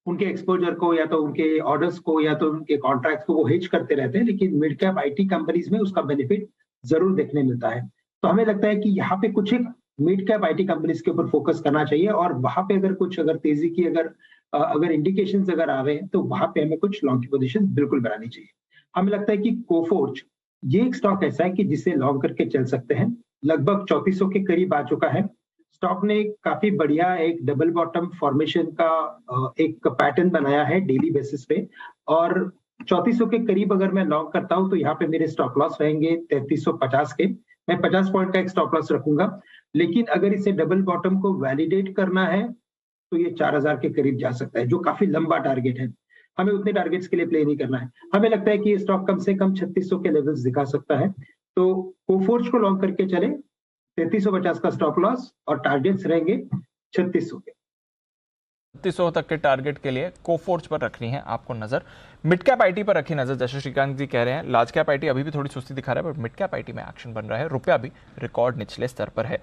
उनके एक्सपोजर को या तो उनके ऑर्डर्स को या तो उनके कॉन्ट्रैक्ट्स को वो हेज करते रहते हैं, लेकिन मिड कैप आईटी कंपनीज में उसका बेनिफिट जरूर देखने मिलता है। तो हमें लगता है कि यहाँ पे कुछ एक मिड कैप आईटी कंपनीज के ऊपर फोकस करना चाहिए और वहां पे अगर तेजी की अगर इंडिकेशंस अगर आ रहे हैं तो वहां पे हमें कुछ लॉन्ग की पोजीशन बिल्कुल बनानी चाहिए। हमें लगता है कि कोफोर्ज ये एक स्टॉक ऐसा है कि जिसे लॉन्ग करके चल सकते हैं। लगभग 3400 के करीब आ चुका है। स्टॉक ने काफी बढ़िया एक डबल बॉटम फॉर्मेशन का एक पैटर्न बनाया है डेली बेसिस पे और 3400 के करीब अगर मैं लॉन्ग करता हूं तो यहाँ पे मेरे स्टॉप लॉस रहेंगे 3350 के। मैं 50 पॉइंट का एक स्टॉप लॉस रखूंगा, लेकिन अगर इसे डबल बॉटम को वैलिडेट करना है तो ये 4000 के करीब जा सकता है, जो काफी लंबा टारगेट है। हमें उतने टारगेट्स के लिए प्ले नहीं करना है। हमें लगता है कि ये स्टॉक कम से कम 3600 के लेवल्स दिखा सकता है। तो कोफोर्ज को लॉन्ग करके चले, 3350 का स्टॉप लॉस और टारगेट्स रहेंगे 3600 के। 3600 तक के टारगेट के लिए कोफोर्ज पर रखनी है आपको नजर। मिड कैप आईटी पर रखी नजर, जैसे श्रीकांत जी कह रहे हैं। लार्ज कैप आईटी अभी भी थोड़ी सुस्ती दिखा रहा है, बट मिड कैप आईटी में एक्शन बन रहा है। रुपया भी रिकॉर्ड निचले स्तर पर है।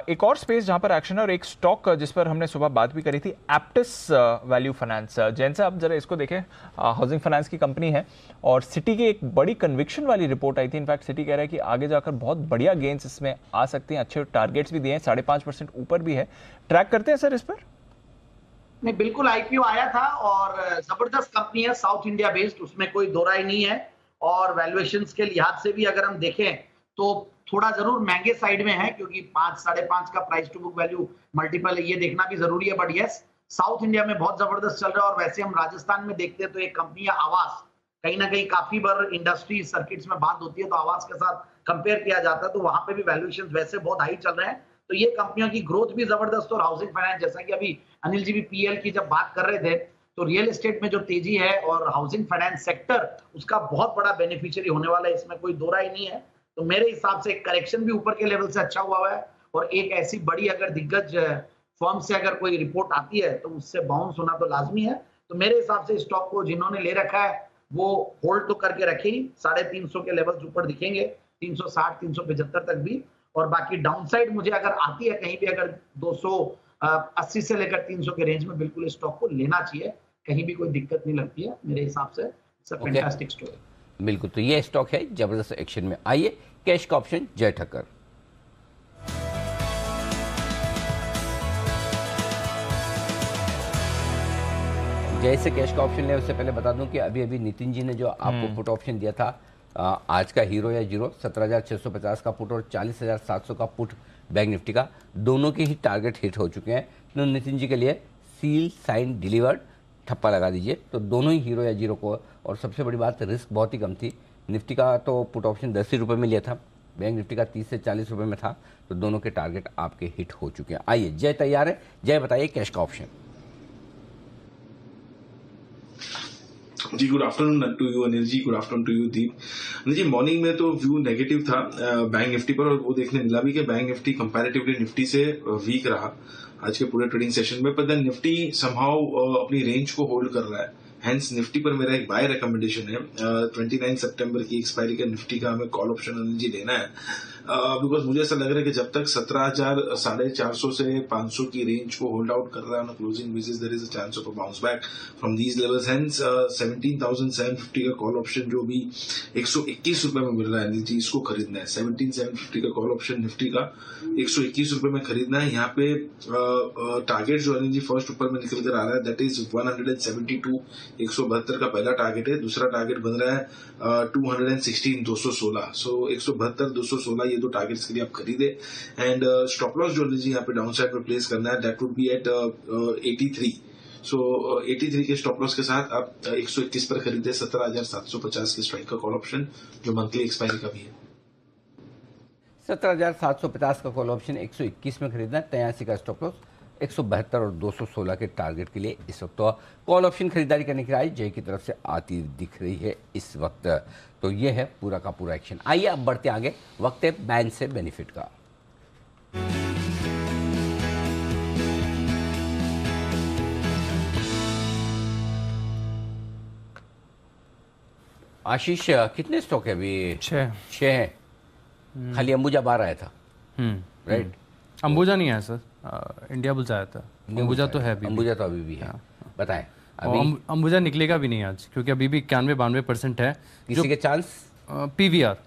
एक और स्पेस जहां पर एक्शन है और एक स्टॉक जिस पर हमने सुबह बात भी करी थी, एप्टिस वैल्यू फाइनेंस। जैन साहब जरा इसको देखें, हाउसिंग फाइनेंस की कंपनी है और सिटी की एक बड़ी कन्विक्शन वाली रिपोर्ट आई थी। इनफैक्ट सिटी कह रहा है कि आगे जाकर बहुत बढ़िया गेन्स इसमें आ सकती हैं। अच्छे टारगेट्स भी दिए हैं, 5.5% ऊपर भी है। ट्रैक करते हैं सर इस पर? नहीं, बिल्कुल आईपीओ आया था और जबरदस्त कंपनी है, साउथ इंडिया बेस्ड, उसमें कोई दो राय नहीं है। और वैल्यूएशंस के लिहाज से भी अगर हम देखें तो थोड़ा जरूर महंगे साइड में है, क्योंकि 5, 5.5 का price to book value multiple है, ये देखना भी जरूरी है। बट यस, साउथ इंडिया में बहुत जबरदस्त चल रहा है, और वैसे हम राजस्थान में देखते हैं तो एक कंपनी है आवास, कहीं ना कहीं काफी बार इंडस्ट्री सर्किट्स में बात होती है तो आवास के साथ कंपेयर किया जाता है, तो वहां पे भी वैल्यूएशन वैसे बहुत हाई चल रहे हैं। तो ये कंपनियों की ग्रोथ भी जबरदस्त, और हाउसिंग फाइनेंस, जैसा कि अभी अनिल जी भी पीएल की जब बात कर रहे थे, तो रियल एस्टेट में जो तेजी है और हाउसिंग फाइनेंस सेक्टर उसका बहुत बड़ा बेनिफिशियरी होने वाला है, इसमें कोई दो राय नहीं है। तो मेरे हिसाब से करेक्शन भी ऊपर के लेवल से अच्छा हुआ है, और एक ऐसी बड़ी अगर दिग्गज फर्म से अगर कोई रिपोर्ट आती है तो उससे बाउंस होना तो लाजमी है। तो मेरे हिसाब से स्टॉक को जिन्होंने ले रखा है वो होल्ड तो करके रखे ही, 350 के लेवल्स ऊपर दिखेंगे, 360 375 तक भी, और बाकी डाउनसाइड मुझे अगर आती है कहीं भी अगर 280 से लेकर 300 के रेंज में, बिल्कुल स्टॉक को लेना चाहिए, कहीं भी कोई दिक्कत नहीं लगती है मेरे हिसाब से। It's a fantastic story. बिल्कुल, तो ये स्टॉक है जबरदस्त एक्शन में। आइए कैश का ऑप्शन जय ठक्कर। जैसे कैश का ऑप्शन ले उससे पहले बता दूं कि अभी अभी नितिन जी ने जो आपको पुट ऑप्शन दिया था, आज का हीरो या जीरो 17,650 का पुट और 40,700 का पुट बैंक निफ्टी का, दोनों के ही टारगेट हिट हो चुके हैं। तो नितिन जी के लिए सील साइन डिलीवर्ड ठप्पा लगा दीजिए। तो दोनों ही हीरो या जीरो को, और सबसे बड़ी बात रिस्क बहुत ही कम थी। निफ्टी का तो पुट ऑप्शन 10 रुपये में लिया था, बैंक निफ्टी का 30 से 40 रुपये में था, तो दोनों के टारगेट आपके हिट हो चुके हैं। आइए जय तैयार है, जय बताइए कैश का ऑप्शन। जी good afternoon to you Anil ji, good afternoon to you Deep. Anil ji morning में तो व्यू नेगेटिव था बैंक निफ्टी पर, और वो देखने मिला भी कि बैंक निफ्टी कंपैरेटिवली निफ्टी से वीक रहा आज के पूरे ट्रेडिंग सेशन में, पर देन निफ्टी समहाउ अपनी रेंज को होल्ड कर रहा है। हेंस निफ्टी पर मेरा एक बाय रिकमेंडेशन है। 29 सितंबर की एक्सपायरी का निफ्टी का हमें कॉल ऑप्शन अनिल जी लेना है, बिकॉज मुझे ऐसा लग रहा है कि जब तक 17,450 से 500 की रेंज को होल्ड आउट कर रहा है closing basis, there is a chance of a bounce back from these levels. Hence 17,750 का कॉल ऑप्शन जो भी 121 रुपए में मिल रहा है जी, इसको खरीदना है। 17,750 का कॉल ऑप्शन निफ्टी का 121 रुपए में खरीदना है। यहाँ पे टारगेट जो अनिल जी फर्स्ट ऊपर में निकल कर आ रहा है, दैट इज 172, 172 का पहला टारगेट है। दूसरा टारगेट बन रहा है 216, 216। सो 172, 216 ये दो टारगेट्स के लिए आप खरीदे। एंड स्टॉप लॉस जो जी यहाँ पे डाउन साइड में प्लेस करना है, दैट वुड बी एट 83। सो 83 के स्टॉप लॉस के साथ आप 121 पर खरीदे 17,750 के स्ट्राइक का कॉल ऑप्शन जो मंथली एक्सपायरी का भी है। 17,750 का कॉल ऑप्शन 121 में खरीदना है, 83 का स्टॉप लॉस, 172 और 216 के टारगेट के लिए इस वक्त तो कॉल ऑप्शन खरीदारी करने की राय जय की तरफ से आती दिख रही है इस वक्त। तो ये है पूरा का पूरा एक्शन। आइए अब बढ़ते आगे, वक्त है बैन से बेनिफिट का। आशीष कितने स्टॉक है अभी? 6 है। खाली अंबुजा बाहर आया था, राइट? अंबुजा नहीं आया सर, इंडिया बुल्स आया था। अंबुजा तो है, अंबुजा तो अभी भी है। बताएं अंबुजा निकलेगा भी नहीं आज, क्योंकि अभी भी 91-92% है। किसी के चांस? पीवीआर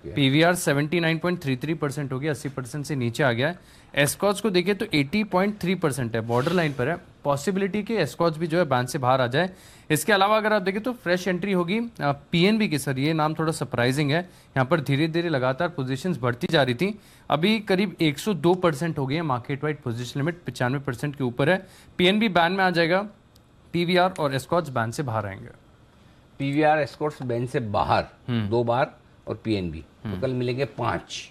पीवीआर 79.33% हो गया, 80% से नीचे आ गया है। एस्कॉच को देखिए तो 80.3% है, बॉर्डर लाइन पर है। पॉसिबिलिटी कि एस्कॉच भी जो है बैन से बाहर आ जाए। इसके अलावा अगर आप देखें तो फ्रेश एंट्री होगी पीएनबी की। सर ये नाम थोड़ा सरप्राइजिंग है, यहाँ पर धीरे धीरे लगातार पोजीशंस बढ़ती जा रही थी, अभी करीब 102% हो गई है मार्केट वाइड पोजीशन लिमिट, 95% के ऊपर है। पीएनबी बैन में आ जाएगा, पीवीआर और एस्कॉच बैन से बाहर आएंगे। पीवीआर एस्कॉच बैन से बाहर 2 बार, और पीएनबी तो कल मिलेंगे 5।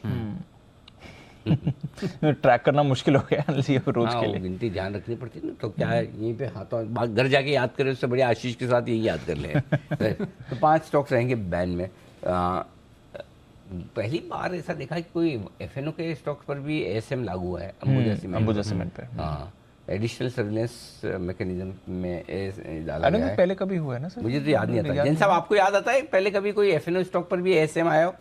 ट्रैक करना मुश्किल हो गया रोज के लिए, गिनती ध्यान रखनी पड़ती है ना। तो क्या है यहीं पे हाथों घर जाके याद करें, उससे बढ़िया आशीष के साथ यही याद कर ले। तो 5 स्टॉक्स रहेंगे बैन में। पहली बार ऐसा देखा कि कोई एफएनओ के स्टॉक्स पर भी एएसएम लागू हुआ है अंबुजा सीमेंट पे। हाँ, एडिशनल सर्विलेंस मैकेनिज्म में डाला गया है। पहले कभी हुआ है ना सर? मुझे तो याद नहीं आता। जैन साहब आपको याद आता है पहले कभी कोई एफएनओ स्टॉक पर भी एएसएम आया हो?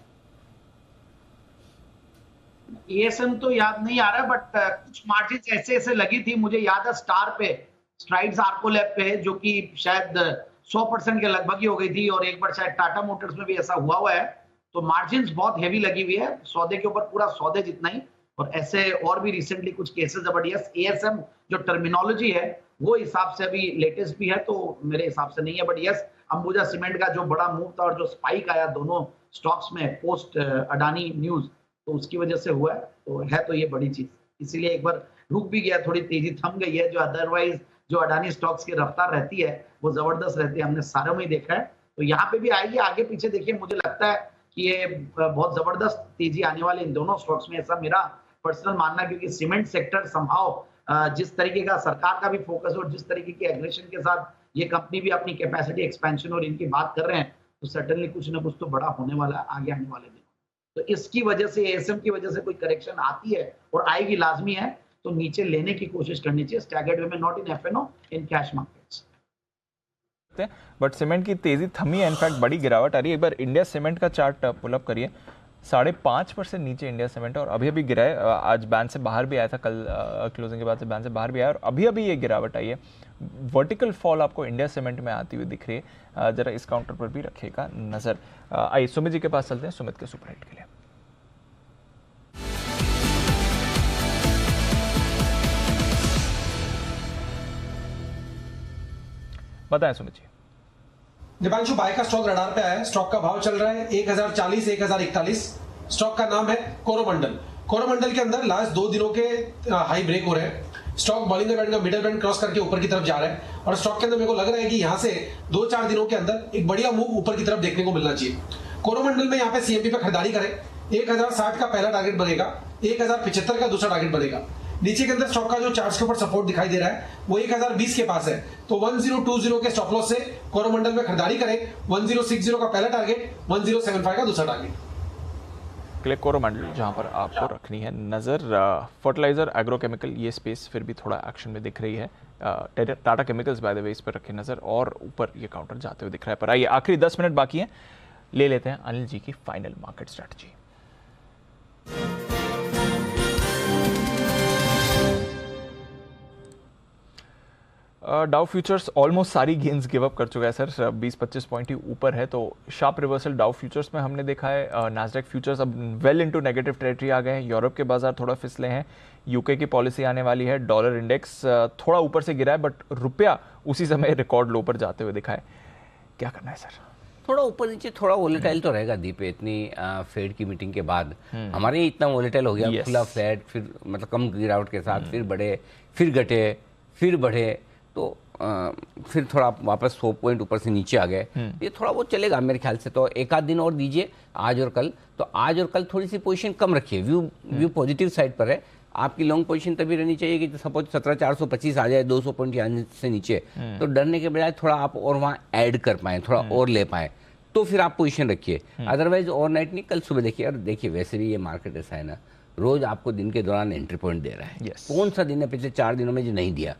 एएसएम तो याद नहीं आ रहा, बट कुछ मार्जिन ऐसे ऐसे लगी थी। मुझे याद है स्टार पे, स्ट्राइड्स आर्कोलैब पे, जो कि शायद 100% के लगभग ही हो गई थी, और एक बार शायद टाटा मोटर्स में भी ऐसा हुआ है। तो मार्जिन बहुत हेवी लगी हुई है, सौदे के ऊपर पूरा सौदे जितना ही। और ऐसे और भी रिसेंटली कुछ केसेस है, बट यस एएसएम जो टर्मिनोलॉजी है वो हिसाब से अभी लेटेस्ट भी है, तो मेरे हिसाब से नहीं है। बट यस अंबुजा सीमेंट का जो बड़ा मूव था और जो स्पाइक आया दोनों स्टॉक्स में पोस्ट अडानी न्यूज, तो उसकी वजह से हुआ है। तो ये बड़ी चीज, इसीलिए एक बार रुक भी गया, थोड़ी तेजी थम गई है, जो अदरवाइज जो अडानी स्टॉक्स की रफ्तार रहती है वो जबरदस्त रहती है, हमने सारों में ही देखा है। तो यहाँ पे भी आएगी, आगे पीछे देखिए, मुझे लगता है कि ये बहुत जबरदस्त तेजी आने वाले इन दोनों स्टॉक्स में, ऐसा मेरा पर्सनल मानना है। क्योंकि सीमेंट सेक्टर संभाव जिस तरीके का सरकार का भी फोकस और जिस तरीके के एग्रेशन के साथ ये कंपनी भी अपनी कैपेसिटी एक्सपेंशन और इनकी बात कर रहे हैं, तो सर्टेनली कुछ ना कुछ तो बड़ा होने वाला है आगे आने वाले दिन। तो इसकी वजह से, एएसएम की वजह से कोई करेक्शन आती है और आएगी लाजमी है, तो नीचे लेने की कोशिश करनी चाहिए स्टैगर्ड वे में, not in FNO, in cash markets. But cement की तेजी थमी है, इनफैक्ट बड़ी गिरावट आ रही है। एक बार इंडिया सीमेंट का चार्ट पुल अप करिए, 5.5% नीचे इंडिया सीमेंट है और अभी अभी गिरा है। आज बैंड से बाहर भी आया था, कल क्लोजिंग के बाद से बैंड से बाहर भी आया और अभी अभी ये गिरावट आई है। वर्टिकल फॉल आपको इंडिया सीमेंट में आती हुई दिख रही है, जरा इस काउंटर पर भी रखिएगा नजर। आइए सुमित जी के पास चलते हैं, सुमित के सुपरहिट के लिए। बताएं सुमित जी। दीपांशु, बाय का स्टॉक रडार पे आया है। स्टॉक का भाव चल रहा है 1040 1041। स्टॉक का नाम है कोरोमंडल। कोरोमंडल के अंदर लास्ट 2 दिनों के हाई ब्रेक हो रहे हैं। स्टॉक बॉलिंग बैंड का मिडल बैंड क्रॉस करके ऊपर की तरफ जा रहा है और स्टॉक के अंदर मेरे को लग रहा है कि यहां से 2-4 दिनों के अंदर एक बढ़िया मूव ऊपर की तरफ देखने को मिलना चाहिए। कोरोमंडल में यहाँ पे सीएमपी पे खरीदारी करें। 1060 का पहला टारगेट बनेगा, 1075 का दूसरा टारगेट बनेगा। नीचे के अंदर स्टॉक का जो चार्ट्स के ऊपर सपोर्ट दिखाई दे रहा है वो 1020 के पास है, तो 1020 के स्टॉप लॉस से कोरोमंडल में खरीदारी करें। 1060 का पहला टारगेट, 1075 का दूसरा टारगेट। क्लिक कोरोमंडल जहां पर आपको रखनी है नजर। फर्टिलाइजर, एग्रोकेमिकल, ये स्पेस फिर भी थोड़ा एक्शन में दिख रही है। Tata chemicals by the way, इस पर रखें नजर और ऊपर ये काउंटर जाते हुए दिख रहा है। पर आइए आखिरी 10 मिनट बाकी हैं, ले लेते हैं अनिल जी की final market strategy. Dow futures almost सारी गेंस गिव अप कर चुका है सर, 20-25 पॉइंट ही ऊपर है, तो शार्प रिवर्सल डाउ फ्यूचर्स में हमने देखा है। नास्डैक फ्यूचर्स अब वेल इनटू नेगेटिव टेरिटरी आ गए हैं। यूरोप के बाजार थोड़ा फिसले हैं, यूके की पॉलिसी आने वाली है। डॉलर इंडेक्स थोड़ा ऊपर से गिरा है, बट रुपया उसी समय रिकॉर्ड लो पर जाते हुए दिखा है। क्या करना है सर? थोड़ा ऊपर नीचे, थोड़ा वोलेटाइल तो रहेगा दीप। इतनी फेड की मीटिंग के बाद हमारे इतना वोलेटाइल हो गया, खुला फ्लैट, फिर मतलब कम गिरावट के साथ फिर बढ़े, फिर घटे, फिर बढ़े, तो फिर थोड़ा वापस 100 पॉइंट ऊपर से नीचे आ गए। ये थोड़ा बहुत चलेगा मेरे ख्याल से, तो एक आध दिन और दीजिए आज और कल। तो आज और कल थोड़ी सी पोजीशन कम रखिए, व्यू पॉजिटिव साइड पर है। आपकी लॉन्ग पोजीशन तभी रहनी चाहिए कि सपोज 17,425 आ जाए 200 पॉइंट आने से नीचे, तो डरने के बजाय थोड़ा आप और वहाँ ऐड कर पाएँ, थोड़ा और ले पाएँ, तो फिर आप पोजीशन रखिए। अदरवाइज ओवरनाइट नहीं, कल सुबह देखिए। और देखिए वैसे भी ये मार्केट ऐसा है ना, रोज आपको दिन के दौरान एंट्री पॉइंट दे रहा है। कौन सा दिन है पिछले 4 दिनों में जो नहीं दिया?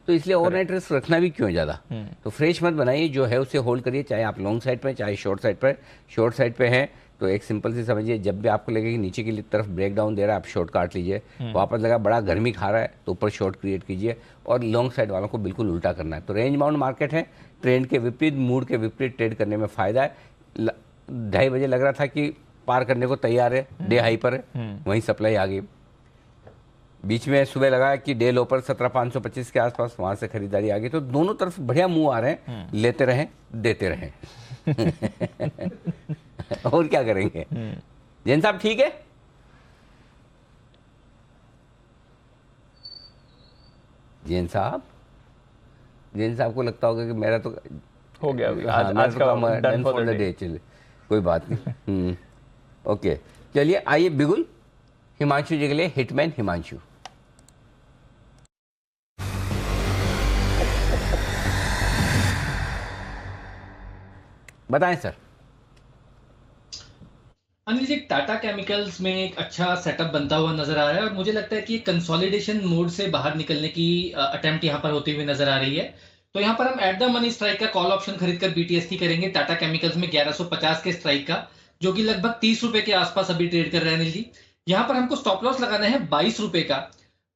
तो इसलिए ओवरनाइट रिस्क रखना भी क्यों ज़्यादा। तो फ्रेश मत बनाइए, जो है उसे होल्ड करिए, चाहे आप लॉन्ग साइड पर चाहे शॉर्ट साइड पर। शॉर्ट साइड पे हैं तो एक सिंपल सी समझिए, जब भी आपको लगे कि नीचे की तरफ ब्रेक डाउन दे रहा है, आप शॉर्ट काट लीजिए। वापस लगा बड़ा गर्मी खा रहा है तो ऊपर शॉर्ट क्रिएट कीजिए। और लॉन्ग साइड वालों को बिल्कुल उल्टा करना है। तो रेंज बाउंड मार्केट है, ट्रेंड के विपरीत, मूड के विपरीत ट्रेड करने में फायदा है। 2:30 बजे लग रहा था कि पार करने को तैयार है, डे हाई पर है, वहीं सप्लाई आ गई। बीच में सुबह लगा कि डे लो पर 17,525 के आसपास, वहां से खरीदारी आ गई। तो दोनों तरफ बढ़िया मूव आ रहे हैं, लेते रहें देते रहें। और क्या करेंगे। जैन साहब ठीक है? जैन साहब को लगता होगा कि मेरा तो हो गया अभी, आज का डन फॉर द डे। चलिए कोई बात नहीं। ओके चलिए, आइए बिगुल हिमांशु जी के लिए, हिटमैन हिमांशु। बताएं सर। अनिल जी, टाटा केमिकल्स में एक अच्छा सेटअप बनता हुआ नजर आ रहा है और मुझे लगता है कि कंसोलिडेशन मोड से बाहर निकलने की अटेम्प्ट यहाँ पर होती हुई नजर आ रही है। तो यहाँ पर हम एट द मनी स्ट्राइक का कॉल ऑप्शन खरीदकर बीटीएस की करेंगे टाटा केमिकल्स में 1150 के स्ट्राइक का, जो कि लगभग 30 रुपए के आसपास अभी ट्रेड कर रहे हैं अनिल जी। यहाँ पर हमको स्टॉप लॉस लगाना है 22 रुपए का,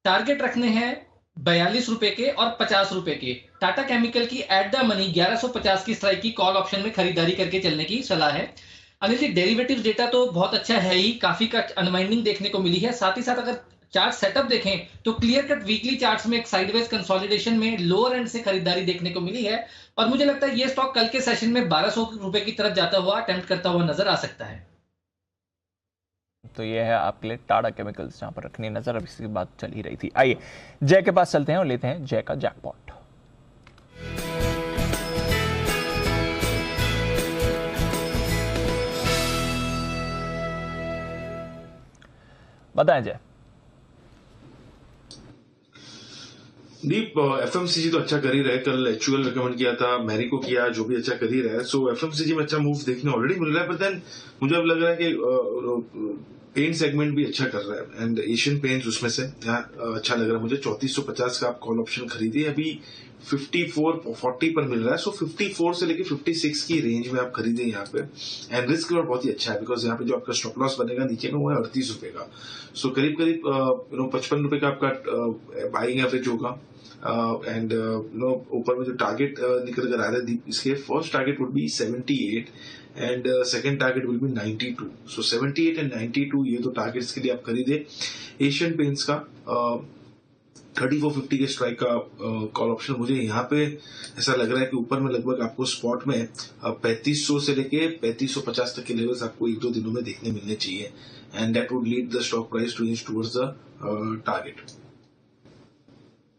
टारगेट रखने हैं 42 रुपए के और 50 रुपए के। टाटा केमिकल की एट द मनी 1150 की स्ट्राइक की कॉल ऑप्शन में खरीदारी करके चलने की सलाह है। अनिल जी, डेरिवेटिव डेटा तो बहुत अच्छा है ही, काफी का अनवाइंडिंग देखने को मिली है। साथ ही साथ अगर चार्ट सेटअप देखें तो क्लियर कट वीकली चार्ट्स में एक साइडवेज कंसोलिडेशन में लोअर एंड से खरीदारी देखने को मिली है और मुझे लगता है ये स्टॉक कल के सेशन में 1200 रुपए की तरफ जाता हुआ अटेम्प्ट करता हुआ नजर आ सकता है। तो ये है आपके लिए टाटा केमिकल्स, जहां पर रखनी है नजर। अब इसकी बात चल ही रही थी। आइए जय के पास चलते हैं और लेते हैं जय का जैकपॉट। बताएं जय। दीप, एफएमसीजी तो अच्छा कर ही रहे। कल एचयूएल रिकमेंड किया था, मैरिको किया, जो भी अच्छा कर ही रहा है। सो एफएमसीजी में अच्छा मूव देखने ऑलरेडी मिल रहा है। बट देन मुझे अब लग रहा है कि पेंट सेगमेंट भी अच्छा कर रहा है एंड एशियन पेंट्स उसमें से यहाँ अच्छा लग रहा है मुझे। 3450 का आप कॉल ऑप्शन खरीदिए, अभी 5440 पर मिल रहा है। सो 54 से लेके 56 की रेंज में आप खरीदें यहाँ पे। एंड रिस्क रिवॉर्ड बहुत ही अच्छा है, बिकॉज यहाँ पे जो आपका स्टॉप लॉस बनेगा नीचे में वो है 38 रुपए का। सो करीब 55 रुपए का आपका बाइंग एवरेज होगा। एंड ऊपर में जो टारगेट निकल कर आ रहा है इसके, first target would be 78 and second target will be 92। So 78 and 92 ये तो टारगेट्स के लिए आप खरीदे। एशियन पेंट्स का 3450 के स्ट्राइक का कॉल ऑप्शन मुझे यहाँ पे ऐसा लग रहा है कि ऊपर में लगभग आपको स्पॉट में 3500 से लेके 3550 तक के लेवल्स आपको 1-2 दिनों में देखने मिलने चाहिए and that would lead the stock price to inch towards the target.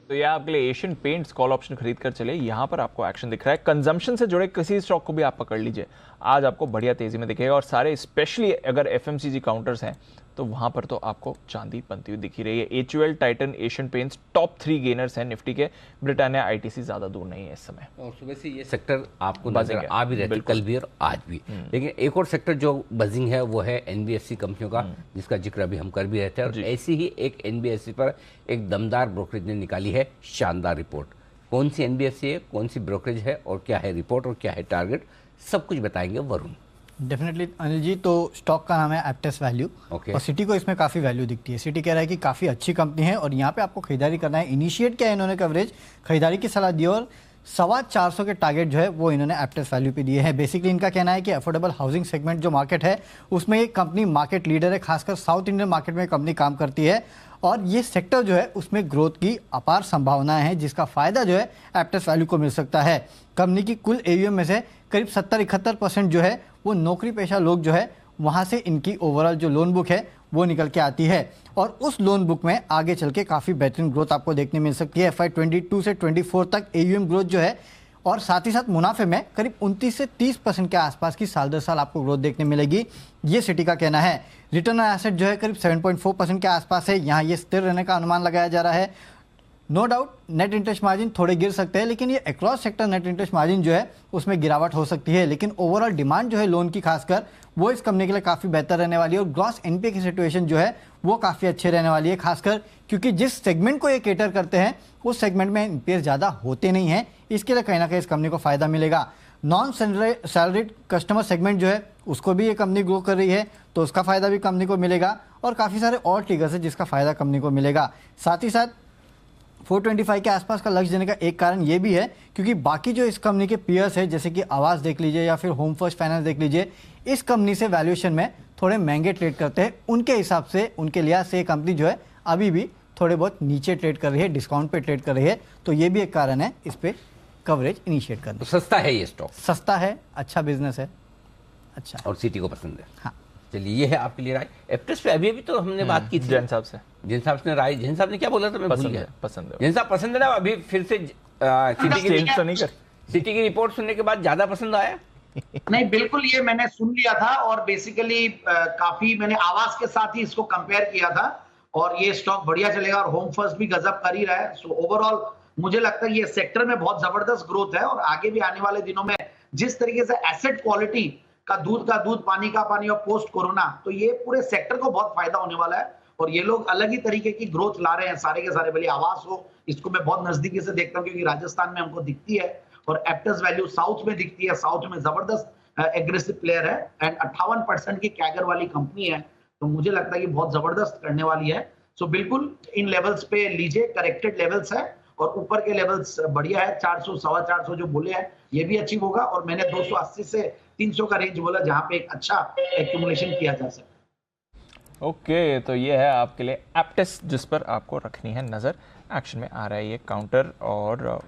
तो ये आपके लिए एशियन पेंट्स कॉल ऑप्शन खरीद कर चले। यहाँ पर आपको एक्शन दिख रहा है। कंजम्पशन से जुड़े किसी स्टॉक को भी आप पकड़ लीजिए, आज आपको बढ़िया तेजी में दिखेगा। और सारे स्पेशली अगर एफएमसीजी काउंटर्स हैं तो वहां पर तो आपको चांदी बनती हुई दिखी रही है। HUL, Titan, Asian paints top 3 gainers हैं निफ्टी के। ब्रिटानिया, आईटीसी ज्यादा दूर नहीं है इस समय। और सुबह से ये सेक्टर आपको नजर आ भी रहते कल भी और आज भी। लेकिन एक और सेक्टर जो बजिंग है वो है एनबीएफसी कंपनियों का, जिसका जिक्र अभी हम कर भी रहते हैं। और ऐसी ही एक एनबीएफसी पर एक दमदार ब्रोकरेज ने निकाली है शानदार रिपोर्ट। कौन सी एनबीएफसी है, कौन सी ब्रोकरेज है और क्या है रिपोर्ट और क्या है टारगेट, सब कुछ बताएंगे वरुण। डेफिनेटली अनिल जी, तो स्टॉक का नाम है एप्टेस वैल्यू। और सिटी को इसमें काफ़ी वैल्यू दिखती है। सिटी कह रहा है कि काफ़ी अच्छी कंपनी है और यहाँ पे आपको खरीदारी करना है। इनिशिएट किया इन्होंने कवरेज, खरीदारी की सलाह दी और 425 के टारगेट जो है वो इन्होंने एप्टेस वैल्यू पे दिए हैं। बेसिकली इनका कहना है कि अफोर्डेबल हाउसिंग सेगमेंट जो मार्केट है उसमें ये कंपनी मार्केट लीडर है, खासकर साउथ इंडियन मार्केट में कंपनी काम करती है और ये सेक्टर जो है उसमें ग्रोथ की अपार संभावनाएं हैं, जिसका फायदा जो है एप्टेस वैल्यू को मिल सकता है। कंपनी की कुल एयूएम में से करीब 70-71% जो है वो नौकरी पेशा लोग जो है वहाँ से इनकी ओवरऑल जो लोन बुक है वो निकल के आती है और उस लोन बुक में आगे चल के काफ़ी बेहतरीन ग्रोथ आपको देखने मिल सकती है। FY 22 से 24 तक एयूएम ग्रोथ जो है और साथ ही साथ मुनाफे में करीब 29 से 30% के आसपास की साल दर साल आपको ग्रोथ देखने मिलेगी, ये सिटी का कहना है। रिटर्न ऑन एसेट जो है करीब 7.4% के आसपास है, यहाँ ये स्थिर रहने का अनुमान लगाया जा रहा है। No doubt net interest margin थोड़े गिर सकते हैं, लेकिन ये across sector net interest margin जो है उसमें गिरावट हो सकती है। लेकिन ओवरऑल डिमांड जो है लोन की खासकर वो इस कंपनी के लिए काफ़ी बेहतर रहने वाली है और ग्रॉस एनपीए की सिचुएशन जो है वो काफ़ी अच्छे रहने वाली है, खासकर क्योंकि जिस सेगमेंट को ये केटर करते हैं उस सेगमेंट में एनपीए ज़्यादा होते नहीं हैं। इसके लिए कहीं ना कहीं इस कंपनी को फायदा मिलेगा। नॉन सैलरीड कस्टमर सेगमेंट जो है उसको भी ये कंपनी ग्रो कर रही है तो उसका फायदा भी कंपनी को मिलेगा और काफ़ी सारे और ट्रिगर्स है जिसका फायदा कंपनी को मिलेगा। साथ ही साथ 425 के आसपास का लक्ष्य देने का एक कारण ये भी है क्योंकि बाकी जो इस कंपनी के पीयर्स है जैसे कि आवास देख लीजिए या फिर होम फर्स्ट फाइनेंस देख लीजिए, इस कंपनी से वैल्यूएशन में थोड़े महंगे ट्रेड करते हैं। उनके हिसाब से उनके लिहाज से ये कंपनी जो है अभी भी थोड़े बहुत नीचे ट्रेड कर रही है, डिस्काउंट पे ट्रेड कर रही है, तो ये भी एक कारण है इस पर कवरेज इनिशिएट करना। तो सस्ता है ये स्टॉक, सस्ता है, अच्छा बिजनेस है, अच्छा और सिटी को पसंद है। हाँ चलिए ये है आपके लिए राय। एप्टेस पे अभी तो हमने बात की थी जैन साहब से। जैन साहब ने राय, जैन साहब ने क्या बोला था मैं भूल गया। पसंद है जैन साहब पसंद है ना। अभी फिर से सिटी की रिपोर्ट सुनने के बाद ज्यादा पसंद आया? नहीं बिल्कुल, ये मैंने सुन लिया था और बेसिकली काफी मैंने आवास के साथ ही इसको कंपेयर किया था और ये स्टॉक बढ़िया चलेगा और होम फर्स्ट भी गजब कर ही रहा है। सो ओवरऑल मुझे लगता है ये सेक्टर में बहुत जबरदस्त ग्रोथ है और आगे भी आने वाले दिनों में जिस तरीके से एसेट क्वालिटी का दूध, पानी का पानी और पोस्ट कोरोना, तो ये पूरे सेक्टर को बहुत फायदा होने वाला है और ये लोग अलग ही तरीके की ग्रोथ ला रहे हैं सारे के सारे। भले आवास हो, इसको मैं बहुत नजदीकी से देखता हूँ क्योंकि राजस्थान में हमको दिखती है और एप्टेस वैल्यू साउथ में दिखती है। साउथ में जबरदस्त एग्रेसिव प्लेयर है एंड 58% की कैगर वाली कंपनी है, तो मुझे लगता है कि बहुत जबरदस्त करने वाली है। सो बिल्कुल इन लेवल्स पे लीजिए, करेक्टेड लेवल्स है और ऊपर के लेवल्स बढ़िया है। 400, 425 जो बोले हैं ये भी अचीव होगा और मैंने 280 से 300 का रेंज बोला जहां पे एक अच्छा एक्यूमुलेशन किया जा सकता है। ओके, तो ये है आपके लिए एप्टेस जिस पर आपको रखनी है नजर। एक्शन में आ रहा है ये काउंटर, और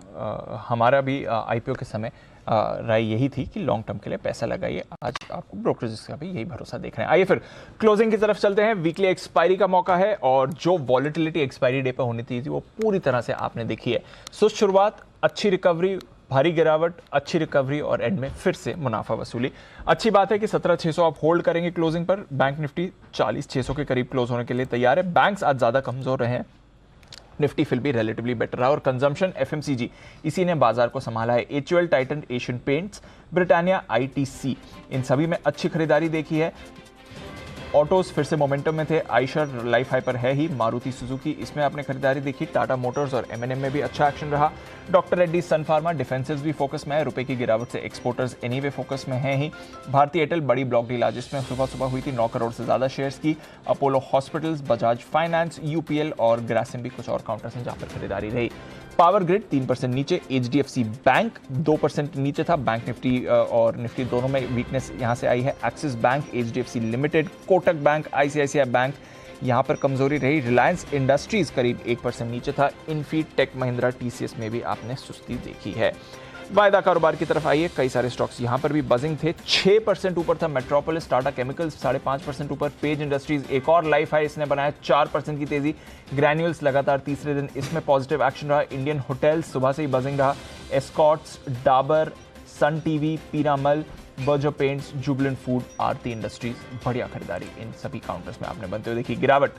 हमारा भी आईपीओ के समय राय यही थी कि लॉन्ग टर्म के लिए पैसा लगाइए। आज आपको ब्रोकरेज का भी यही भरोसा देख रहे हैं। आइए फिर क्लोजिंग की तरफ चलते हैं। वीकली एक्सपायरी का मौका है, और जो वॉलेटिलिटी एक्सपायरी डे पर होनी थी वो पूरी तरह से आपने देखी है। सुस्त शुरुआत, अच्छी रिकवरी, भारी गिरावट, अच्छी रिकवरी और एंड में फिर से मुनाफा वसूली। अच्छी बात है कि 17,600 आप होल्ड करेंगे क्लोजिंग पर। बैंक निफ्टी 40,600 के करीब क्लोज होने के लिए तैयार है। बैंक्स आज ज्यादा कमजोर रहे हैं, निफ्टी फिर भी रिलेटिवली बेटर रहा, और कंजम्पशन एफएमसीजी इसी ने बाजार को संभाला है। HUL, Titan, Asian Paints, Britannia, ITC, इन सभी में अच्छी खरीदारी देखी है। ऑटोज फिर से मोमेंटम में थे, आइशर लाइफ हाइपर है ही, मारुति सुजुकी इसमें आपने खरीदारी देखी। टाटा मोटर्स और एमएनएम में भी अच्छा एक्शन रहा। डॉक्टर रेड्डी, सन फार्मा, डिफेंसिव्स भी फोकस में है। रुपए की गिरावट से एक्सपोर्टर्स एनीवे फोकस में हैं ही। भारतीय एयरटेल बड़ी ब्लॉक डील आज इसमें सुबह हुई थी, 9 करोड़ से ज्यादा शेयर्स की। Apollo hospitals, Bajaj finance, UPL और ग्रासिम भी कुछ और काउंटर्स हैं जहां पर खरीदारी रही। पावर ग्रिड 3% नीचे, एचडीएफसी बैंक 2% नीचे था। बैंक निफ्टी और निफ्टी दोनों में वीकनेस यहां से आई है। Axis bank, HDFC limited, Kotak bank, ICICI bank यहां पर कमजोरी रही। रिलायंस इंडस्ट्रीज करीब 1% नीचे था। इन्फी, टेक महिंद्रा, टीसीएस में भी आपने सुस्ती देखी है। वायदा कारोबार की तरफ आइए, कई सारे स्टॉक्स यहां पर भी बजिंग थे। 6% ऊपर था मेट्रोपोलिस, टाटा केमिकल्स 5.5% ऊपर, पेज इंडस्ट्रीज एक और लाइफ है, इसने बनाया 4% की तेजी। ग्रैन्यूल्स लगातार तीसरे दिन इसमें पॉजिटिव एक्शन रहा। इंडियन होटल्स सुबह से ही बजिंग रहा। Escorts, Dabur, Sun TV, Piramal, Berger Paints, Jubilant Food, Aarti Industries बढ़िया खरीदारी इन सभी काउंटर्स में आपने बनते हुए देखी। गिरावट,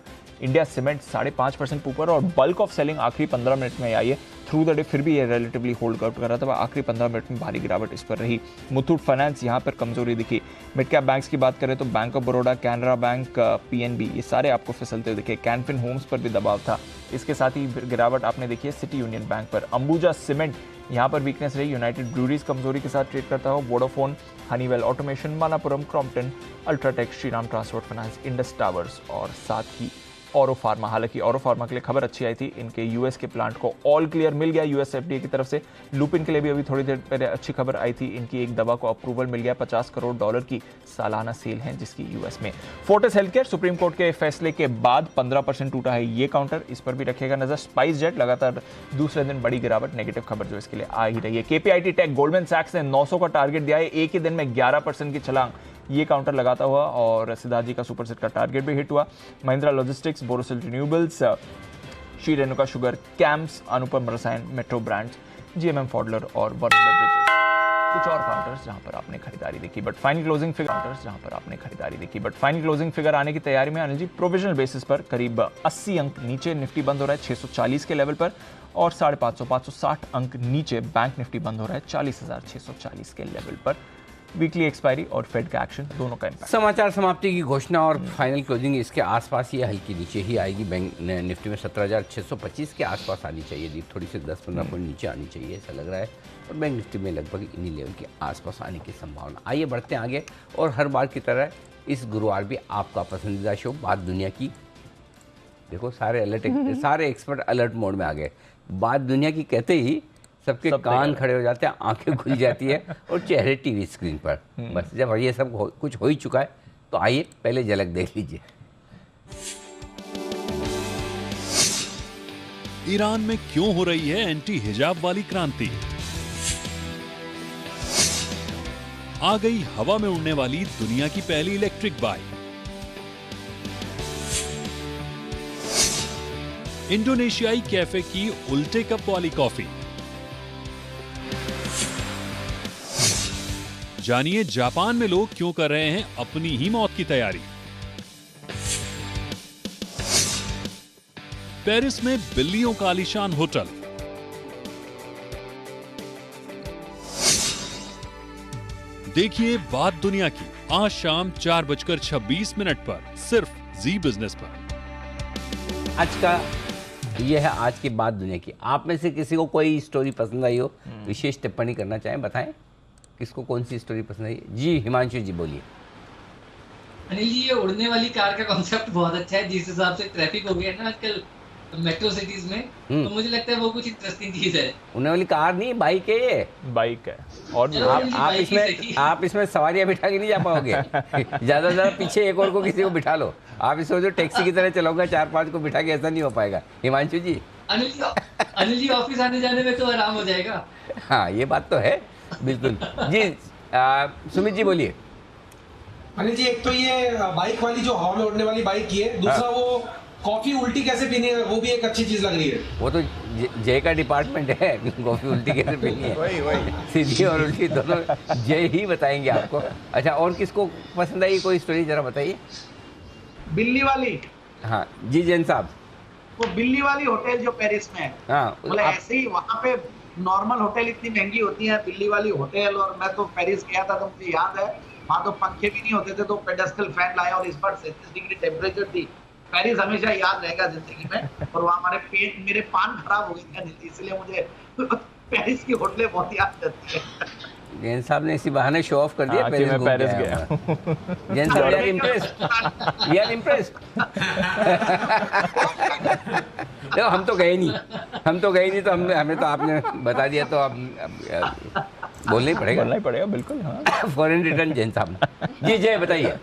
इंडिया सीमेंट 5.5% ऊपर, और बल्क ऑफ सेलिंग आखिरी 15 मिनट में आई है। थ्रू द डे फिर भी ये रिलेटिवली होल्ड आउट कर रहा था, आखिरी 15 मिनट में भारी गिरावट इस पर रही। मुथूट फाइनेंस यहाँ पर कमजोरी दिखी। मिड कैप बैंक्स की बात करें तो bank of Baroda, Canara bank, PNB ये सारे आपको फिसलते हुए दिखे। कैनफिन होम्स पर भी दबाव था। इसके साथ ही गिरावट आपने देखी है सिटी यूनियन बैंक पर। अंबुजा सीमेंट यहाँ पर वीकनेस रही। यूनाइटेड ब्रूरीज कमजोरी के साथ ट्रेड करता हो। Vodafone, Honeywell Automation, Manappuram, Crompton, UltraTech, Shriram Transport Finance, Indus Towers और साथ ही औरो फार्मा। हालांकि औरो फार्मा के लिए खबर अच्छी आई थी, इनके यूएस के प्लांट को ऑल क्लियर मिल गया यूएस एफडीए की तरफ से। लुपिन के लिए भी अभी थोड़ी देर पहले अच्छी खबर आई थी, इनकी एक दवा को अप्रूवल मिल गया। $50 करोड़ की सालाना सेल है जिसकी यूएस में। फोर्टिस हेल्थकेयर, सुप्रीम कोर्ट के फैसले के बाद 15% टूटा है ये काउंटर, इस पर भी रखेगा नजर। स्पाइस जेट लगातार दूसरे दिन बड़ी गिरावट, नेगेटिव खबर जो इसके लिए आ ही रही है। केपीआईटी टेक, गोल्डमैन सैक्स ने 900 का टारगेट दिया है, एक ही दिन में 11% की छलांग ये काउंटर लगाता हुआ, और सिद्धार्थ जी का सुपरसेट का टारगेट भी हिट हुआ। Mahindra Logistics, Borosil Renewables, Shree Renuka Sugar, CAMS, Anupam Rasayan, Metro brands, GMM फॉडलर और वरुण बेवरेजेस कुछ और काउंटर्स जहां पर आपने खरीदारी देखी। बट फाइनल क्लोजिंग फिगर आने की तैयारी में अनिल जी। प्रोविजनल बेसिस पर करीब 80 अंक नीचे निफ्टी बंद हो रहा है 640 के लेवल पर, और 550 अंक नीचे बैंक निफ्टी बंद हो रहा है 40,640 के लेवल पर। वीकली एक्सपायरी और फेड का एक्शन दोनों का इम्पैक्ट। समाचार समाप्ति की घोषणा और फाइनल क्लोजिंग इसके आसपास ये हल्की नीचे ही आएगी। बैंक निफ्टी में 17,625 के आसपास आनी चाहिए, दीप थोड़ी सी 10-15 पॉइंट नीचे आनी चाहिए ऐसा लग रहा है, और बैंक निफ्टी में लगभग इन्हीं लेवल के आसपास आने की संभावना। आइए बढ़ते हैं आगे, और हर बार की तरह इस गुरुवार भी आपका पसंदीदा शो बात दुनिया की। देखो सारे एक्सपर्ट अलर्ट मोड में आ गए। बात दुनिया की कहते ही सबके कान खड़े हो जाते हैं, आंखें खुल जाती है और चेहरे टीवी स्क्रीन पर। बस जब ये सब कुछ हो ही चुका है तो आइए पहले झलक देख लीजिए। ईरान में क्यों हो रही है एंटी हिजाब वाली क्रांति? आ गई हवा में उड़ने वाली दुनिया की पहली इलेक्ट्रिक बाइक। इंडोनेशियाई कैफे की उल्टे कप वाली कॉफी। जानिए जापान में लोग क्यों कर रहे हैं अपनी ही मौत की तैयारी। पेरिस में बिल्लियों का आलीशान होटल। देखिए बात दुनिया की आज शाम 4:26 पर सिर्फ जी बिजनेस पर। आज का ये है आज की बात दुनिया की। आप में से किसी को कोई स्टोरी पसंद आई हो, विशेष टिप्पणी करना चाहें, बताएं किसको कौन सी स्टोरी पसंद आई। जी हिमांशु जी बोलिए। अनिल जी, ये उड़ने वाली कार का कॉन्सेप्ट बहुत अच्छा है। जिस हिसाब से ट्रैफिक हो गया है ना आजकल मेट्रो सिटीज में, तो मुझे लगता है वो कुछ इंटरेस्टिंग चीज है। उड़ने वाली कार नहीं, बाइक है ये। बाइक है, और आप इसमें सवारियां बिठा के नहीं जा पाओगे। ज्यादा से ज्यादा पीछे एक और को किसी को बिठा लो। आप इसको जो टैक्सी की तरह चलाओगे 4-5 को बिठा के, ऐसा नहीं हो पाएगा। हिमांशु जी अनिल जी ऑफिस आने जाने में तो आराम हो जाएगा। हाँ, ये बात तो है बिल्कुल जी। सुमित जी बोलिए। अनिल जी, एक तो ये बाइक वाली जो हवा में उड़ने वाली बाइक की है, दूसरा वो कॉफी उल्टी कैसे पीनी है, वो भी एक अच्छी चीज लग रही है। वो तो जय का डिपार्टमेंट है, कॉफी उल्टी कैसे पीनी है। वही सीधी और उल्टी दोनों जय ही बताएंगे आपको। अच्छा, और किसको पसंद आई कोई स्टोरी जरा बताइए। बिल्ली वाली। हाँ जी जैन साहब। वो बिल्ली वाली होटल जो पेरिस में है, हाँ, मतलब ऐसे ही वहाँ पे नॉर्मल होटल इतनी महंगी होती है, बिल्ली वाली होटल। और मैं तो पेरिस गया था तो मुझे याद है वहाँ तो पंखे भी नहीं होते थे, तो पेडेस्टल फैन लाया और इस बार 37 डिग्री टेम्परेचर थी। पेरिस हमेशा याद रहेगा जिंदगी में। और वहाँ मेरे पान खराब हो गए थे, इसलिए मुझे पेरिस की होटलें बहुत याद करती है। जैन साहब ने इसी बहाने शो ऑफ कर दिया। मैं पेरिस गया। जैन साहब we are impressed, we are impressed. देखो हम तो गए नहीं, तो हमें तो आपने बता दिया, तो अब बोलना ही पड़ेगा बिल्कुल। हाँ, फॉरेन रिटर्न जैन साहब। जी जय बताइए।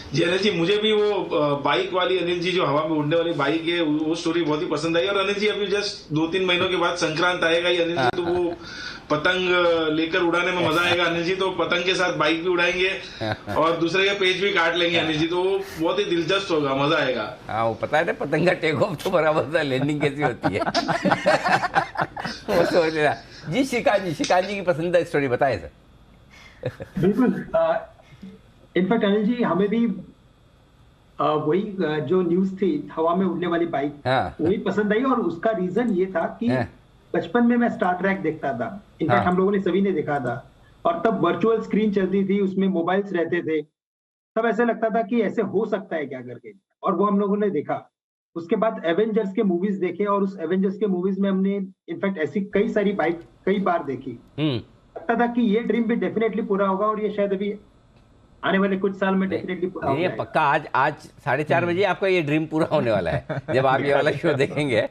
जी अनिल जी, मुझे भी वो बाइक वाली अनिल जी जो हवा में उड़ने वाली बाइक है वो स्टोरी बहुत ही पसंद आई। और अनिल जी अभी जस्ट 2-3 महीनों के बाद संक्रांत आएगा ही अनिल जी, तो वो पतंग लेकर उड़ाने में मजा आएगा अनिल जी। तो पतंग के साथ बाइक भी उड़ाएंगे और दूसरे का पेज भी काट लेंगे अनिल जी, तो वो बहुत ही दिलचस्प होगा, मजा आएगा। हाँ, वो पता है ना, पतंग का टेक ऑफ तो बराबर लैंडिंग कैसी होती है। वो सोच रहा जी। शिकान जी की पसंदीदा स्टोरी बताए सर। बिल्कुल। इनफैक्ट अनिल जी, हमें भी वही जो न्यूज थी हवा में उड़ने वाली बाइक, वही पसंद आई। और उसका रीजन ये था कि बचपन में मैं स्टार ट्रैक देखता था। इनफैक्ट हम लोगों ने सभी ने देखा था। और तब वर्चुअल स्क्रीन चलती थी, उसमें मोबाइल्स रहते थे। तब ऐसे लगता था कि ऐसे हो सकता है क्या करके, और वो हम लोगों ने देखा। उसके बाद एवेंजर्स के मूवीज देखे, और उस एवेंजर्स के मूवीज में हमने इनफैक्ट ऐसी कई सारी बाइक कई बार देखी। लगता था कि ये ड्रीम भी डेफिनेटली पूरा होगा, और ये शायद अभी आने वाले कुछ साल में डेफिनेटली पूरा होगा। ये पक्का आज 4:30 बजे आपका ये ड्रीम पूरा होने वाला है। जब आप ये वाला शो देखेंगे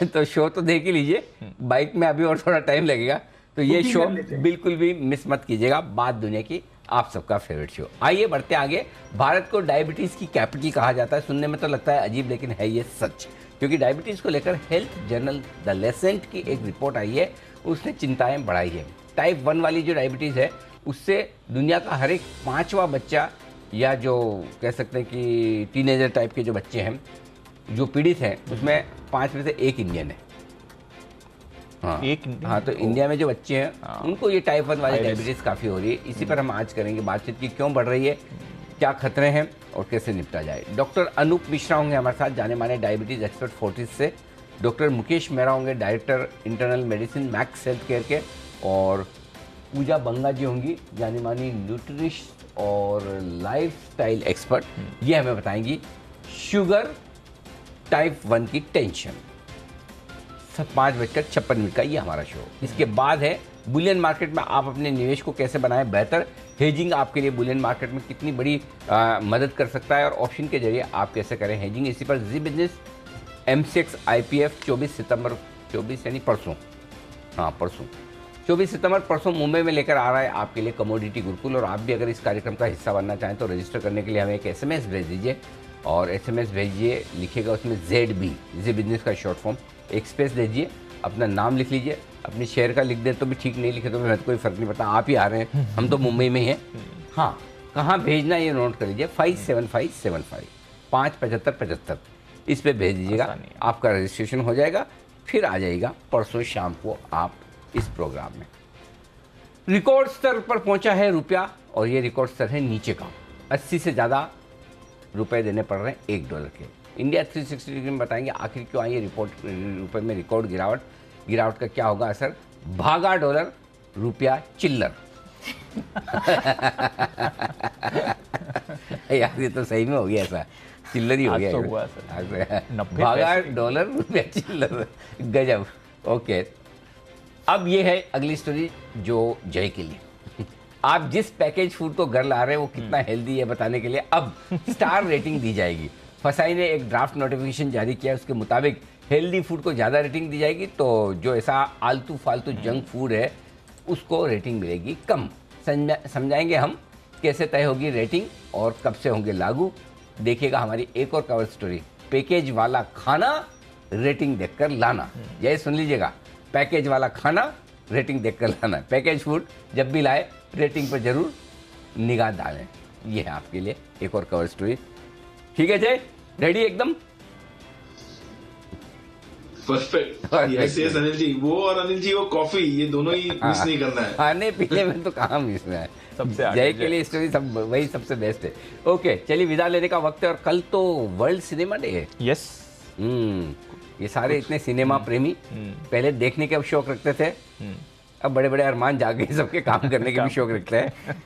तो शो तो देख ही लीजिए, बाइक में अभी और थोड़ा टाइम लगेगा, तो ये शो बिल्कुल भी मिस मत कीजिएगा। बात दुनिया की, आप सबका फेवरेट शो। आइए बढ़ते आगे। भारत को डायबिटीज की कैपिटल कहा जाता है। सुनने में तो लगता है अजीब, लेकिन है ये सच, क्योंकि डायबिटीज को लेकर हेल्थ जर्नल द लेसेंट की एक रिपोर्ट आई है, उसने चिंताएं बढ़ाई है। टाइप 1 वाली जो डायबिटीज है, उससे दुनिया का हर एक 5वां बच्चा, या जो कह सकते हैं कि टीनेजर टाइप के जो बच्चे हैं जो पीड़ित हैं, उसमें 5 में से 1 इंडियन है। हाँ, तो इंडिया में जो बच्चे हैं उनको ये टाइप 1 वाली डायबिटीज काफ़ी हो रही है। इसी पर हम आज करेंगे बातचीत की, क्यों बढ़ रही है, क्या खतरे हैं और कैसे निपटा जाए। डॉक्टर अनूप मिश्रा होंगे हमारे साथ, जाने माने डायबिटीज एक्सपर्ट फोर्टिस से। डॉक्टर मुकेश मेहरा होंगे, director internal medicine max health care के। और पूजा बंगा जी होंगी, जानी मानी न्यूट्रिशिस्ट और लाइफस्टाइल एक्सपर्ट। ये हमें बताएंगी शुगर टाइप 1 की टेंशन। 5:56 का ये हमारा शो। इसके बाद है बुलियन मार्केट में आप अपने निवेश को कैसे बनाएं बेहतर। हेजिंग आपके लिए बुलियन मार्केट में कितनी बड़ी मदद कर सकता है, और ऑप्शन के जरिए आप कैसे करें हेजिंग। इसी पर जी बिजनेस MCX IPF 24 सितंबर 24 यानी परसों, परसों 24 सितंबर परसों मुंबई में लेकर आ रहा है आपके लिए कमोडिटी गुरुकुल। और आप भी अगर इस कार्यक्रम का हिस्सा बनना चाहें तो रजिस्टर करने के लिए हमें एक SMS भेज दीजिए, और SMS भेजिए, लिखिएगा उसमें ZB, जी बिजनेस का शॉर्ट फॉर्म, एक स्पेस दीजिए, अपना नाम लिख लीजिए। अपने शहर का लिख दें तो भी ठीक, नहीं लिखे तो मैं कोई फ़र्क नहीं पड़ता, आप ही आ रहे हैं, हम तो मुंबई में ही हैं। हाँ, कहाँ भेजना ये नोट कर लीजिए, 57575 57575 इस पर भेज दीजिएगा, आपका रजिस्ट्रेशन हो जाएगा। फिर आ जाएगा परसों शाम को आप इस प्रोग्राम में। रिकॉर्ड स्तर पर पहुंचा है रुपया, और ये रिकॉर्ड स्तर है नीचे का। 80 से ज़्यादा रुपए देने पड़ रहे हैं $1 के। इंडिया 360 डिग्री में बताएंगे आखिर क्यों आई है रुपए में रिकॉर्ड गिरावट का क्या होगा असर। भागा डॉलर, रुपया चिल्लर। यार ये तो सही में हो गया, ऐसा चिल्लर ही हो गया। भागा डॉलर, रुपया चिल्लर, गजब। ओके, अब ये है अगली स्टोरी जो जय के लिए। आप जिस पैकेज फूड को घर ला रहे हैं वो कितना हेल्दी है बताने के लिए अब स्टार रेटिंग दी जाएगी। फसाई ने एक ड्राफ्ट नोटिफिकेशन जारी किया, उसके मुताबिक हेल्दी फूड को ज़्यादा रेटिंग दी जाएगी, तो जो ऐसा आलतू फालतू जंक फूड है उसको रेटिंग मिलेगी कम। समझाएंगे हम कैसे तय होगी रेटिंग और कब से होंगे लागू। देखिएगा हमारी एक और कवर स्टोरी पैकेज वाला खाना रेटिंग देखकर लाना। यही सुन लीजिएगा, पैकेज वाला खाना रेटिंग देखकर लाना। पैकेज फूड जब भी लाए रेटिंग पर जरूर निगाह डालें। ये है आपके लिए एक और कवर स्टोरी। ठीक है जय, रेडी एकदम? Perfect. Yes yes Anil ji, वो और अनिल जी वो कॉफी, ये दोनों ही मिस नहीं करना है। खाने पीने में तो कहाँ मिस में है, जय के लिए स्टोरी सब वही सबसे बेस्ट है। ओके चलिए, विदा लेने का वक्त है और कल तो वर्ल्ड सिनेमा डे है। यस। ये सारे इतने सिनेमा प्रेमी पहले देखने के अब शौक रखते थे, अब बड़े बड़े अरमान जाग गए, सबके काम करने के भी शौक रखते हैं।